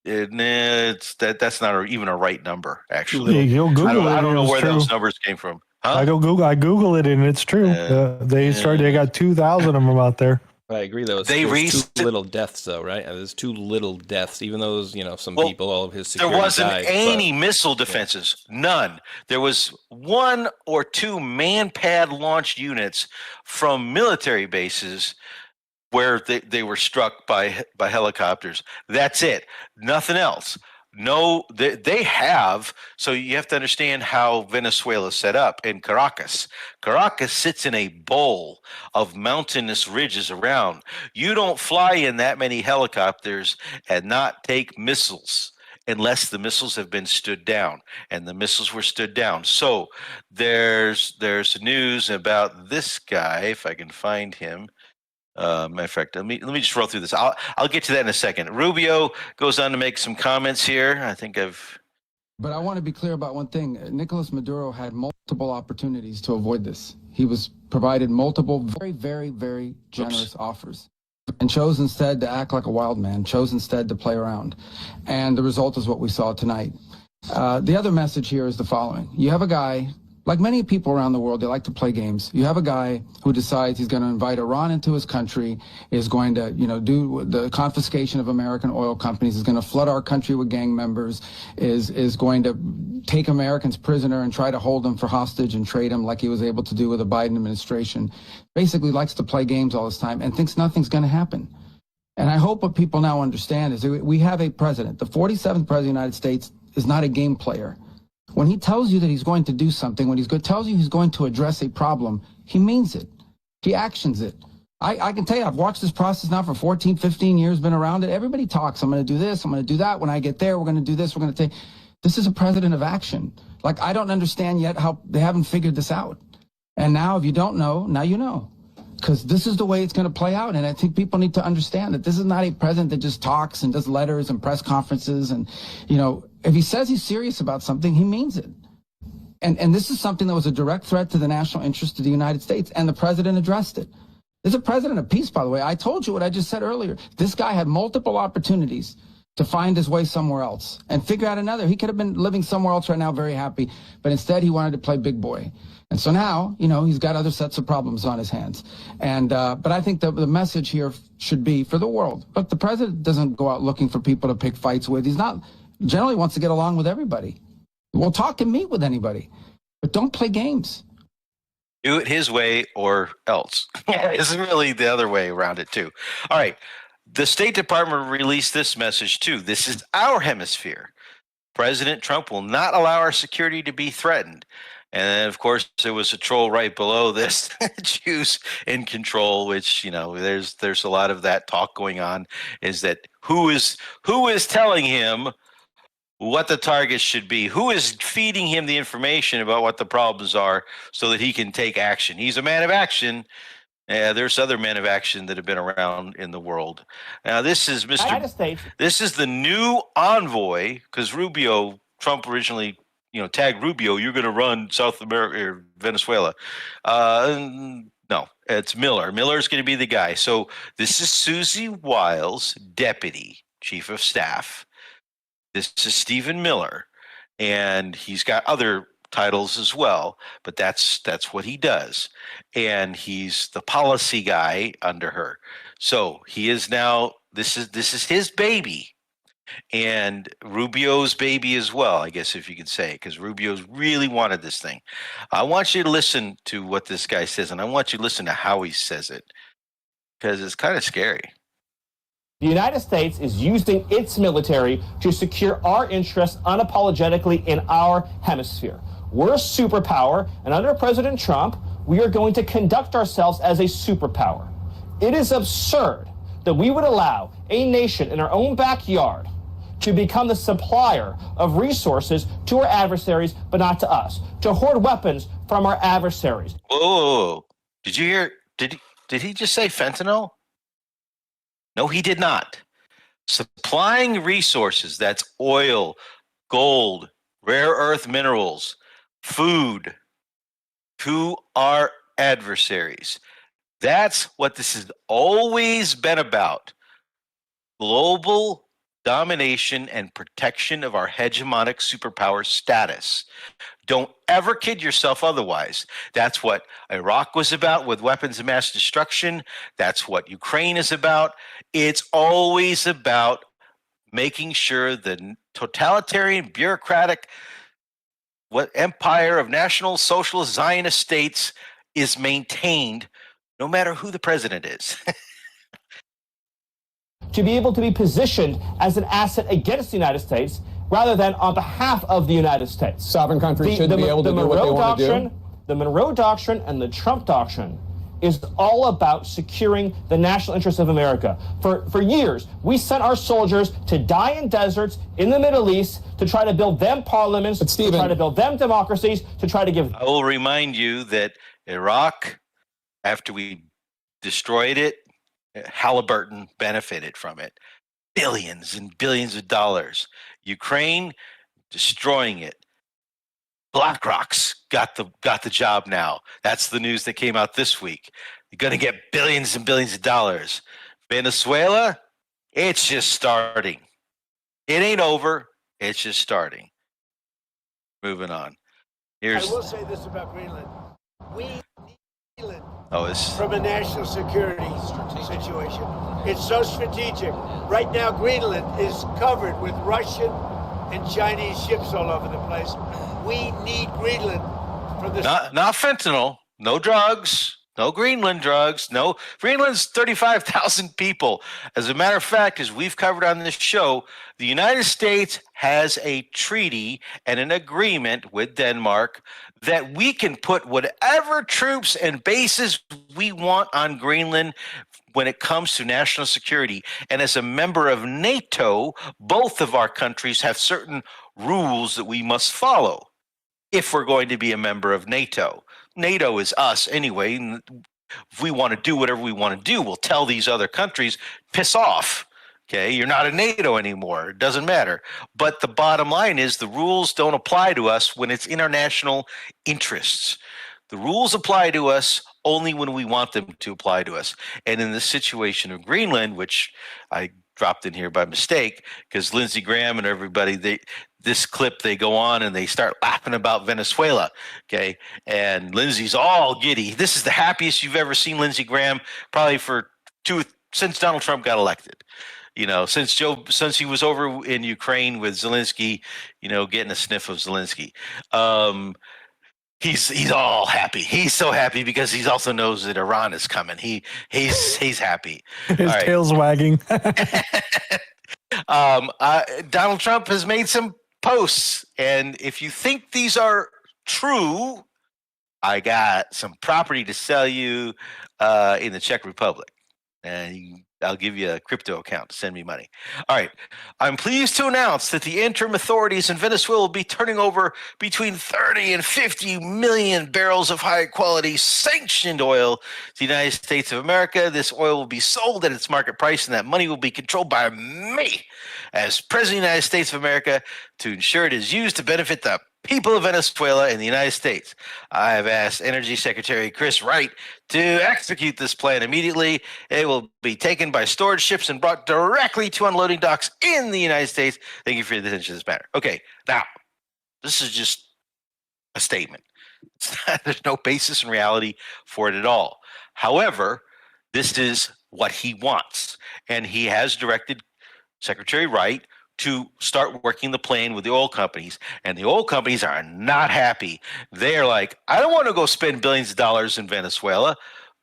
That's not even a right number, actually. Yeah, you'll Google I don't know where true. those numbers came from. Huh? I Google it, and it's true. They got 2,000 of them out there. I agree, though. There's too little deaths, though, right? There's too little deaths, even though some people, all of his security there wasn't died, any missile defenses. None. There was 1 or 2 man-pad launched units from military bases where they were struck by helicopters. That's it. Nothing else. No, they have. So you have to understand how Venezuela is set up in Caracas. Caracas sits in a bowl of mountainous ridges around. You don't fly in that many helicopters and not take missiles unless the missiles have been stood down, and the missiles were stood down. So there's news about this guy, if I can find him. Matter of fact, let me just roll through this. I'll get to that in a second. Rubio goes on to make some comments here. I think But I want to be clear about one thing. Nicolas Maduro had multiple opportunities to avoid this. He was provided multiple very, very, very generous offers and chose instead to act like a wild man, chose instead to play around. And the result is what we saw tonight. The other message here is the following. You have a guy, like many people around the world, they like to play games. You have a guy who decides he's going to invite Iran into his country, is going to, do the confiscation of American oil companies, is going to flood our country with gang members, is going to take Americans prisoner and try to hold them for hostage and trade them like he was able to do with the Biden administration. Basically likes to play games all this time and thinks nothing's going to happen. And I hope what people now understand is that we have a president. The 47th president of the United States is not a game player. When he tells you that he's going to do something, when tells you he's going to address a problem, he means it. He actions it. I can tell you, I've watched this process now for 14, 15 years, been around it. Everybody talks. I'm going to do this. I'm going to do that. When I get there, we're going to do this. We're going to take. This is a president of action. Like, I don't understand yet how they haven't figured this out. And now, if you don't know, now you know. Because this is the way it's going to play out. And I think people need to understand that this is not a president that just talks and does letters and press conferences. And, if he says he's serious about something, he means it. And this is something that was a direct threat to the national interest of the United States. And the president addressed it. This is a president of peace, by the way. I told you what I just said earlier. This guy had multiple opportunities to find his way somewhere else and figure out another. He could have been living somewhere else right now, very happy. But instead, he wanted to play big boy. And so now, he's got other sets of problems on his hands. And but I think the message here should be for the world. Look, the president doesn't go out looking for people to pick fights with. He's not generally wants to get along with everybody. We'll talk and meet with anybody, but don't play games. Do it his way or else. It's really the other way around it, too. All right. The State Department released this message, too. This is our hemisphere. President Trump will not allow our security to be threatened. And then, of course, there was a troll right below this, Jews in control, which, there's a lot of that talk going on, is that who is telling him what the targets should be, who is feeding him the information about what the problems are so that he can take action. He's a man of action. There's other men of action that have been around in the world. Now, this is United States. This is the new envoy, because Trump originally, tagged Rubio, you're going to run South America or Venezuela. No, it's Miller. Miller's going to be the guy. So this is Susie Wiles' deputy chief of staff. This is Stephen Miller, and he's got other titles as well, but that's what he does, and he's the policy guy under her. So he is now. This is his baby, and Rubio's baby as well, I guess, if you could say, because Rubio's really wanted this thing. I want you to listen to what this guy says, and I want you to listen to how he says it, because it's kind of scary. The United States is using its military to secure our interests unapologetically in our hemisphere. We're a superpower, and under President Trump, we are going to conduct ourselves as a superpower. It is absurd that we would allow a nation in our own backyard to become the supplier of resources to our adversaries, but not to us, to hoard weapons from our adversaries. Whoa. Did you hear? Did he just say fentanyl? No, he did not. Supplying resources, that's oil, gold, rare earth minerals, food, to our adversaries. That's what this has always been about. Global domination and protection of our hegemonic superpower status. Don't ever kid yourself otherwise. That's what Iraq was about with weapons of mass destruction. That's what Ukraine is about. It's always about making sure the totalitarian, bureaucratic empire of National Socialist Zionist states is maintained no matter who the president is. To be able to be positioned as an asset against the United States rather than on behalf of the United States. Sovereign countries shouldn't be able to do what they want to do. The Monroe Doctrine and the Trump Doctrine is all about securing the national interests of America. For years, we sent our soldiers to die in deserts in the Middle East to try to build them parliaments, to try to build them democracies, to try to give... I will remind you that Iraq, after we destroyed it, Halliburton benefited from it. Billions and billions of dollars. Ukraine, destroying it. BlackRock's got the job now. That's the news that came out this week. You're going to get billions and billions of dollars. Venezuela, it's just starting. It ain't over. It's just starting. Moving on. I will say this about Greenland. We need Greenland this from a national security situation. It's so strategic. Right now, Greenland is covered with Russian and Chinese ships all over the place. We need Greenland from the... Not fentanyl, no drugs, no Greenland drugs, no. Greenland's 35,000 people. As a matter of fact, as we've covered on this show, the United States has a treaty and an agreement with Denmark that we can put whatever troops and bases we want on Greenland when it comes to national security. And as a member of NATO, both of our countries have certain rules that we must follow if we're going to be a member of NATO. NATO is us anyway. If we want to do whatever we want to do, we'll tell these other countries, piss off. Okay, you're not in NATO anymore. It doesn't matter. But the bottom line is the rules don't apply to us when it's in our national interests. The rules apply to us only when we want them to apply to us. And in the situation of Greenland, which I dropped in here by mistake, because Lindsey Graham and everybody, this clip, they go on and they start laughing about Venezuela, okay? And Lindsey's all giddy. This is the happiest you've ever seen Lindsey Graham probably since Donald Trump got elected. Since he was over in Ukraine with Zelensky, getting a sniff of Zelensky. He's all happy. He's so happy because he also knows that Iran is coming. He's happy. His tail's wagging. Donald Trump has made some posts, and if you think these are true, I got some property to sell you in the Czech Republic. And I'll give you a crypto account to send me money. All right. I'm pleased to announce that the interim authorities in Venezuela will be turning over between 30 and 50 million barrels of high-quality sanctioned oil to the United States of America. This oil will be sold at its market price, and that money will be controlled by me as President of the United States of America to ensure it is used to benefit the people of Venezuela and the United States. I have asked Energy Secretary Chris Wright to execute this plan immediately. It will be taken by storage ships and brought directly to unloading docks in the United States. Thank you for your attention to this matter. Okay, now, this is just a statement. There's no basis in reality for it at all. However, this is what he wants, and he has directed Secretary Wright to start working the plan with the oil companies, and the oil companies are not happy. They're like, I don't want to go spend billions of dollars in Venezuela.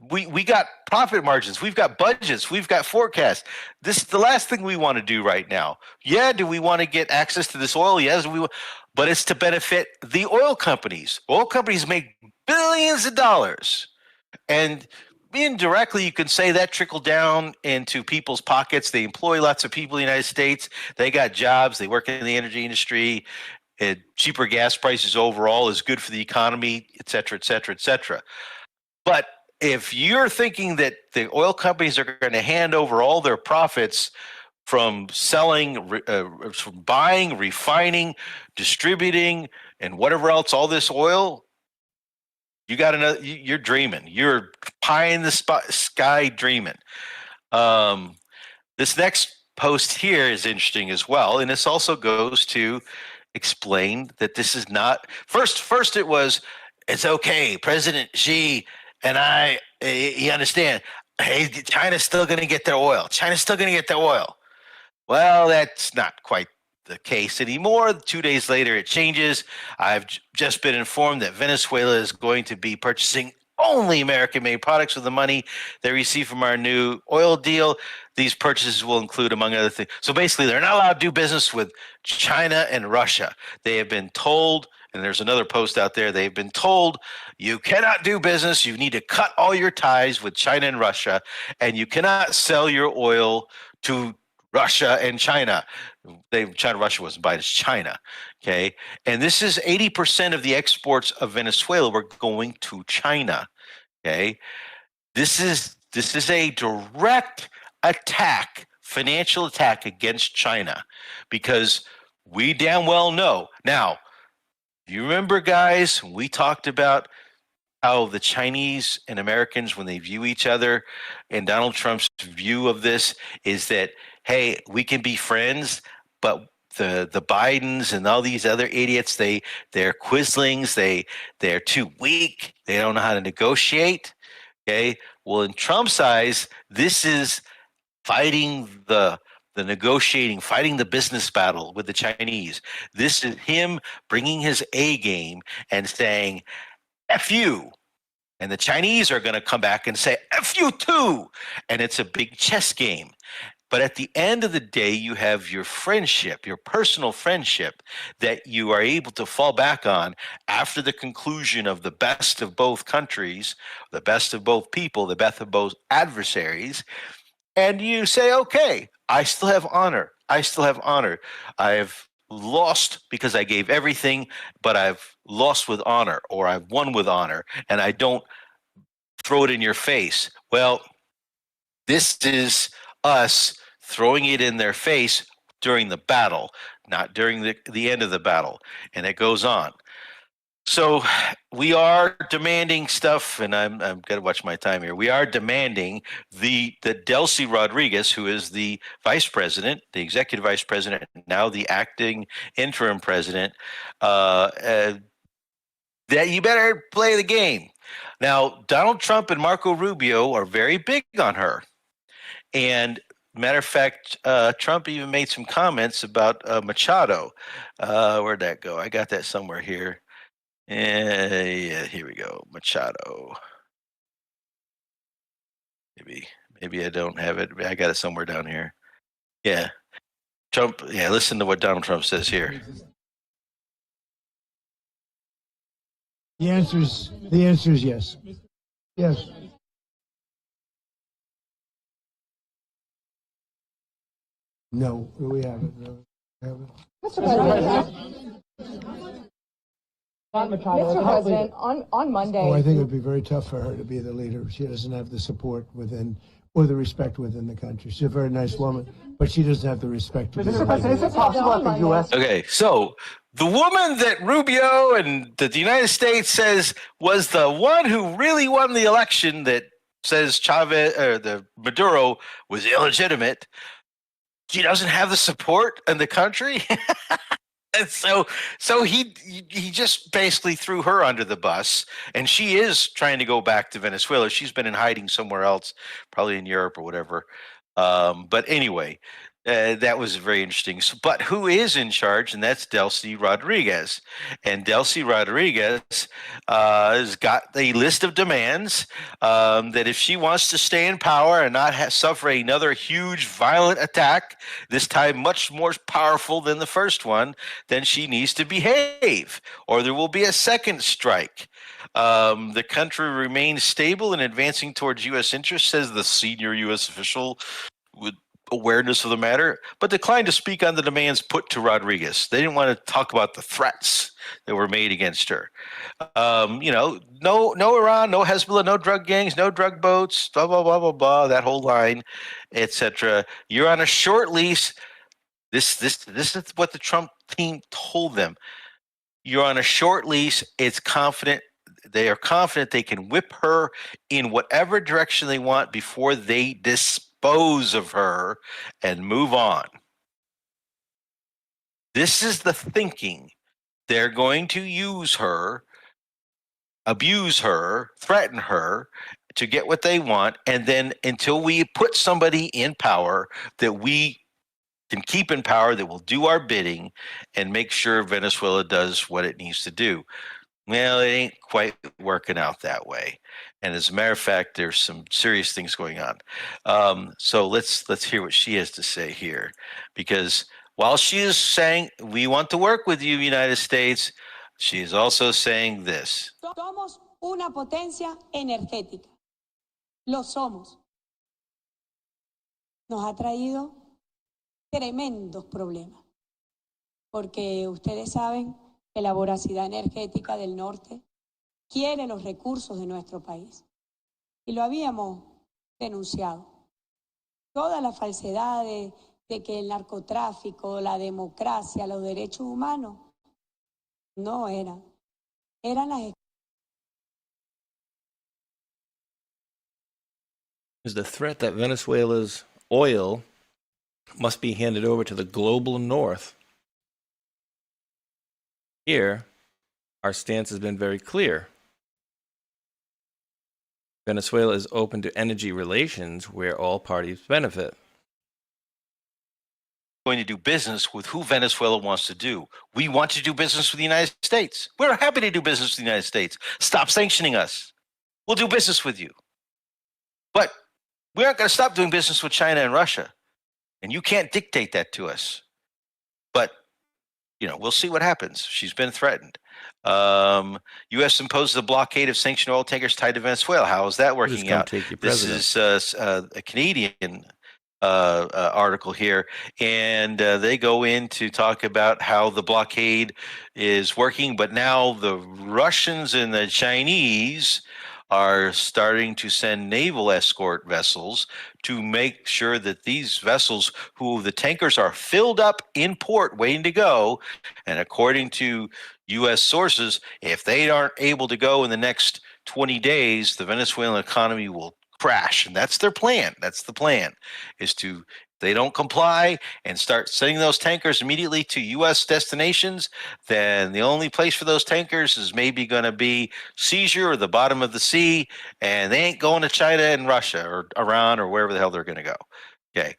We got profit margins, we've got budgets, we've got forecasts. This is the last thing we want to do right now. Yeah, do we want to get access to this oil? Yes, but it's to benefit the oil companies. Oil companies make billions of dollars, and indirectly, you can say that trickled down into people's pockets. They employ lots of people in the United States. They got jobs. They work in the energy industry. Cheaper gas prices overall is good for the economy, et cetera, et cetera, et cetera. But if you're thinking that the oil companies are going to hand over all their profits from selling, from buying, refining, distributing, and whatever else, all this oil, you got another. You're dreaming. You're pie in the sky dreaming. This next post here is interesting as well, and this also goes to explain that this is not. First, it was, it's okay, President Xi and I. You understand? Hey, China's still going to get their oil. China's still going to get their oil. Well, that's not quite the case anymore. 2 days later, it changes. I've just been informed that Venezuela is going to be purchasing only American-made products with the money they receive from our new oil deal. These purchases will include, among other things. So basically, they're not allowed to do business with China and Russia. They have been told, and there's another post out there, they've been told, you cannot do business. You need to cut all your ties with China and Russia, and you cannot sell your oil to Russia and China. Russia wasn't buying, it's China. Okay. And this is 80% of the exports of Venezuela were going to China. Okay. This is a direct attack, financial attack against China, because we damn well know. Now, you remember, guys, we talked about how the Chinese and Americans, when they view each other, and Donald Trump's view of this is that, hey, we can be friends, but the Bidens and all these other idiots, they're quislings, they're too weak, they don't know how to negotiate. Okay, well, in Trump's eyes, this is fighting the negotiating, fighting the business battle with the Chinese. This is him bringing his A game and saying, F you. And the Chinese are going to come back and say, F you too. And it's a big chess game. But at the end of the day, you have your friendship, your personal friendship that you are able to fall back on after the conclusion of the best of both countries, the best of both people, the best of both adversaries. And you say, okay, I still have honor. I still have honor. I have lost because I gave everything, but I've lost with honor, or I've won with honor, and I don't throw it in your face. Well, this is us throwing it in their face during the battle, not during the end of the battle. And it goes on. So we are demanding stuff, and I'm got to watch my time here. We are demanding the Delcy Rodriguez, who is the vice president, the executive vice president, now the acting interim president, that you better play the game. Now, Donald Trump and Marco Rubio are very big on her. And matter of fact, Trump even made some comments about Machado. Where'd that go? I got that somewhere here. Yeah, here we go. Machado. Maybe I don't have it. I got it somewhere down here. Yeah. Trump. Yeah, listen to what Donald Trump says here. The answer is yes. Yes. No, we haven't. No, we haven't. Mr. President, on Monday. Oh, I think it would be very tough for her to be the leader. She doesn't have the support within, or the respect within the country. She's a very nice woman, but she doesn't have the respect. Mr. President, is it possible that the U.S. Okay, so the woman that Rubio and that the United States says was the one who really won the election, that says Chavez or the Maduro was illegitimate, she doesn't have the support in the country. And so he just basically threw her under the bus, and she is trying to go back to Venezuela. She's been in hiding somewhere else, probably in Europe or whatever. But anyway, that was very interesting. But who is in charge? And that's Delcy Rodriguez. And Delcy Rodriguez has got a list of demands that if she wants to stay in power and not suffer another huge violent attack, this time much more powerful than the first one, then she needs to behave, or there will be a second strike. The country remains stable and advancing towards U.S. interests, says the senior U.S. official with awareness of the matter, but declined to speak on the demands put to Rodriguez. They didn't want to talk about the threats that were made against her. No Iran, no Hezbollah, no drug gangs, no drug boats, blah, blah, blah, blah, blah, that whole line, etc. You're on a short lease. This is what the Trump team told them. You're on a short lease. It's confident. They are confident they can whip her in whatever direction they want before they dispose of her and move on. This is the thinking. They're going to use her, abuse her, threaten her to get what they want, and then until we put somebody in power that we can keep in power, that will do our bidding and make sure Venezuela does what it needs to do. Well, it ain't quite working out that way. And as a matter of fact, there's some serious things going on. So let's hear what she has to say here. Because while she is saying, we want to work with you, United States, she is also saying this. Somos una potencia energética. Lo somos. Nos ha traído tremendos problemas. Porque ustedes saben que la voracidad energética del norte quiere los recursos de nuestro país. Y lo habíamos denunciado. Todas las falsedades de que el narcotráfico, la democracia, los derechos humanos, no eran. Eran las... Is the threat that Venezuela's oil must be handed over to the global north. Here, our stance has been very clear. Venezuela is open to energy relations where all parties benefit. Going to do business with who Venezuela wants to do. We want to do business with the United States. We're happy to do business with the United States. Stop sanctioning us. We'll do business with you. But we aren't going to stop doing business with China and Russia. And you can't dictate that to us. But, you know, we'll see what happens. She's been threatened. U.S. imposes a blockade of sanctioned oil tankers tied to Venezuela. How is that working out? This is a Canadian article here, and they go in to talk about how the blockade is working, but now the Russians and the Chinese are starting to send naval escort vessels to make sure that these vessels, who the tankers are filled up in port waiting to go, and according to U.S. sources, if they aren't able to go in the next 20 days, the Venezuelan economy will crash. And that's their plan. That's the plan, is to, if they don't comply and start sending those tankers immediately to U.S. destinations, then the only place for those tankers is maybe going to be seizure or the bottom of the sea, and they ain't going to China and Russia or Iran or wherever the hell they're going to go. Okay.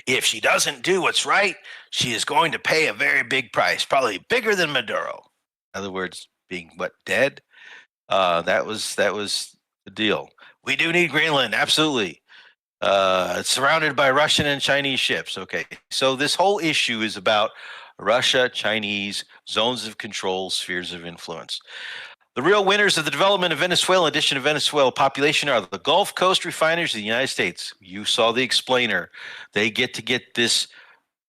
If she doesn't do what's right, she is going to pay a very big price, probably bigger than Maduro. In other words, being dead. That was the deal. We do need Greenland, absolutely. It's surrounded by Russian and Chinese ships. Okay, so this whole issue is about Russia, Chinese, zones of control, spheres of influence. The real winners of the development of Venezuela, in addition to Venezuela population, are the Gulf Coast refiners of the United States. You saw the explainer. They get to get this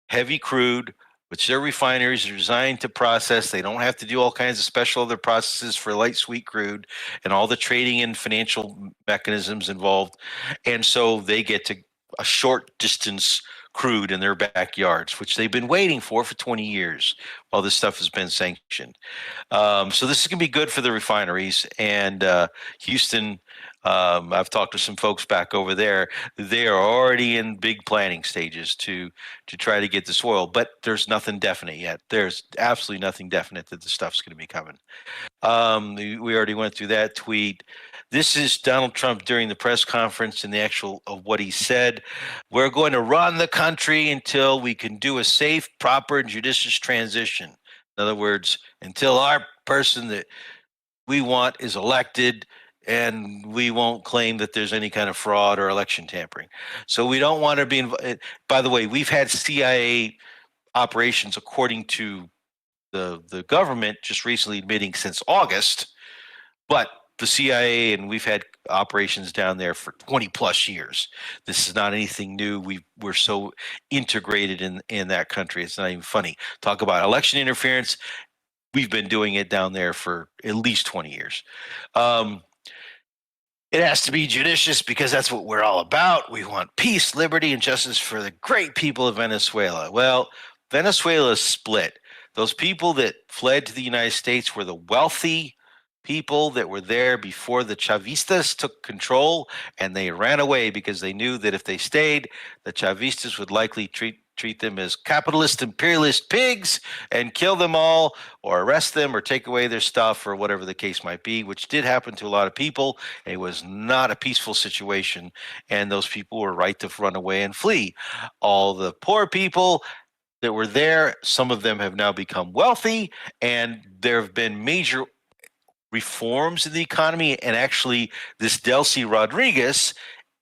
heavy crude, which their refineries are designed to process. They don't have to do all kinds of special other processes for light sweet crude and all the trading and financial mechanisms involved. And so they get to a short distance crude in their backyards, which they've been waiting for 20 years while this stuff has been sanctioned. So this is going to be good for the refineries. And Houston, I've talked to some folks back over there. They are already in big planning stages to try to get this oil, but there's nothing definite yet. There's absolutely nothing definite that the stuff's going to be coming. We already went through that tweet. This is Donald Trump during the press conference and the actual of what he said. We're going to run the country until we can do a safe, proper, and judicious transition. In other words, until our person that we want is elected, and we won't claim that there's any kind of fraud or election tampering. So we don't want to be involved. By the way, we've had CIA operations, according to the government, just recently admitting since August, but the CIA, and we've had operations down there for 20 plus years. This is not anything new. We're so integrated in that country. It's not even funny. Talk about election interference. We've been doing it down there for at least 20 years. It has to be judicious because that's what we're all about. We want peace, liberty, and justice for the great people of Venezuela. Well, Venezuela is split. Those people that fled to the United States were the wealthy people that were there before the Chavistas took control, and they ran away because they knew that if they stayed, the Chavistas would likely treat them as capitalist, imperialist pigs and kill them all or arrest them or take away their stuff or whatever the case might be, which did happen to a lot of people. It was not a peaceful situation, and those people were right to run away and flee. All the poor people that were there, some of them have now become wealthy, and there have been major reforms in the economy. And actually, this Delcy Rodriguez,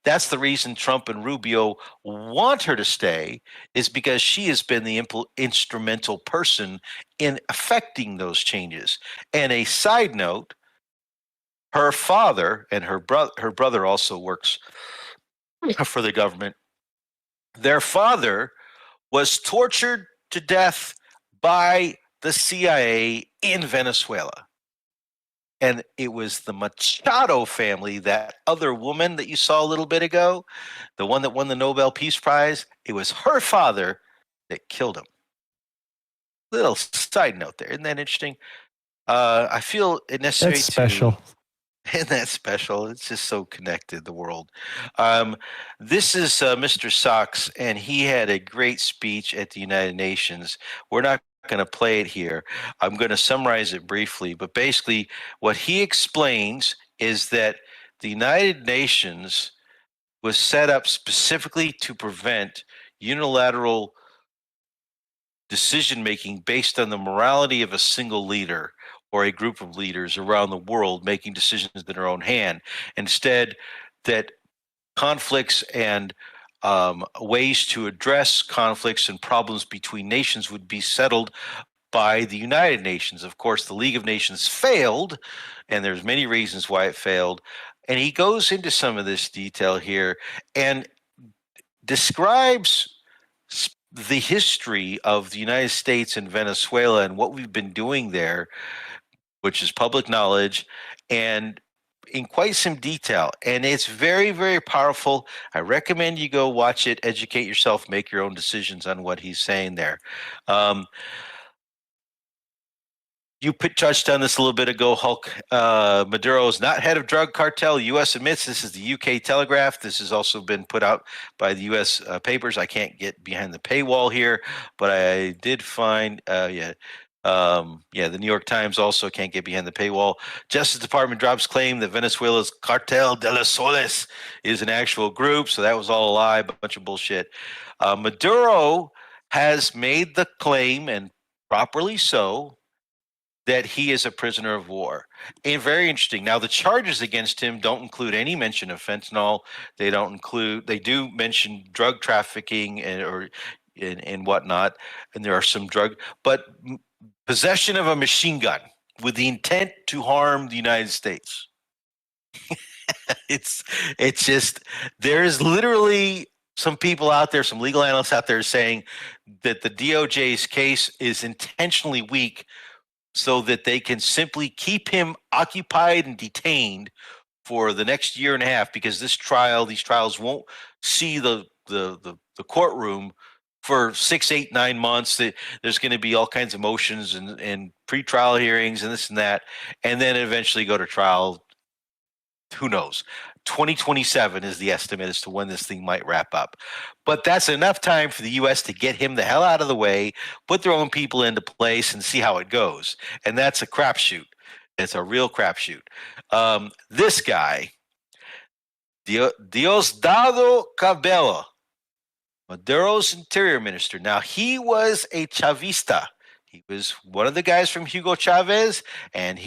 that's the reason Trump and Rubio want her to stay, is because she has been the instrumental person in affecting those changes. And a side note, her father and her brother also works for the government. Their father was tortured to death by the CIA in Venezuela. And it was the Machado family, that other woman that you saw a little bit ago, the one that won the Nobel Peace Prize, it was her father that killed him. Little side note there. Isn't that interesting? I feel it necessary That's special. Isn't that special? It's just so connected, the world. This is Mr. Sachs, and he had a great speech at the United Nations. We're not going to play it here. I'm going to summarize it briefly, but basically what he explains is that the United Nations was set up specifically to prevent unilateral decision-making based on the morality of a single leader or a group of leaders around the world making decisions in their own hand. Instead, that conflicts and ways to address conflicts and problems between nations would be settled by the United Nations. Of course, the League of Nations failed, and there's many reasons why it failed. And he goes into some of this detail here and describes the history of the United States and Venezuela and what we've been doing there, which is public knowledge, and in quite some detail. And it's very, very powerful. I recommend you go watch it, educate yourself, make your own decisions on what he's saying there. You touched on this a little bit ago, Hulk. Maduro is not head of drug cartel. U.S. admits. This is the U.K. Telegraph. This has also been put out by the U.S. Papers. I can't get behind the paywall here, but I did find, the New York Times also can't get behind the paywall. Justice Department drops claim that Venezuela's Cartel de los Soles is an actual group, so that was all a lie, a bunch of bullshit. Maduro has made the claim, and properly so, that he is a prisoner of war. And very interesting. Now, the charges against him don't include any mention of fentanyl. They do mention drug trafficking and whatnot, and there are some but possession of a machine gun, with the intent to harm the United States. It's just, there's literally some people out there, some legal analysts out there saying that the DOJ's case is intentionally weak so that they can simply keep him occupied and detained for the next year and a half, because these trials won't see the courtroom for 6, 8, 9 months. There's going to be all kinds of motions and pre-trial hearings and this and that, and then eventually go to trial. Who knows? 2027 is the estimate as to when this thing might wrap up. But that's enough time for the U.S. to get him the hell out of the way, put their own people into place, and see how it goes. And that's a crapshoot. It's a real crapshoot. This guy, Diosdado Cabello, Maduro's interior minister. Now, he was a Chavista. He was one of the guys from Hugo Chavez, and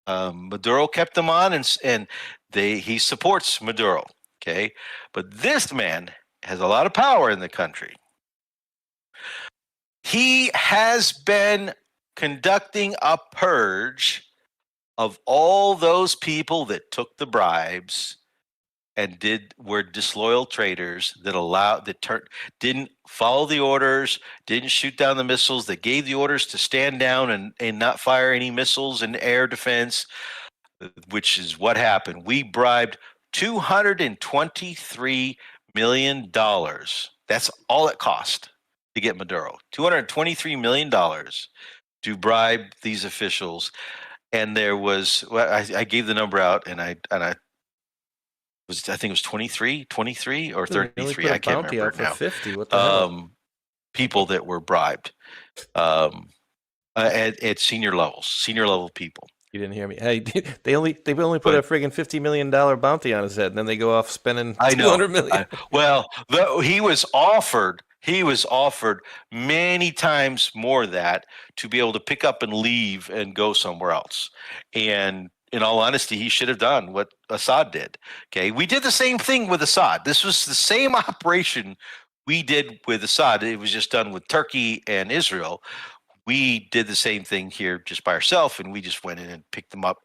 Maduro kept him on, and he supports Maduro. Okay, but this man has a lot of power in the country. He has been conducting a purge of all those people that took the bribes and were disloyal traitors that didn't follow the orders, didn't shoot down the missiles, that gave the orders to stand down and not fire any missiles in air defense, which is what happened. We bribed $223 million. That's all it cost to get Maduro. $223 million to bribe these officials. And there was, I gave the number out, and I think it was 23 or 33. I can't remember now. 50. What the hell? People that were bribed at senior level people. You didn't hear me. Hey, they only put a friggin' $50 million bounty on his head, and then they go off spending $200 million. He was offered many times more that to be able to pick up and leave and go somewhere else. And in all honesty, he should have done what Assad did. Okay, we did the same thing with Assad. This was the same operation we did with Assad. It was just done with Turkey and Israel. We did the same thing here just by ourselves, and we just went in and picked them up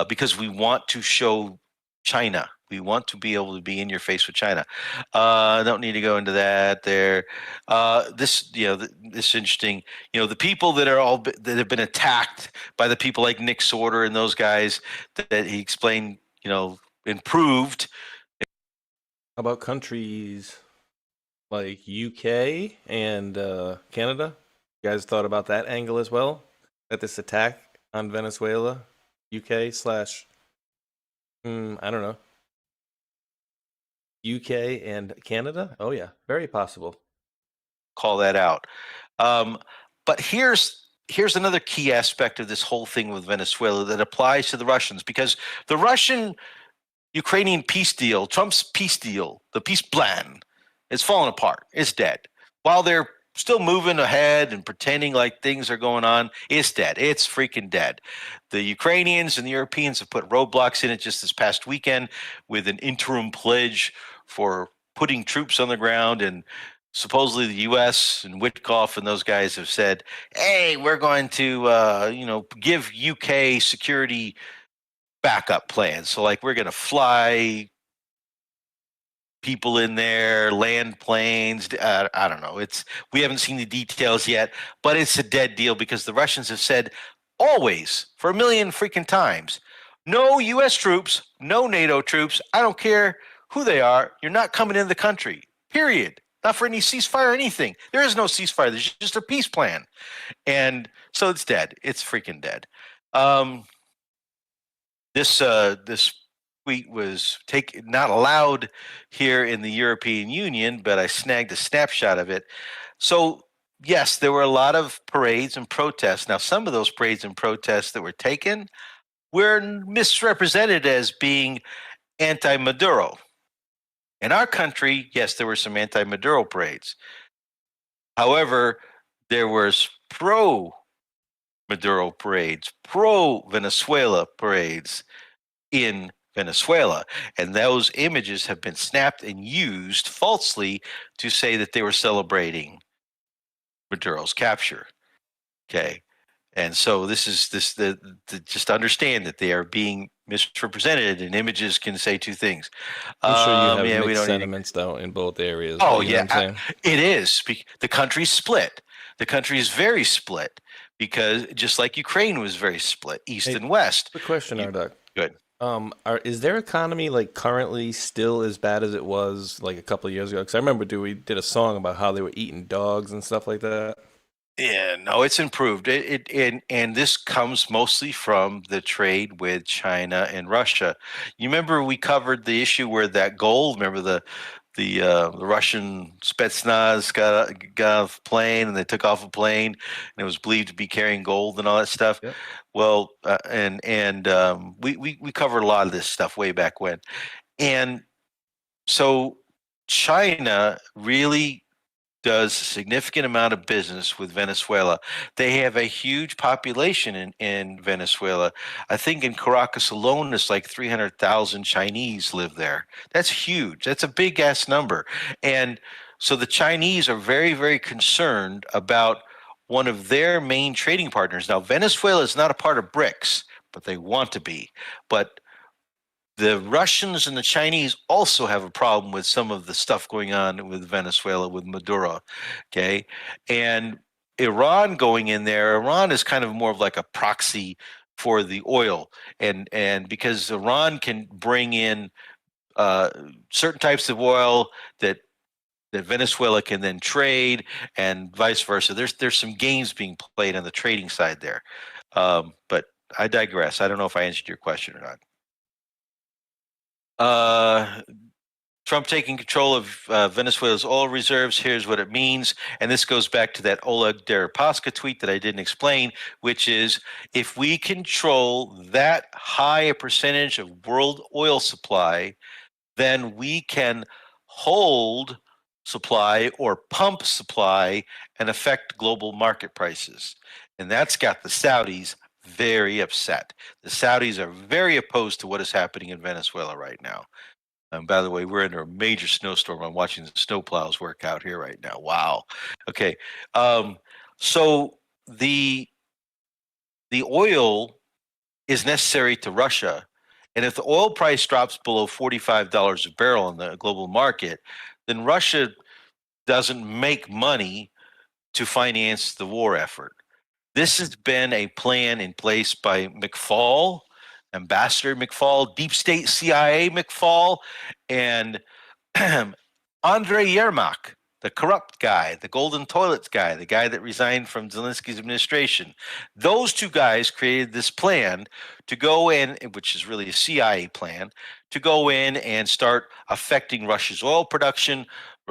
because we want to show China. We want to be able to be in your face with China. I don't need to go into that there. This interesting. The people that have been attacked by the people like Nick Sorter and those guys that he explained, improved. How about countries like UK and Canada? You guys thought about that angle as well? That this attack on Venezuela, UK / I don't know. UK and Canada? Oh yeah, very possible. Call that out. But here's another key aspect of this whole thing with Venezuela that applies to the Russians, because the Russian-Ukrainian peace deal, Trump's peace deal, the peace plan, is falling apart. It's dead. While they're still moving ahead and pretending like things are going on, it's dead. It's freaking dead. The Ukrainians and the Europeans have put roadblocks in it just this past weekend with an interim pledge for putting troops on the ground, and supposedly the U.S. and Witkoff and those guys have said, hey, we're going to give UK security backup plans. So like we're going to fly people in there, land planes. I don't know. We haven't seen the details yet, but it's a dead deal because the Russians have said always, for a million freaking times, no U.S. troops, no NATO troops. I don't care who they are. You're not coming into the country. Period. Not for any ceasefire or anything. There is no ceasefire. There's just a peace plan, and so it's dead. It's freaking dead. This tweet was not allowed here in the European Union, but I snagged a snapshot of it. So, yes, there were a lot of parades and protests. Now, some of those parades and protests that were taken were misrepresented as being anti-Maduro. In our country, yes, there were some anti-Maduro parades. However, there was pro-Maduro parades, pro-Venezuela parades in Venezuela, and those images have been snapped and used falsely to say that they were celebrating Maduro's capture. Okay, And so just understand that they are being misrepresented, and images can say two things. I'm sure you have we mixed don't need sentiments though in both areas. Oh but you know yeah, what I'm saying? it is. The country's split. The country is very split because just like Ukraine was very split, east and west. Quick question, Rdoc. Good. Is their economy like currently still as bad as it was like a couple of years ago? Because I remember we did a song about how they were eating dogs and stuff like that. Yeah, no, it's improved. And this comes mostly from the trade with China and Russia. You remember we covered the issue where that gold. Remember the Russian Spetsnaz got off a plane, and they took off a plane, and it was believed to be carrying gold and all that stuff. Yep. Well, we covered a lot of this stuff way back when, and so China really does a significant amount of business with Venezuela. They have a huge population in Venezuela. I think in Caracas alone, it's like 300,000 Chinese live there. That's huge. That's a big ass number. And so the Chinese are very, very concerned about one of their main trading partners. Now, Venezuela is not a part of BRICS, but they want to be. But the Russians and the Chinese also have a problem with some of the stuff going on with Venezuela, with Maduro, okay? And Iran going in there, Iran is kind of more of like a proxy for the oil. And because Iran can bring in certain types of oil that Venezuela can then trade, and vice versa. There's some games being played on the trading side there. But I digress. I don't know if I answered your question or not. Trump taking control of Venezuela's oil reserves. Here's what it means. And this goes back to that Oleg Deripaska tweet that I didn't explain, which is if we control that high a percentage of world oil supply, then we can hold supply or pump supply and affect global market prices. And that's got the Saudis very upset. The Saudis are very opposed to what is happening in Venezuela right now. And by the way, we're under a major snowstorm. I'm watching the snowplows work out here right now. Wow. Okay. So the oil is necessary to Russia. And if the oil price drops below $45 a barrel in the global market, then Russia doesn't make money to finance the war effort. This has been a plan in place by McFaul, Ambassador McFaul, Deep State CIA McFaul, and Andrei Yermak, the corrupt guy, the golden toilets guy, the guy that resigned from Zelensky's administration. Those two guys created this plan to go in, which is really a CIA plan, to go in and start affecting Russia's oil production,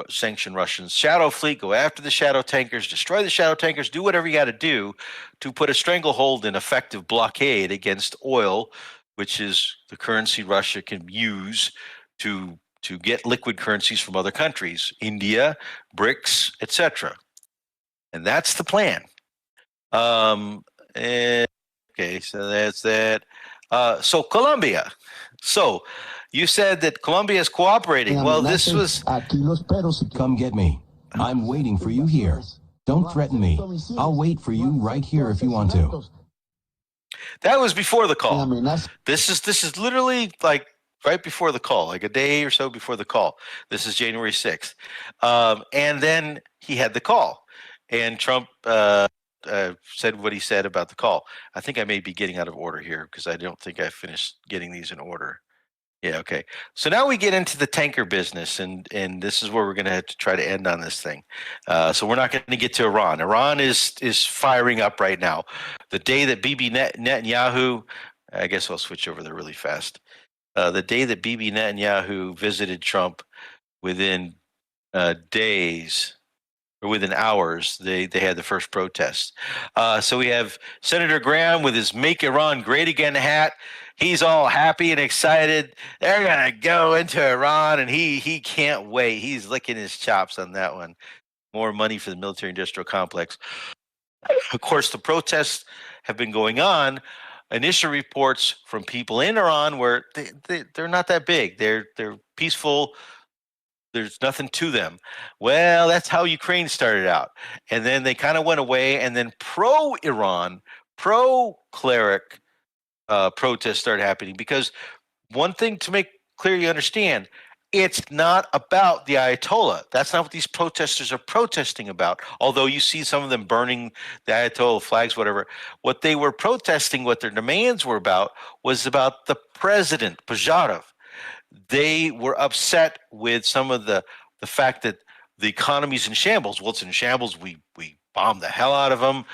sanction Russia's shadow fleet, go after the shadow tankers, destroy the shadow tankers, do whatever you got to do to put a stranglehold and effective blockade against oil, which is the currency Russia can use to get liquid currencies from other countries, India, BRICS, etc. And that's the plan. Okay, so that's that. So Colombia. So you said that Colombia is cooperating. Well, this was... Come get me. I'm waiting for you here. Don't threaten me. I'll wait for you right here if you want to. That was before the call. This is literally like right before the call, like a day or so before the call. This is January 6th. And then he had the call. And Trump said what he said about the call. I think I may be getting out of order here because I don't think I finished getting these in order. Yeah, okay. So now we get into the tanker business, and this is where we're going to have to try to end on this thing. So we're not going to get to Iran. Iran is firing up right now. The day that Bibi Netanyahu, I guess I'll switch over there really fast. The day that Bibi Netanyahu visited Trump, within days or within hours, they had the first protests. So we have Senator Graham with his "Make Iran Great Again" hat. He's all happy and excited. They're going to go into Iran, and he can't wait. He's licking his chops on that one. More money for the military-industrial complex. Of course, the protests have been going on. Initial reports from people in Iran were they're not that big. They're peaceful. There's nothing to them. Well, that's how Ukraine started out. And then they kind of went away, and then pro-Iran pro-cleric protests started happening. Because one thing to make clear, you understand, it's not about the Ayatollah. That's not what these protesters are protesting about. Although you see some of them burning the Ayatollah flags, whatever. What they were protesting, what their demands were about, was about the president, Pajarov. They were upset with some of the fact that the economy's in shambles. Well, it's in shambles. We bombed the hell out of them.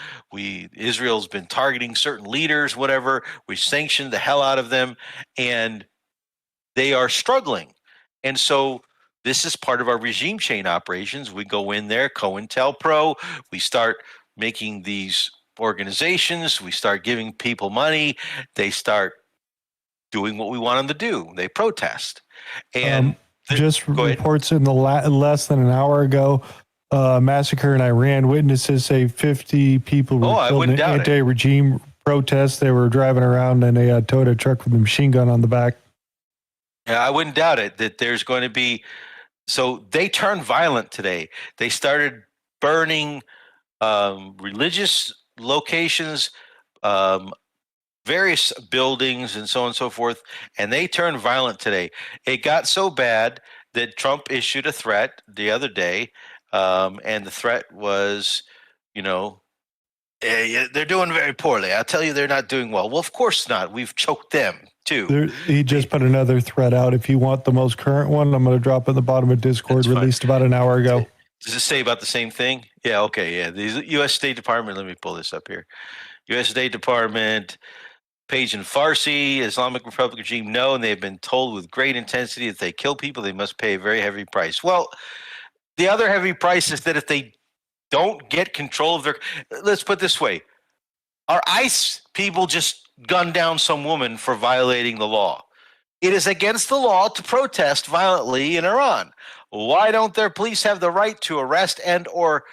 Israel's been targeting certain leaders, whatever. We sanctioned the hell out of them, and they are struggling. And so this is part of our regime chain operations. We go in there, COINTELPRO. We start making these organizations. We start giving people money. They start doing what we want them to do. They protest. And just reports in the less than an hour ago, massacre in Iran. Witnesses say 50 people were killed in anti-regime protests. They were driving around in a Toyota truck with a machine gun on the back. Yeah, I wouldn't doubt it that there's going to be. So they turned violent today. They started burning religious locations, various buildings, and so on and so forth. And they turned violent today. It got so bad that Trump issued a threat the other day. And the threat was, they're doing very poorly. I'll tell you, they're not doing well. Well, of course not. We've choked them too. He just put another threat out. If you want the most current one, I'm going to drop it at the bottom of Discord, released about an hour ago. Does it say about the same thing? Yeah, okay, yeah. The U.S. State Department, let me pull this up here. U.S. State Department, page in Farsi, Islamic Republic regime know, and they've been told with great intensity that if they kill people, they must pay a very heavy price. Well, the other heavy price is that if they don't get control of their, let's put it this way, our ICE people just gunned down some woman for violating the law. It is against the law to protest violently in Iran. Why don't their police have the right to arrest and or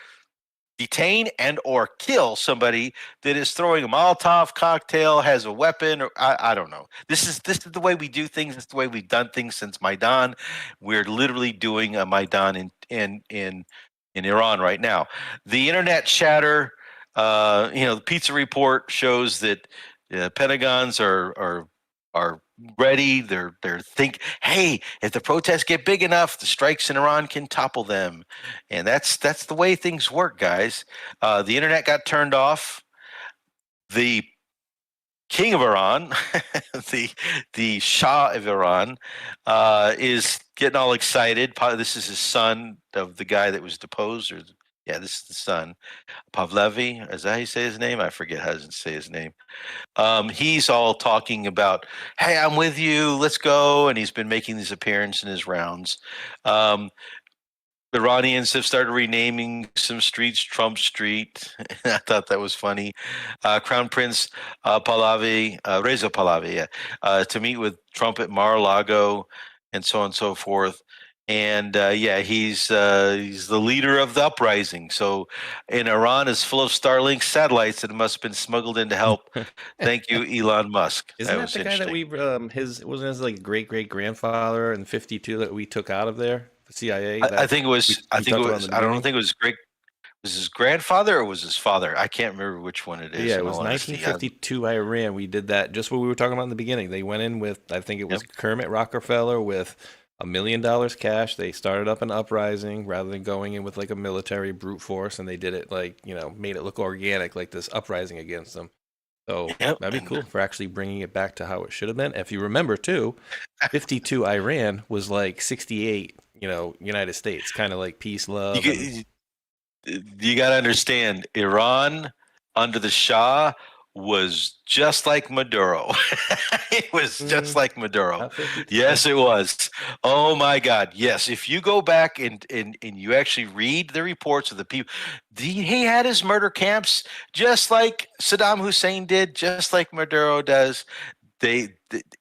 detain and or kill somebody that is throwing a Molotov cocktail, has a weapon, or I don't know. This is the way we do things. It's the way we've done things since Maidan. We're literally doing a Maidan in Iran right now. The internet chatter, the Pizza Report shows that Pentagons are ready. They're hey, if the protests get big enough, the strikes in Iran can topple them, and that's the way things work, guys. The internet got turned off. The king of Iran, the Shah of Iran, is getting all excited. This is his son of the guy that was deposed, this is the son, Pahlavi. Is that how you say his name? I forget how to say his name. He's all talking about, hey, I'm with you, let's go. And he's been making these appearances in his rounds. Iranians have started renaming some streets Trump Street. I thought that was funny. Crown Prince Pahlavi, Reza Pahlavi, to meet with Trump at Mar-a-Lago and so on and so forth. And he's the leader of the uprising. So in Iran is full of Starlink satellites that must have been smuggled in to help. Thank you, Elon Musk. Isn't that the guy that we wasn't his like great grandfather in '52 that we took out of there? The CIA. I think it was. I don't think it was great. Was his grandfather or was his father? I can't remember which one it is. Yeah, it was 1952 Iran. We did that just what we were talking about in the beginning. They went in with, I think it was Kermit Rockefeller with $1 million cash. They started up an uprising rather than going in with like a military brute force, and they did it made it look organic, like this uprising against them. So that'd be cool for actually bringing it back to how it should have been. If you remember too, 52 Iran was like 68, United States, kind of like peace, love. You got to understand, Iran under the Shah was just like Maduro. It was just like Maduro. Yes, it was. Oh my God. Yes. If you go back and you actually read the reports of the people, he had his murder camps just like Saddam Hussein did, just like Maduro does.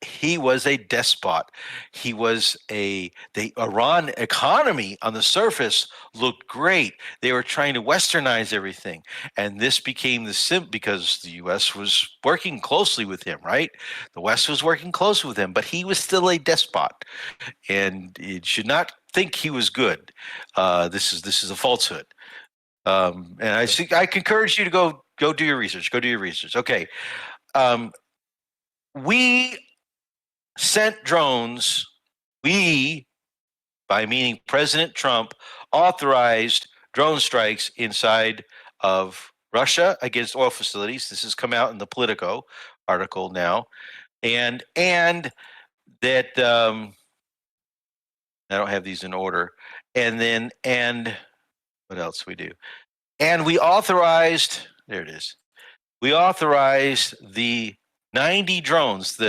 He was a despot. He was the Iran economy on the surface looked great. They were trying to westernize everything. And this became because the U.S. was working closely with him, right? The West was working closely with him, but he was still a despot. And you should not think he was good. This is a falsehood. And I encourage you to go Go do your research. Go do your research. Okay. We sent drones. We, by meaning President Trump, authorized drone strikes inside of Russia against oil facilities. This has come out in the Politico article now, and that I don't have these in order. And what else we do? And we authorized. There it is. We authorized the 90 drones.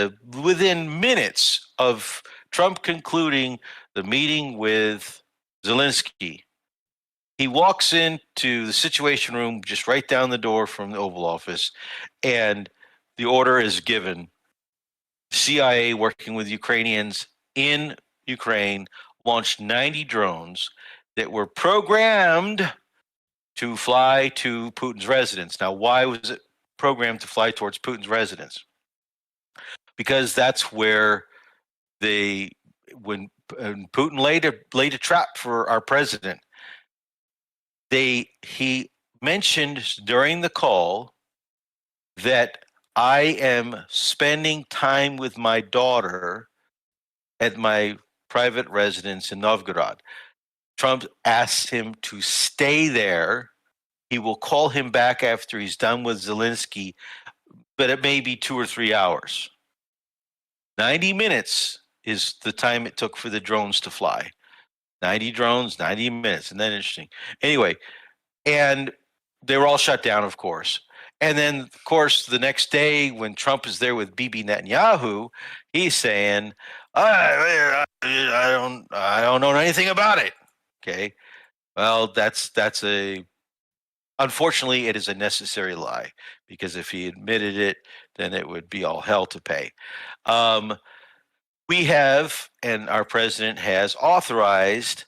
Within minutes of Trump concluding the meeting with Zelensky, he walks into the Situation Room just right down the door from the Oval Office, and the order is given. CIA, working with Ukrainians in Ukraine, launched 90 drones that were programmed to fly to Putin's residence. Now, why was it programmed to fly towards Putin's residence? Because that's where when Putin laid a trap for our president, he mentioned during the call that I am spending time with my daughter at my private residence in Novgorod. Trump asked him to stay there. He will call him back after he's done with Zelensky, but it may be 2 or 3 hours. 90 minutes is the time it took for the drones to fly. 90 drones, 90 minutes. Isn't that interesting? Anyway, and they were all shut down, of course. And then, of course, the next day when Trump is there with Bibi Netanyahu, he's saying, I don't know anything about it. Okay. Well, unfortunately, it is a necessary lie, because if he admitted it, then it would be all hell to pay. We have, and our president has authorized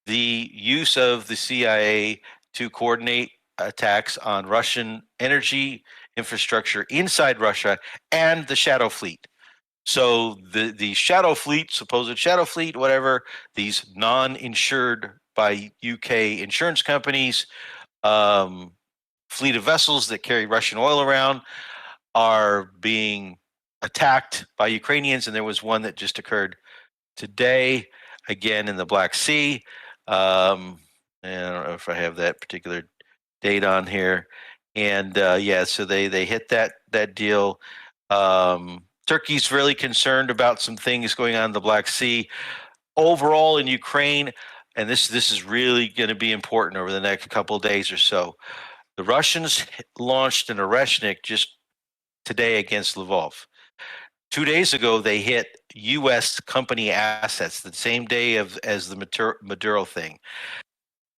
the use of the CIA to coordinate attacks on Russian energy infrastructure inside Russia and the Shadow Fleet. So the Shadow Fleet, supposed Shadow Fleet, whatever, these non-insured by UK insurance companies, fleet of vessels that carry Russian oil around, are being attacked by Ukrainians. And there was one that just occurred today, again in the Black Sea. And I don't know if I have that particular date on here. And so they hit that deal. Turkey's really concerned about some things going on in the Black Sea. Overall in Ukraine, and this is really going to be important over the next couple of days or so, the Russians launched an Oreshnik just today against Lvov. 2 days ago, they hit U.S. company assets the same day as the Maduro thing.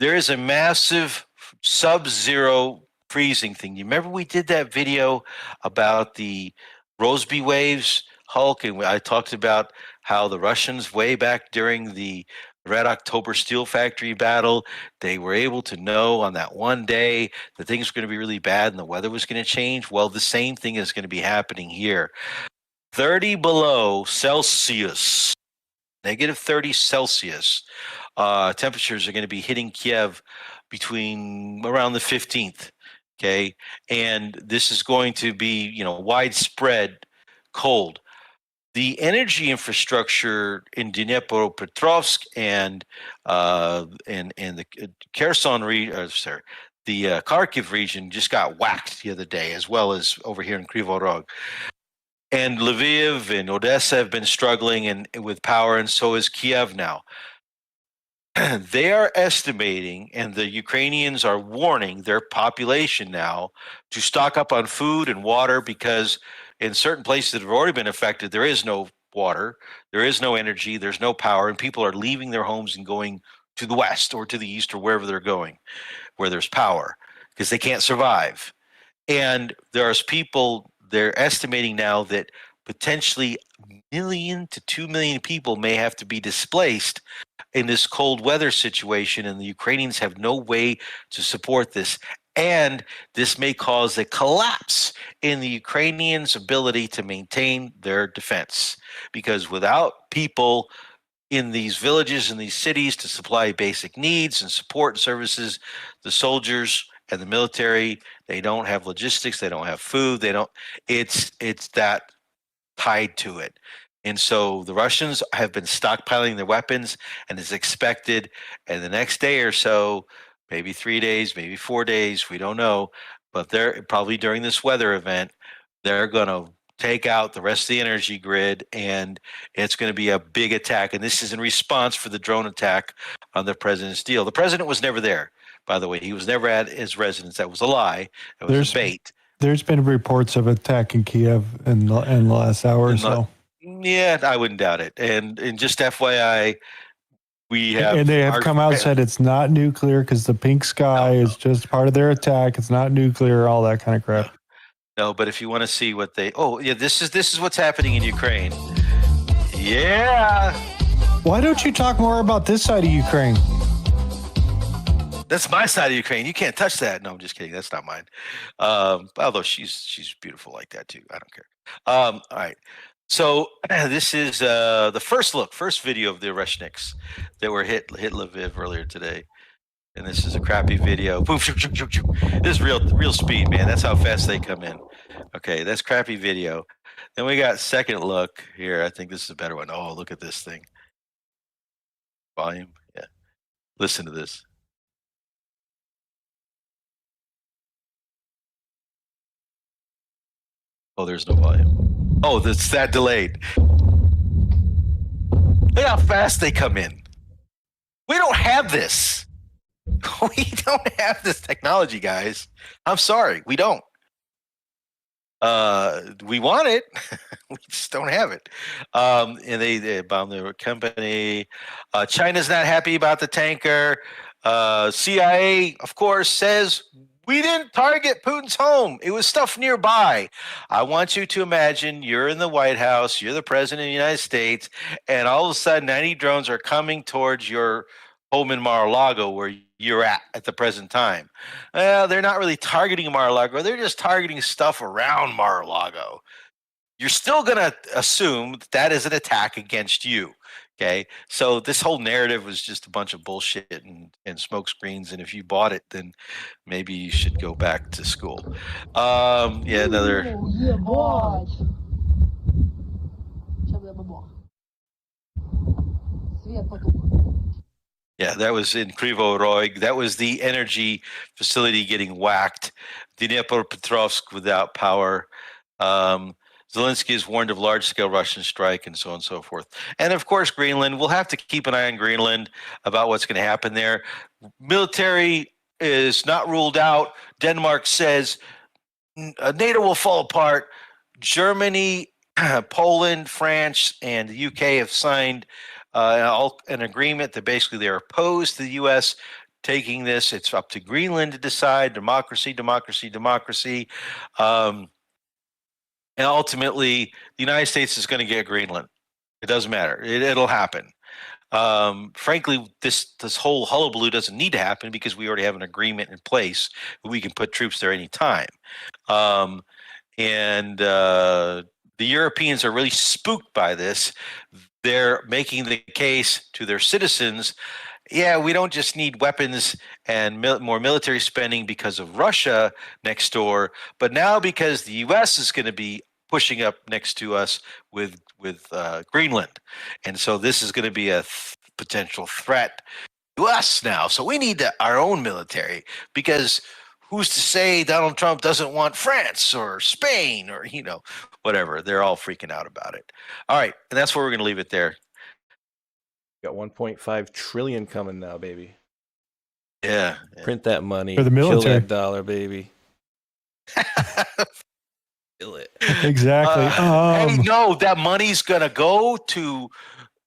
There is a massive sub-zero freezing thing. You remember we did that video about the Rosby waves, Hulk, and I talked about how the Russians, way back during the Red October Steel Factory battle, they were able to know on that one day that things were going to be really bad and the weather was going to change. Well, the same thing is going to be happening here. 30 below Celsius, negative 30 Celsius. Temperatures are going to be hitting Kiev between around the 15th. Okay. And this is going to be, widespread cold. The energy infrastructure in Dnipropetrovsk and the Kherson region, the Kharkiv region just got whacked the other day, as well as over here in Kryvyi Rog. And Lviv and Odessa have been struggling with power, and so is Kiev now. They are estimating, and the Ukrainians are warning their population now to stock up on food and water, because in certain places that have already been affected, there is no water, there is no energy, there's no power, and people are leaving their homes and going to the west or to the east or wherever they're going, where there's power, because they can't survive. And there's people, they're estimating now that potentially 1 million to 2 million people may have to be displaced in this cold weather situation, and the Ukrainians have no way to support this. And this may cause a collapse in the Ukrainians' ability to maintain their defense, because without people in these villages and these cities to supply basic needs and support services, the soldiers and the military, they don't have logistics, they don't have food, they don't. It's that tied to it. And so the Russians have been stockpiling their weapons, and it's expected. And the next day or so, maybe 3 days, maybe 4 days, we don't know. But they're probably during this weather event, they're going to take out the rest of the energy grid, and it's going to be a big attack. And this is in response for the drone attack on the president's deal. The president was never there, by the way. He was never at his residence. That was a lie. That was a bait. There's been reports of attack in Kiev in the last hour or so. Yeah, I wouldn't doubt it. And just FYI, we have. And they have come out and said it's not nuclear because the pink sky is just part of their attack. It's not nuclear, all that kind of crap. No, but if you want to see what they. Oh, yeah, this is what's happening in Ukraine. Yeah. Why don't you talk more about this side of Ukraine? That's my side of Ukraine. You can't touch that. No, I'm just kidding. That's not mine. Although she's beautiful like that too. I don't care. All right. So this is the first video of the Oreshniks that were hit Lviv earlier today, and this is a crappy video. Boom, shoot, shoot, shoot, shoot. This is real speed, man. That's how fast they come in. Okay, that's crappy video. Then we got second look here. I think this is a better one. Oh, look at this thing. Volume, yeah. Listen to this. Oh, there's no volume. Oh, that's that delayed. Look how fast they come in. We don't have this. We don't have this technology, guys. I'm sorry, we don't. We want it. We just don't have it. And they bombed their company. China's not happy about the tanker. CIA, of course, says we didn't target Putin's home. It was stuff nearby. I want you to imagine you're in the White House, you're the president of the United States, and all of a sudden 90 drones are coming towards your home in Mar-a-Lago where you're at the present time. They're not really targeting Mar-a-Lago. They're just targeting stuff around Mar-a-Lago. You're still going to assume that is an attack against you. Okay, so this whole narrative was just a bunch of bullshit and smoke screens. And if you bought it, then maybe you should go back to school. Yeah, another. Yeah, that was in Krivo Rog. That was the energy facility getting whacked. Dnipropetrovsk without power. Zelensky has warned of large-scale Russian strike and so on and so forth. And, of course, Greenland. We'll have to keep an eye on Greenland about what's going to happen there. Military is not ruled out. Denmark says NATO will fall apart. Germany, Poland, France, and the UK have signed an agreement that basically they're opposed to the U.S. taking this. It's up to Greenland to decide. Democracy, democracy, democracy. And ultimately, the United States is going to get Greenland. It doesn't matter. It'll happen. Frankly, this whole hullabaloo doesn't need to happen because we already have an agreement in place. We can put troops there anytime. The Europeans are really spooked by this. They're making the case to their citizens, yeah, we don't just need weapons and more military spending because of Russia next door, but now because the U.S. is going to be pushing up next to us with Greenland. And so this is going to be a potential threat to us now. So we need our own military because who's to say Donald Trump doesn't want France or Spain or, whatever. They're all freaking out about it. All right. And that's where we're going to leave it there. Got 1.5 trillion coming now, baby. Yeah. Print that money. For the military. Kill that dollar, baby. Kill it. Exactly. Hey, no, that money's going to go to,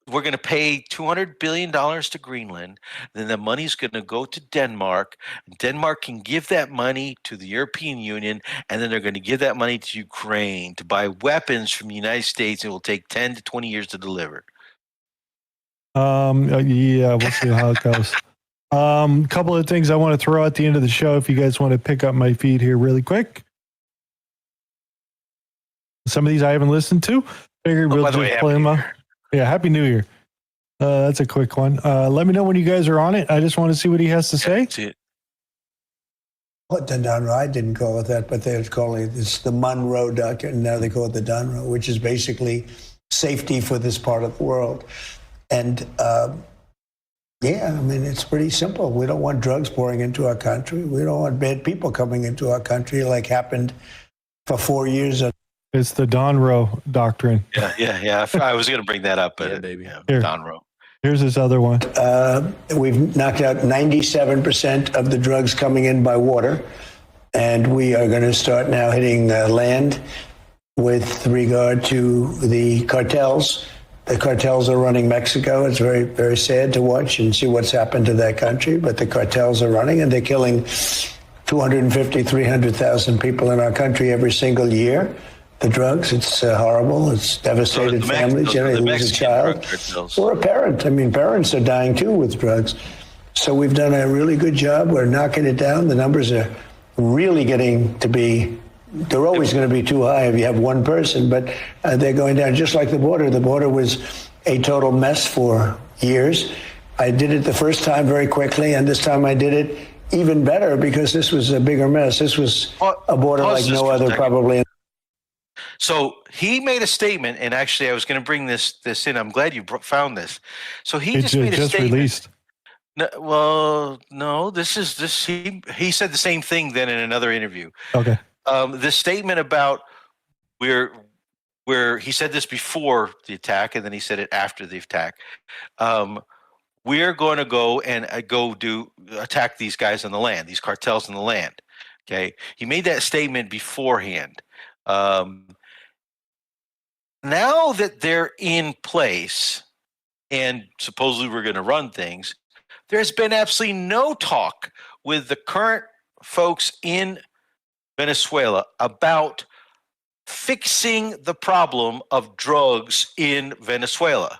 we're going to pay $200 billion to Greenland. Then the money's going to go to Denmark. Denmark can give that money to the European Union, and then they're going to give that money to Ukraine to buy weapons from the United States. It will take 10 to 20 years to deliver. Yeah, we'll see how it goes. Couple of things I want to throw at the end of the show if you guys want to pick up my feed here really quick. Some of these I haven't listened to. Figured we'll just play them up. Yeah, Happy New Year. That's a quick one. Let me know when you guys are on it. I just want to see what he has to say. What the Donro? I didn't call it that, but they're calling it's the Rdoc, and now they call it the Donro, which is basically safety for this part of the world. And yeah, I mean, it's pretty simple. We don't want drugs pouring into our country. We don't want bad people coming into our country like happened for 4 years. It's the Donro doctrine. Yeah. I was going to bring that up, but Here. Donro. Here's this other one. We've knocked out 97% of the drugs coming in by water, and we are going to start now hitting land with regard to the cartels. The cartels are running Mexico. It's very, very sad to watch and see what's happened to that country, but the cartels are running, and they're killing 250, 300,000 people in our country every single year. The drugs, it's horrible. It's devastated families. You know, you lose a child or a parent. I mean, parents are dying too with drugs. So we've done a really good job. We're knocking it down. The numbers are really getting to be, they're always going to be too high if you have one person, but they're going down just like the border. The border was a total mess for years. I did it the first time very quickly, and this time I did it even better because this was a bigger mess. This was a border like no other probably. So he made a statement, and actually I was going to bring this in. I'm glad you found this. So he just made a statement. Released. No, this. He said the same thing then in another interview. Okay. The statement about where he said this before the attack, and then he said it after the attack. We're going to go and attack these guys on the land, these cartels on the land. Okay. He made that statement beforehand. Now that they're in place and supposedly we're going to run things, there's been absolutely no talk with the current folks in Venezuela about fixing the problem of drugs in Venezuela.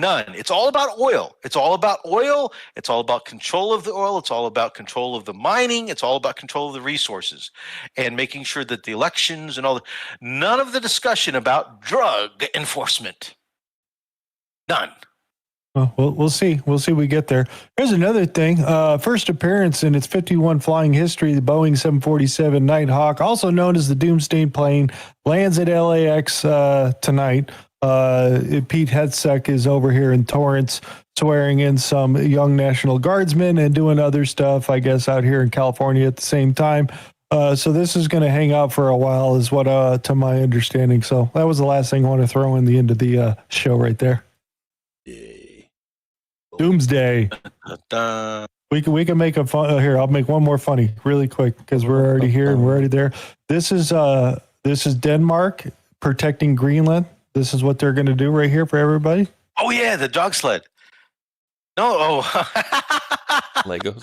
None. It's all about oil. It's all about oil. It's all about control of the oil. It's all about control of the mining. It's all about control of the resources and making sure that the elections and all none of the discussion about drug enforcement. None. Well, we'll see. We'll see. We get there. Here's another thing. First appearance in its 51 flying history, the Boeing 747 Nighthawk, also known as the Doomsday plane, lands at LAX tonight. Pete Hegseth is over here in Torrance swearing in some young National Guardsmen and doing other stuff, I guess, out here in California at the same time. So this is going to hang out for a while is what, to my understanding. So that was the last thing I want to throw in the end of the show right there. Doomsday. We can make a fun here. I'll make one more funny really quick because we're already here and we're already there. This is Denmark protecting Greenland. This is what they're going to do right here for everybody. Oh yeah, the dog sled. No, Legos.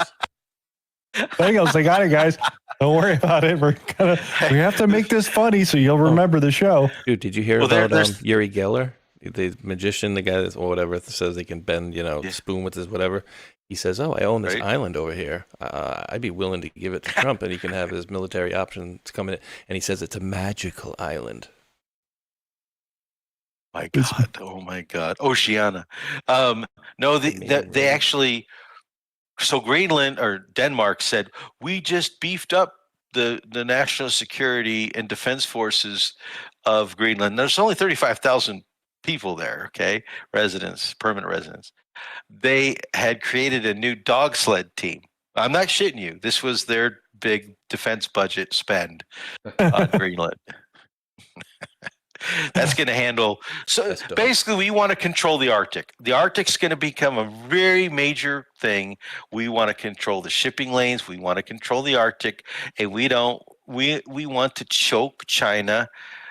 Legos, they got it, guys. Don't worry about it. We have to make this funny so you'll remember the show. Dude, did you hear about Uri Geller, the magician, the guy that's or whatever says he can bend, spoon with his whatever. He says, "Oh, I own this island over here. I'd be willing to give it to Trump, and he can have his military options come in." And he says it's a magical island. Oh my God, Oceania. No, they actually. So Greenland or Denmark said we just beefed up the national security and defense forces of Greenland. There's only 35,000 people there. Okay, permanent residents. They had created a new dog sled team. I'm not shitting you. This was their big defense budget spend on Greenland. That's going to handle. So basically, we want to control the Arctic. The Arctic's going to become a very major thing. We want to control the shipping lanes. We want to control the Arctic, and we want to choke China.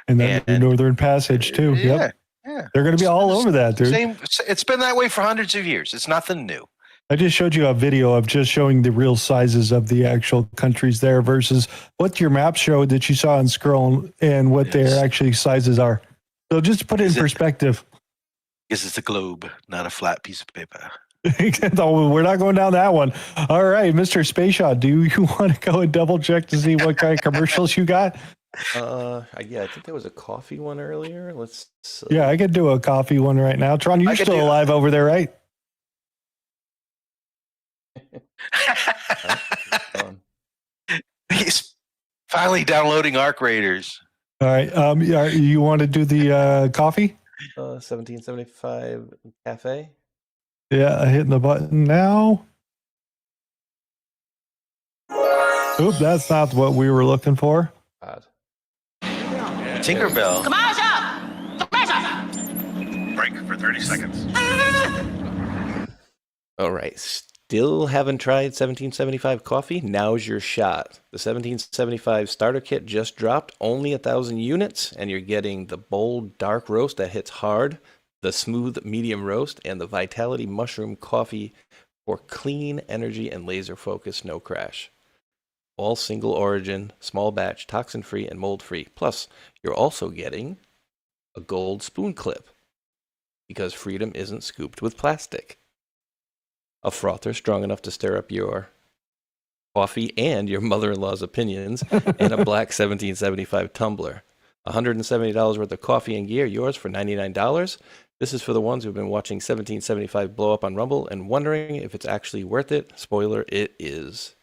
And then the Northern Passage too. Yeah, yep. They're going to be all over that, dude. It's been that way for hundreds of years. It's nothing new. I just showed you a video of just showing the real sizes of the actual countries there versus what your map showed that you saw on Scroll and what their actually sizes are. So just put it in perspective. Because it's a globe, not a flat piece of paper. No, we're not going down that one. All right, Mr. Space Shot, do you want to go and double check to see what kind of commercials you got? Yeah, I think there was a coffee one earlier. Let's. Yeah, I could do a coffee one right now. Tron, you're still alive over there, right? finally downloading Arc Raiders. All right. You want to do the coffee? 1775 cafe. Yeah, hitting the button now. Oop, that's not what we were looking for. Odd. Tinkerbell. Break for 30 seconds. All right. Still haven't tried 1775 coffee? Now's your shot. The 1775 starter kit just dropped, only 1,000 units, and you're getting the bold dark roast that hits hard, the smooth medium roast, and the Vitality Mushroom coffee for clean energy and laser focus, no crash. All single origin, small batch, toxin-free, and mold-free. Plus, you're also getting a gold spoon clip, because freedom isn't scooped with plastic. A frother strong enough to stir up your coffee and your mother-in-law's opinions, and a black 1775 tumbler. $170 worth of coffee and gear, yours for $99. This is for the ones who've been watching 1775 blow up on Rumble and wondering if it's actually worth it. Spoiler, it is.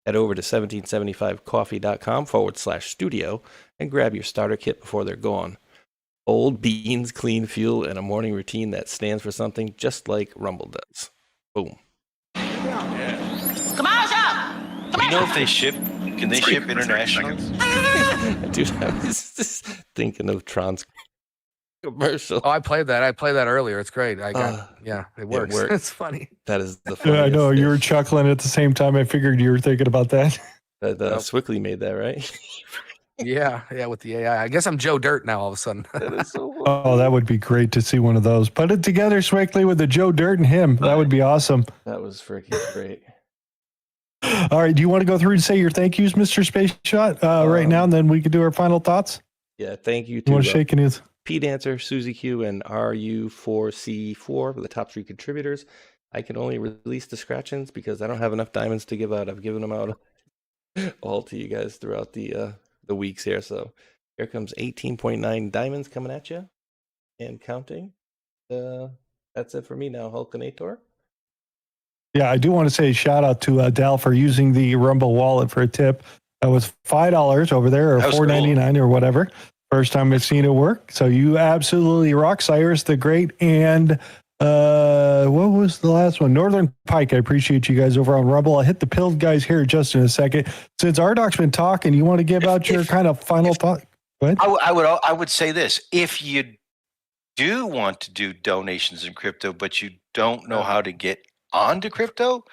Head over to 1775coffee.com/studio and grab your starter kit before they're gone. Old beans, clean fuel, and a morning routine that stands for something just like Rumble does. Boom. Do you know if they ship? Can they ship international? Dude, I was just thinking of Tron's commercial. Oh, I played that earlier. It's great. It works. It's funny. That is the Yeah, funniest I know. thing. You were chuckling at the same time. I figured you were thinking about that. Swickley made that, right? Yeah, with the AI. I guess I'm Joe Dirt now all of a sudden. That is so Oh, that would be great to see one of those. Put it together, Swickley, with the Joe Dirt and him. That would be awesome. That was freaking great. All right. Do you want to go through and say your thank yous, Mr. Space Shot, right now, and then we can do our final thoughts? Yeah, thank you You to want to shake hands? Pete Dancer, Susie Q, and RU4C4, the top 3 contributors. I can only release the scratch-ins because I don't have enough diamonds to give out. I've given them out all to you guys throughout the weeks here. So here comes 18.9 diamonds coming at you and counting. That's it for me now, Hulkinator. Yeah, I do want to say shout out to Dal for using the Rumble wallet for a tip. That was $5 over there, or $4.99 or whatever. First time I've seen it work. So you absolutely rock, Cyrus the Great, and what was the last one? Northern Pike. I appreciate you guys over on Rumble. I'll hit the pilled guys here just in a second. Since Rdoc's been talking, you want to give out your kind of final thought? Go ahead. I would say this: if you do want to do donations in crypto, but you don't know how to get onto crypto,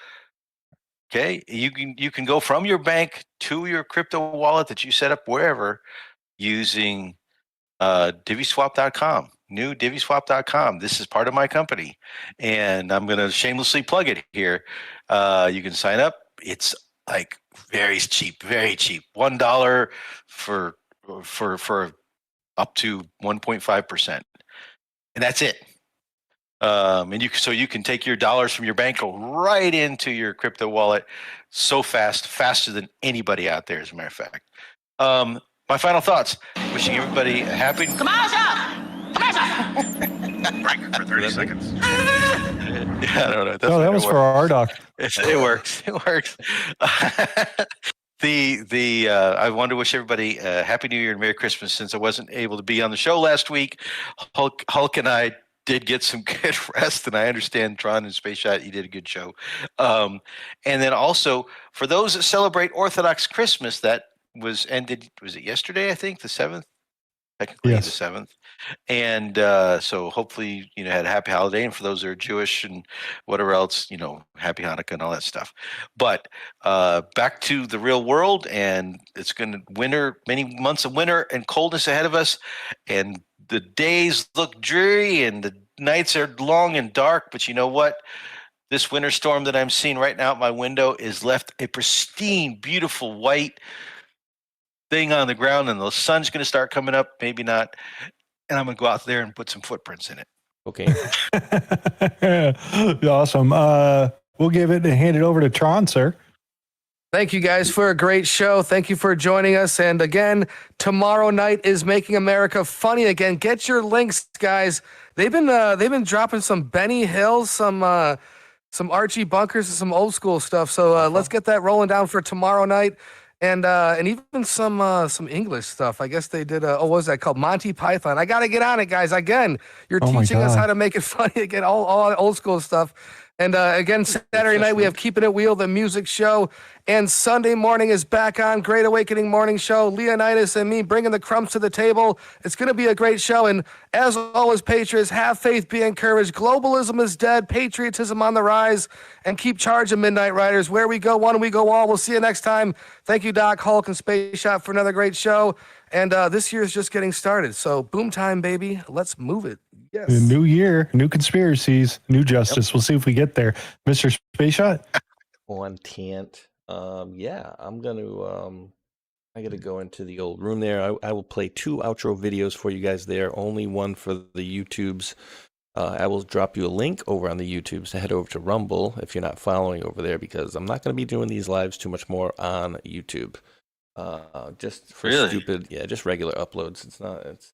okay, you can go from your bank to your crypto wallet that you set up wherever using divvyswap.com. New divvyswap.com. This is part of my company, and I'm going to shamelessly plug it here. You can sign up. It's like very cheap, $1 for up to 1.5%, and that's it. And you can take your dollars from your bank, go right into your crypto wallet, so faster than anybody out there. As a matter of fact, my final thoughts: wishing everybody a happy. Break for 30 seconds. Yeah, I don't know. No, that was for Rdoc. It works. It works. I wanted to wish everybody a happy New Year and Merry Christmas. Since I wasn't able to be on the show last week, Hulk and I did get some good rest, and I understand Tron and Space Shot, you did a good show. And then also for those that celebrate Orthodox Christmas, that was ended. Was it yesterday? I think the 7th. Technically, Yes. the 7th. And so hopefully, had a happy holiday. And for those that are Jewish and whatever else, happy Hanukkah and all that stuff. But back to the real world, and it's going to many months of winter and coldness ahead of us. And the days look dreary and the nights are long and dark. But you know what? This winter storm that I'm seeing right now out my window is left a pristine, beautiful white thing on the ground, and the sun's going to start coming up, maybe not, and I'm going to go out there and put some footprints in it. Okay. Awesome. We'll give it and hand it over to Tron, sir. Thank you guys for a great show. Thank you for joining us. And again, tomorrow night is Making America Funny again. Get your links, guys. They've been dropping some Benny Hills, some Archie Bunkers, and some old school stuff. So let's get that rolling down for tomorrow night. and even some English stuff. I guess they did. What was that called? Monty Python. I got to get on it, guys. Again, you're Oh my teaching us God. how to make it funny again. All old school stuff. And again, Saturday night we have Keeping It Wheel, the music show, and Sunday morning is back on Great Awakening Morning Show. Leonidas and me bringing the crumbs to the table. It's going to be a great show. And as always, Patriots, have faith, be encouraged. Globalism is dead, patriotism on the rise, and keep charging, Midnight Riders. Where we go one, we go all. We'll see you next time. Thank you, Doc, Hulk, and Space Shot for another great show. And this year's just getting started. So boom time, baby. Let's move it. Yes. A new year, new conspiracies, new justice. We'll see if we get there. Mr. Space Shot? Content. Yeah, I'm going to... I got to go into the old room there. I will play 2 outro videos for you guys there. Only one for the YouTubes. I will drop you a link over on the YouTubes to head over to Rumble if you're not following over there, because I'm not going to be doing these lives too much more on YouTube. Just for just regular uploads. It's not. It's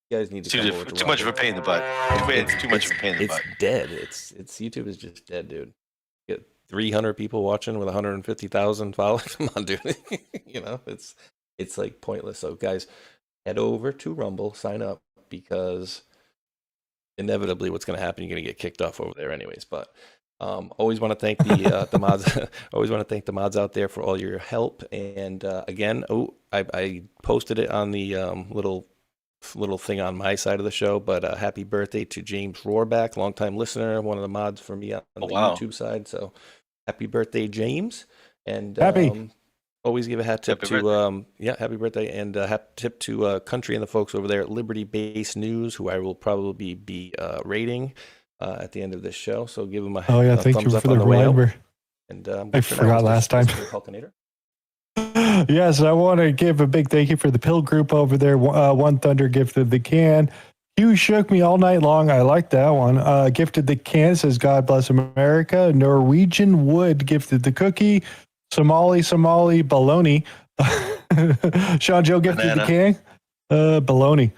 you guys need to come over to too much of a pain in the butt. It's too much of a pain in the butt. It's dead. It's YouTube is just dead, dude. Get 300 people watching with 150,000 followers. Come on, dude. It's like pointless. So guys, head over to Rumble, sign up, because inevitably what's going to happen, you're going to get kicked off over there anyways. But always want to thank the mods. Always want to thank the mods out there for all your help. And again, I posted it on the little thing on my side of the show. But happy birthday to James Rohrback, longtime listener, one of the mods for me on the YouTube side. So happy birthday, James! And always give a hat tip to happy birthday, and hat tip to Country and the folks over there at Liberty Base News, who I will probably be rating at the end of this show. So give them a thank thumbs you up for on the the way out. reminder. And I forgot last time. Yes, I want to give a big thank you for the Pill Group over there. One Thunder gifted the can. Hugh shook me all night long. I like that one. Gifted the can, says God bless America. Norwegian Wood gifted the cookie. Somali baloney. Sean Joe gifted the can. Baloney.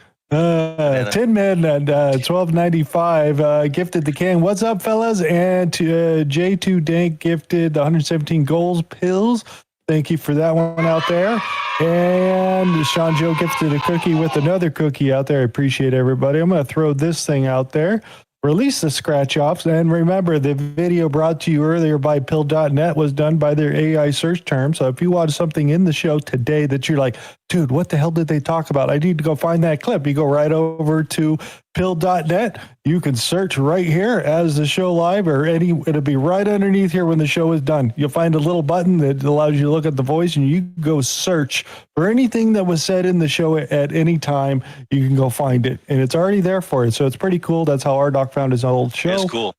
Tin Man and 12.95 gifted the can. What's up, fellas? And J2 Dank gifted the 117 goals pills. Thank you for that one out there. And Sean Joe gifted a cookie with another cookie out there. I appreciate everybody. I'm going to throw this thing out there. Release the scratch offs. And remember, the video brought to you earlier by Pill.net was done by their AI search term. So if you watch something in the show today that you're like, dude, what the hell did they talk about? I need to go find that clip. You go right over to Pill.net. You can search right here as the show live, or it'll be right underneath here when the show is done. You'll find a little button that allows you to look at the voice, and you go search for anything that was said in the show at any time. You can go find it, and it's already there for you. So it's pretty cool. That's how Rdoc found his old show. It's cool.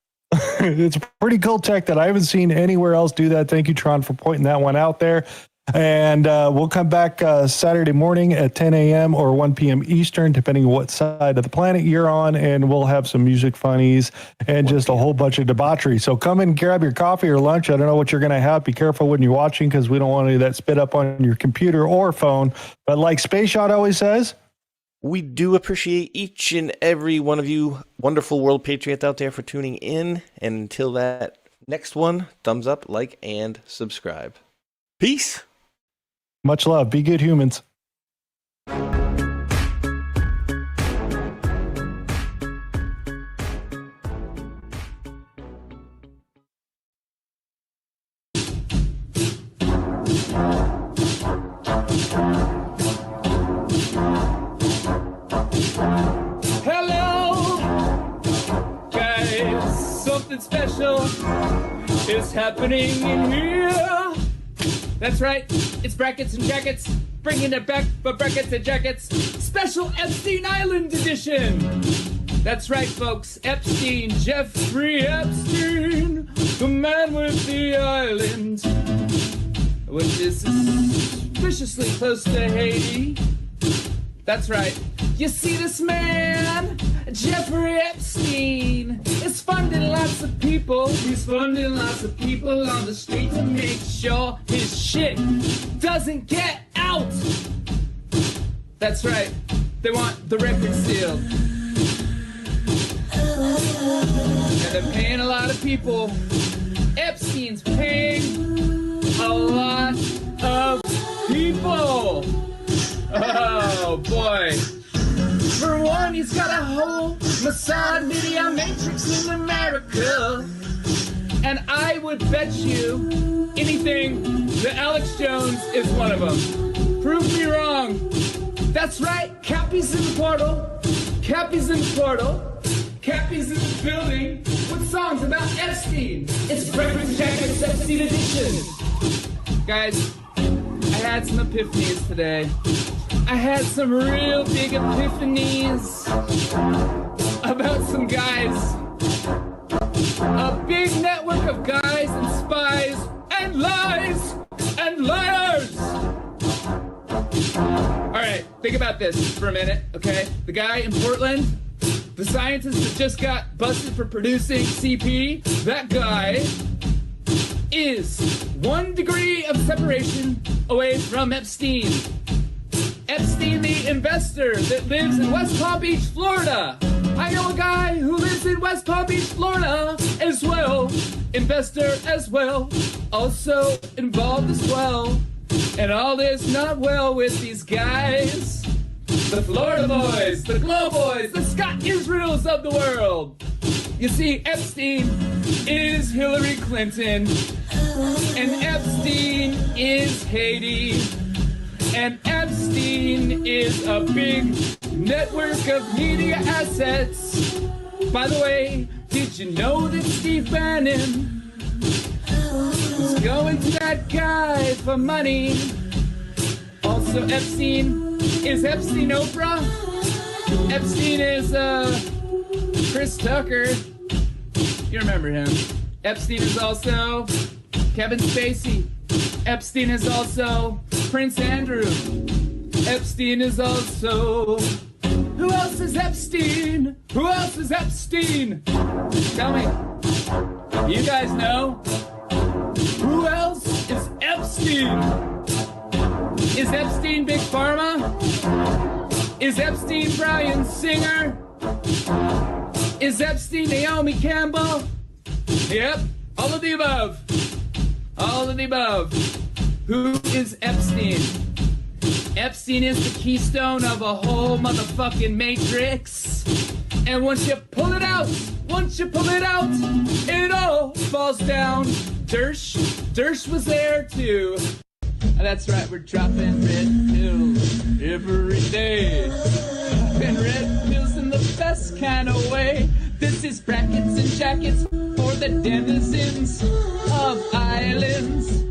It's pretty cool tech that I haven't seen anywhere else do that. Thank you, Tron, for pointing that one out there. And we'll come back Saturday morning at 10 a.m. or 1 p.m. Eastern, depending on what side of the planet you're on. And we'll have some music funnies and just a whole bunch of debauchery. So come and grab your coffee or lunch. I don't know what you're going to have. Be careful when you're watching, because we don't want any of that spit up on your computer or phone. But like Space Shot always says, we do appreciate each and every one of you wonderful world patriots out there for tuning in. And until that next one, thumbs up, like, and subscribe. Peace. Much love. Be good humans. Hello, guys. Something special is happening in here. That's right, it's Brackets and Jackets, bringing it back for Brackets and Jackets, special Epstein Island edition. That's right, folks, Epstein, Jeffrey Epstein, the man with the island, which is suspiciously close to Haiti. That's right. You see, this man, Jeffrey Epstein, is funding lots of people. He's funding lots of people on the street to make sure his shit doesn't get out. That's right. They want the record sealed. And they're paying a lot of people. Epstein's paying a lot He's got a whole Mossad media matrix in America. And I would bet you anything that Alex Jones is one of them. Prove me wrong. That's right, Cappy's in the portal. Cappy's in the portal. Cappy's in the building with songs about Epstein. It's Breakfast Jackets Epstein edition. Guys, I had some epiphanies today. I had some real big epiphanies about some guys. A big network of guys and spies and lies and liars. All right, think about this for a minute, okay? The guy in Portland, the scientist that just got busted for producing CP, that guy is 1 degree of separation away from Epstein. Epstein, the investor that lives in West Palm Beach, Florida. I know a guy who lives in West Palm Beach, Florida as well. Investor as well. Also involved as well. And all is not well with these guys. The Florida boys, the Glow boys, the Scott Israels of the world. You see, Epstein is Hillary Clinton. And Epstein is Haiti. And Epstein is a big network of media assets. By the way, did you know that Steve Bannon was going to that guy for money? Also, Epstein is Epstein Oprah. Epstein is Chris Tucker. You remember him. Epstein is also Kevin Spacey. Epstein is also Prince Andrew. Epstein is also... Who else is Epstein? Who else is Epstein? Tell me. You guys know? Who else is Epstein? Is Epstein Big Pharma? Is Epstein Bryan Singer? Is Epstein Naomi Campbell? Yep, all of the above. All of the above. Who is Epstein? Epstein is the keystone of a whole motherfucking matrix. And once you pull it out, it all falls down. Dersh was there too. That's right, we're dropping red pills every day. Dropping red pills in the best kind of way. This is brackets and jackets for the denizens of islands.